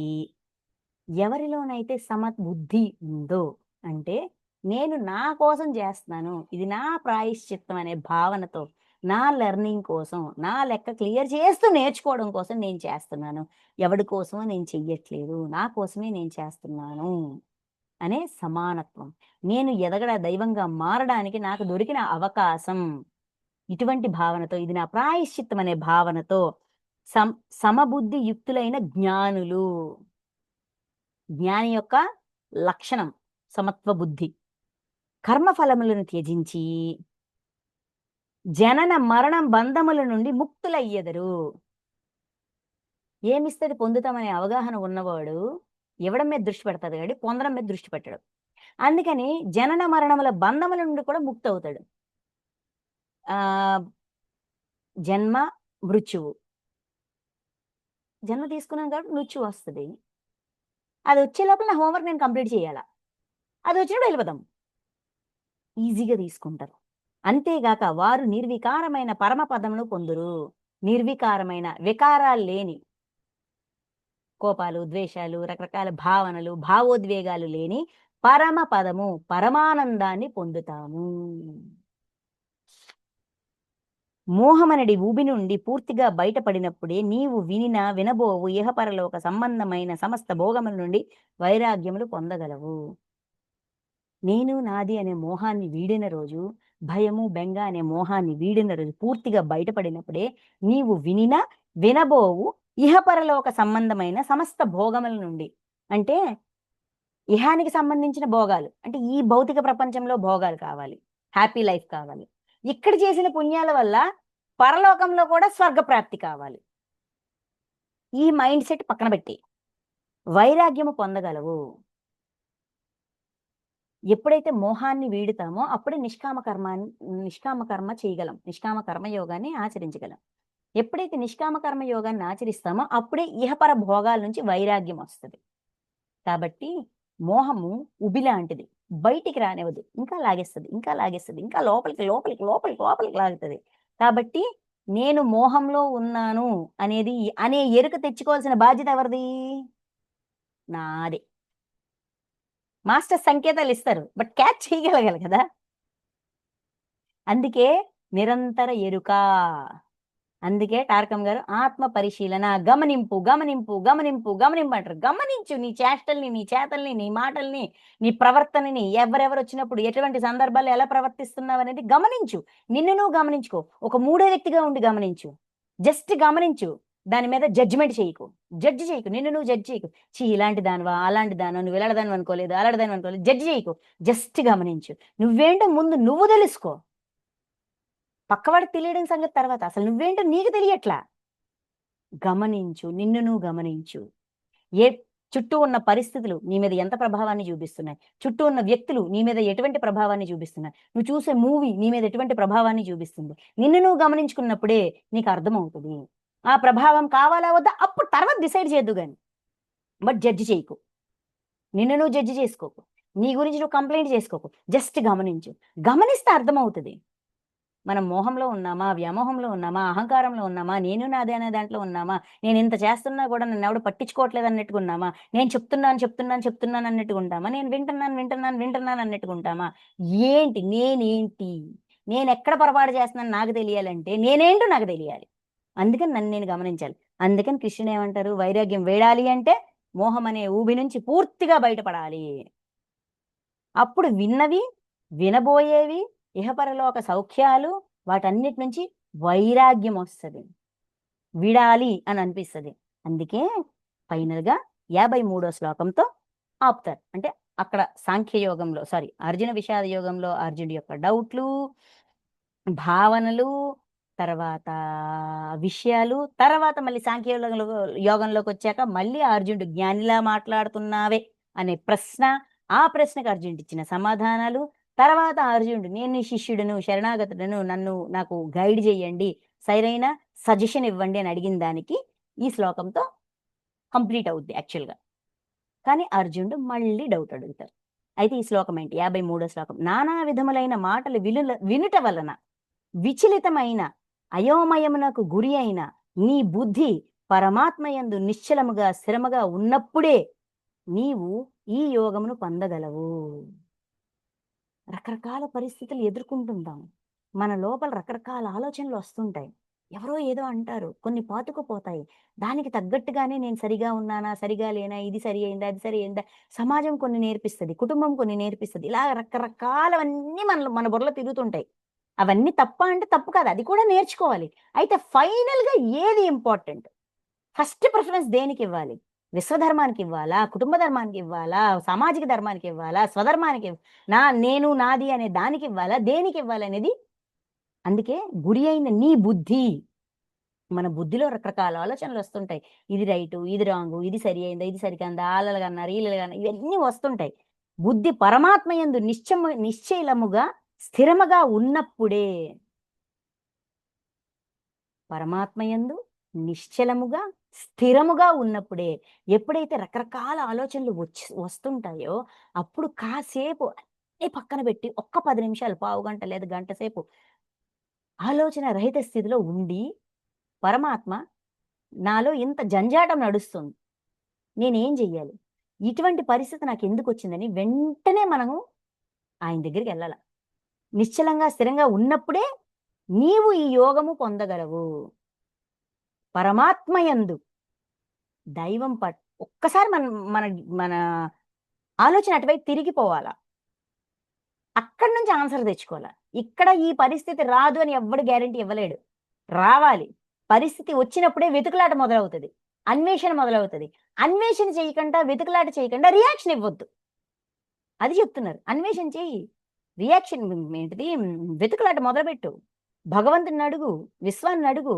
ఎవరిలోనైతే సమబుద్ధి ఉందో, అంటే నేను నా కోసం చేస్తున్నాను, ఇది నా ప్రాయశ్చిత్తం అనే భావనతో, నా లెర్నింగ్ కోసం, నా లెక్క క్లియర్ చేస్తూ నేర్చుకోవడం కోసం నేను చేస్తున్నాను, ఎవడి కోసమో నేను చెయ్యట్లేదు, నా కోసమే నేను చేస్తున్నాను అనే సమానత్వం. నేను దైవంగా మారడానికి నాకు దొరికిన అవకాశం, ఇటువంటి భావనతో, ఇది నా ప్రాయశ్చిత్తం అనే భావనతో సమబుద్ధి యుక్తులైన జ్ఞానులు. జ్ఞాని యొక్క లక్షణం సమత్వ బుద్ధి. కర్మఫలములను త్యజించి జనన మరణం బంధముల నుండి ముక్తులయ్యెదరు. ఏమిస్తుంది పొందుతామనే అవగాహన ఉన్నవాడు ఇవ్వడం మీద దృష్టి పెడతాడు కానీ పొందడం మీద దృష్టి పెట్టడు. అందుకని జనన మరణముల బంధముల నుండి కూడా ముక్తి అవుతాడు. జన్మ మృత్యువు, జన్మ తీసుకున్నాం కాబట్టి మృత్యు వస్తుంది. అది వచ్చే లోపల నా హోంవర్క్ నేను కంప్లీట్ చేయాలా, అది వచ్చినప్పుడు వెళ్ళిపోదాం, ఈజీగా తీసుకుంటారు. అంతేగాక వారు నిర్వికారమైన పరమ పదమును పొందురు. నిర్వికారమైన, వికారాలు లేని, కోపాలు, ద్వేషాలు, రకరకాల భావనలు, భావోద్వేగాలు లేని పరమ పదము, పరమానందాన్ని పొందుతాము. మోహమనడి ఊబి నుండి పూర్తిగా బయటపడినప్పుడే నీవు వినబోవు ఇహపరలోక సంబంధమైన సమస్త భోగముల నుండి వైరాగ్యములు పొందగలవు. నేను నాది అనే మోహాన్ని వీడిన రోజు, భయము బెంగ అనే మోహాన్ని వీడిన రోజు పూర్తిగా బయటపడినప్పుడే నీవు వినబోవు ఇహపరలోక సంబంధమైన సమస్త భోగముల నుండి, అంటే ఇహానికి సంబంధించిన భోగాలు అంటే ఈ భౌతిక ప్రపంచంలో భోగాలు కావాలి, హ్యాపీ లైఫ్ కావాలి. ఇక్కడ చేసిన పుణ్యాల వల్ల పరలోకంలో కూడా స్వర్గప్రాప్తి కావాలి. ఈ మైండ్ సెట్ పక్కన పెట్టి వైరాగ్యము పొందగలవు. ఎప్పుడైతే మోహాన్ని వీడుతామో అప్పుడే నిష్కామ కర్మ చేయగలం, నిష్కామ కర్మ యోగాన్ని ఆచరించగలం. ఎప్పుడైతే నిష్కామ కర్మ యోగాన్ని ఆచరిస్తామో అప్పుడే ఇహపర భోగాల నుంచి వైరాగ్యం వస్తుంది. కాబట్టి మోహము ఉబి లాంటిది, బయటికి రానివ్వదు, ఇంకా లాగేస్తుంది, ఇంకా లాగేస్తుంది, ఇంకా లోపలికి లోపలికి లోపలికి లోపలికి లాగుతుంది. కాబట్టి నేను మోహంలో ఉన్నాను అనే ఎరుక తెచ్చుకోవాల్సిన బాధ్యత ఎవరిది? నాదే. మాస్టర్ సంకేతాలు ఇస్తారు, బట్ క్యాచ్ చేయగలగాలి కదా. అందుకే నిరంతర ఎరుక. అందుకే టార్కం గారు ఆత్మ పరిశీలన, గమనింపు గమనింపు గమనింపు గమనింపు అంటారు. గమనించు నీ చేష్టల్ని, నీ చేతల్ని, నీ మాటల్ని, నీ ప్రవర్తనని, ఎవరెవరు వచ్చినప్పుడు ఎటువంటి సందర్భాలు ఎలా ప్రవర్తిస్తున్నావు అనేది గమనించు. నిన్ను నువ్వు గమనించుకో. ఒక మూడో వ్యక్తిగా ఉండి గమనించు. జస్ట్ గమనించు, దాని మీద జడ్జిమెంట్ చేయకు, జడ్జి చేయకు, నిన్ను నువ్వు జడ్జి చేయకు. ఇలాంటి దానివా, అలాంటి దాని, నువ్వు ఇలాంటిదాని అనుకోలేదు, అలాంటిదాని అనుకోలేదు, జడ్జి చేయకు. జస్ట్ గమనించు. నువ్వేంటో ముందు నువ్వు తెలుసుకో. పక్కవాడికి తెలియడం సంగతి తర్వాత, అసలు నువ్వేంటో నీకు తెలియట్లా. గమనించు, నిన్ను నువ్వు గమనించు. ఏ చుట్టూ ఉన్న పరిస్థితులు నీ మీద ఎంత ప్రభావాన్ని చూపిస్తున్నాయి, చుట్టూ ఉన్న వ్యక్తులు నీ మీద ఎటువంటి ప్రభావాన్ని చూపిస్తున్నాయి, నువ్వు చూసే మూవీ నీ మీద ఎటువంటి ప్రభావాన్ని చూపిస్తుంది. నిన్ను నువ్వు గమనించుకున్నప్పుడే నీకు అర్థమవుతుంది. ఆ ప్రభావం కావాలా వద్దా అప్పుడు తర్వాత డిసైడ్ చేయొద్దు కానీ, బట్ జడ్జి చేయకు. నిన్ను నువ్వు జడ్జి చేసుకోకు, నీ గురించి నువ్వు కంప్లైంట్ చేసుకోకు. జస్ట్ గమనించు. గమనిస్తే అర్థమవుతుంది. మనం మోహంలో ఉన్నామా, వ్యామోహంలో ఉన్నామా, అహంకారంలో ఉన్నామా, నేను నాదే అనే దాంట్లో ఉన్నామా, నేను ఇంత చేస్తున్నా కూడా నన్ను ఎవడు పట్టించుకోవట్లేదు అన్నట్టుగా ఉన్నామా, నేను చెప్తున్నాను అన్నట్టుగా ఉంటామా, నేను వింటున్నాను అన్నట్టుగా ఉంటామా? నేనేంటి, నేను ఎక్కడ పొరపాటు చేస్తున్నాను నాకు తెలియాలంటే నేనేంటో నాకు తెలియాలి. అందుకని నన్ను నేను గమనించాలి. అందుకని కృష్ణుడు ఏమంటారు, వైరాగ్యం వేడాలి అంటే మోహం అనే ఊబి నుంచి పూర్తిగా బయటపడాలి. అప్పుడు విన్నవి, వినబోయేవి, ఇహపరలోక సౌఖ్యాలు, వాటన్నిటి నుంచి వైరాగ్యం వస్తుంది, విడాలి అని అనిపిస్తుంది. అందుకే ఫైనల్గా 53వ శ్లోకంతో ఆపుతారు. అంటే అక్కడ సాంఖ్యయోగంలో అర్జున విషాద యోగంలో అర్జునుడి యొక్క డౌట్లు, భావనలు, తర్వాత విషయాలు, తర్వాత మళ్ళీ యోగంలోకి వచ్చాక మళ్ళీ అర్జునుడు జ్ఞానిలా మాట్లాడుతున్నావే అనే ప్రశ్న, ఆ ప్రశ్నకు అర్జునుడు ఇచ్చిన సమాధానాలు, తర్వాత అర్జునుడు నేను శిష్యుడును, శరణాగతుడను, నాకు గైడ్ చేయండి, సరైన సజెషన్ ఇవ్వండి అని అడిగిన దానికి ఈ శ్లోకంతో కంప్లీట్ అవుద్ది యాక్చువల్గా. కానీ అర్జునుడు మళ్ళీ డౌట్ అడుగుతారు. అయితే ఈ శ్లోకం ఏంటి? 53వ శ్లోకం. నానా విధములైన మాటలు వినుట వలన విచలితమైన అయోమయమునకు గురి అయిన నీ బుద్ధి పరమాత్మయందు నిశ్చలముగా స్థిరముగా ఉన్నప్పుడే నీవు ఈ యోగమును పొందగలవు. రకరకాల పరిస్థితులు ఎదుర్కొంటుంటాం, మన లోపల రకరకాల ఆలోచనలు వస్తుంటాయి, ఎవరో ఏదో అంటారు, కొన్ని పాతుకుపోతాయి. దానికి తగ్గట్టుగానే నేను సరిగా ఉన్నానా, సరిగా లేనా, ఇది సరి అయిందా, అది సరి అయిందా, సమాజం కొన్ని నేర్పిస్తుంది, కుటుంబం కొన్ని నేర్పిస్తుంది, ఇలా రకరకాలవన్నీ మన బుర్రలో తిరుగుతుంటాయి. అవన్నీ తప్ప అంటే తప్పు కాదు, అది కూడా నేర్చుకోవాలి. అయితే ఫైనల్గా ఏది ఇంపార్టెంట్? ఫస్ట్ ప్రిఫరెన్స్ దేనికి ఇవ్వాలి? విశ్వధర్మానికి ఇవ్వాలా, కుటుంబ ధర్మానికి ఇవ్వాలా, సామాజిక ధర్మానికి ఇవ్వాలా, స్వధర్మానికి నేను నాది అనే దానికి ఇవ్వాలా, దేనికి ఇవ్వాలనేది. అందుకే గురి అయిన నీ బుద్ధి. మన బుద్ధిలో రకరకాల ఆలోచనలు వస్తుంటాయి, ఇది రైటు, ఇది రాంగు, ఇది సరి అయిందా, ఇది సరికందా, ఆలలుగన్నారు, ఈలలుగన్నారు, ఇవన్నీ వస్తుంటాయి. బుద్ధి పరమాత్మయందు నిశ్చలముగా స్థిరముగా ఉన్నప్పుడే, పరమాత్మయందు నిశ్చలముగా స్థిరముగా ఉన్నప్పుడే, ఎప్పుడైతే రకరకాల ఆలోచనలు వస్తుంటాయో అప్పుడు కాసేపు అన్ని పక్కన పెట్టి ఒక్క 10 నిమిషాలు, పావు గంట లేదా గంట సేపు ఆలోచన రహిత స్థితిలో ఉండి, పరమాత్మ నాలో ఇంత జంజాటం నడుస్తుంది, నేనేం చెయ్యాలి, ఇటువంటి పరిస్థితి నాకు ఎందుకు వచ్చిందని వెంటనే మనము ఆయన దగ్గరికి వెళ్ళాల. నిశ్చలంగా స్థిరంగా ఉన్నప్పుడే నీవు ఈ యోగము పొందగలవు. పరమాత్మయందు దైవం ఒక్కసారి మన మన ఆలోచన అటువైపు తిరిగిపోవాలా, అక్కడి నుంచి ఆన్సర్ తెచ్చుకోవాలా. ఇక్కడ ఈ పరిస్థితి రాదు అని ఎవ్వడు గ్యారంటీ ఇవ్వలేడు, రావాలి. పరిస్థితి వచ్చినప్పుడే వెతుకులాట మొదలవుతుంది, అన్వేషణ మొదలవుతుంది. అన్వేషణ చేయకుండా, వెతుకులాట చేయకుండా రియాక్షన్ ఇవ్వద్దు. అది చెప్తున్నారు. అన్వేషణ చెయ్యి. రియాక్షన్ ఏంటిది వెతుకులాట మొదలుపెట్టు. భగవంతుడిని అడుగు, విశ్వాన్ని అడుగు.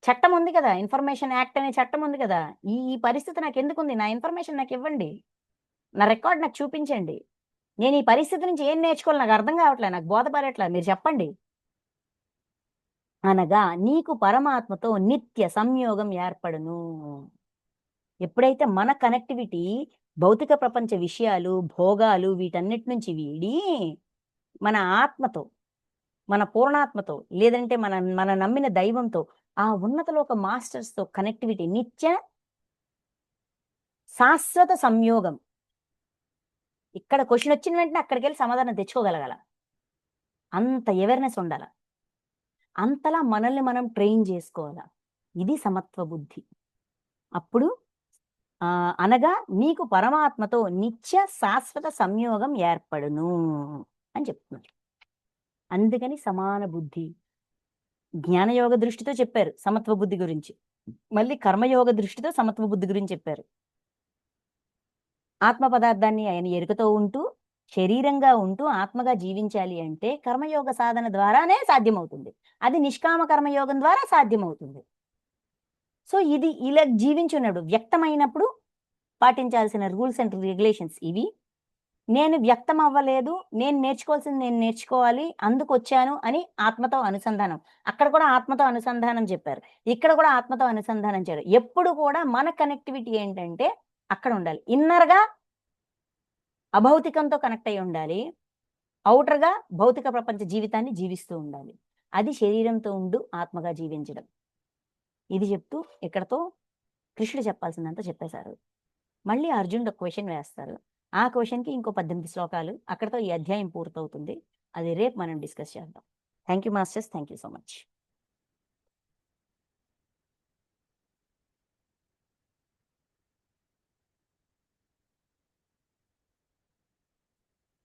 చట్టం ఉంది కదా! ఇన్ఫర్మేషన్ యాక్ట్ అనే చట్టం ఉంది కదా! ఈ ఈ పరిస్థితి నాకెందుకుంది? నా ఇన్ఫర్మేషన్ నాకివ్వండి. నా రికార్డ్ నాకు చూపించండి. నేను ఈ పరిస్థితి నుంచి ఏం నేర్చుకోవాలి నాకు అర్థం కావట్లే. నాకు బోధపడట్లా. మీరు చెప్పండి. అనగా నీకు పరమాత్మతో నిత్య సంయోగం ఏర్పడును. ఎప్పుడైతే మన కనెక్టివిటీ భౌతిక ప్రపంచ విషయాలు, భోగాలు వీటన్నిటి నుంచి వీడి మన ఆత్మతో, మన పూర్ణాత్మతో లేదంటే మన నమ్మిన దైవంతో, ఆ ఉన్నత లోక మాస్టర్స్‌తో కనెక్టివిటీ నిత్య శాశ్వత సంయోగం. ఇక్కడ క్వెషన్ వచ్చిన వెంటనే అక్కడికెళ్ళి సమాధానం తెచ్చుకోగలగాల. అంత అవేర్‌నెస్ ఉండాల. అంతలా మనల్ని మనం ట్రైన్ జేసుకోవాల. ఇది సమత్వ బుద్ధి. అప్పుడు అనగా నీకు పరమాత్మతో నిత్య శాశ్వత సంయోగం ఏర్పడును అని చెప్తున్నారు. అందుకని సమాన బుద్ధి. జ్ఞానయోగ దృష్టితో చెప్పారు సమత్వ బుద్ధి గురించి. మళ్ళీ కర్మయోగ దృష్టితో సమత్వ బుద్ధి గురించి చెప్పారు. ఆత్మ పదార్థాన్ని ఆయన ఎరుకతో ఉంటూ, శరీరంగా ఉంటూ ఆత్మగా జీవించాలి అంటే కర్మయోగ సాధన ద్వారానే సాధ్యమవుతుంది. అది నిష్కామ కర్మయోగం ద్వారా సాధ్యమవుతుంది. సో, ఇది ఇలా జీవించున్నాడు. వ్యక్తమైనప్పుడు పాటించాల్సిన రూల్స్ అండ్ రెగ్యులేషన్స్ ఇవి. నేను వ్యక్తం అవ్వలేదు. నేను నేర్చుకోవాల్సింది నేను నేర్చుకోవాలి. అందుకొచ్చాను అని ఆత్మతో అనుసంధానం. అక్కడ కూడా ఆత్మతో అనుసంధానం చెప్పారు. ఇక్కడ కూడా ఆత్మతో అనుసంధానం చేయాలి. ఎప్పుడు కూడా మన కనెక్టివిటీ ఏంటంటే అక్కడ ఉండాలి. ఇన్నర్‌గా అభౌతికంతో కనెక్ట్ అయ్యి ఉండాలి. ఔటర్‌గా భౌతిక ప్రపంచ జీవితాన్ని జీవిస్తూ ఉండాలి. అది శరీరంతో ఉండు ఆత్మగా జీవించడం. ఇది చెప్తూ ఇక్కడతో కృష్ణుడు చెప్పాల్సిందంతా చెప్పేశారు. మళ్ళీ అర్జునుడు ఒక క్వెషన్ వేస్తారు. ఆ క్వెషన్‌కి ఇంకో 18 శ్లోకాలు. అక్కడితో ఈ అధ్యాయం పూర్తవుతుంది. అది రేపు మనం డిస్కస్ చేద్దాం. Thank you masters. Thank you so much.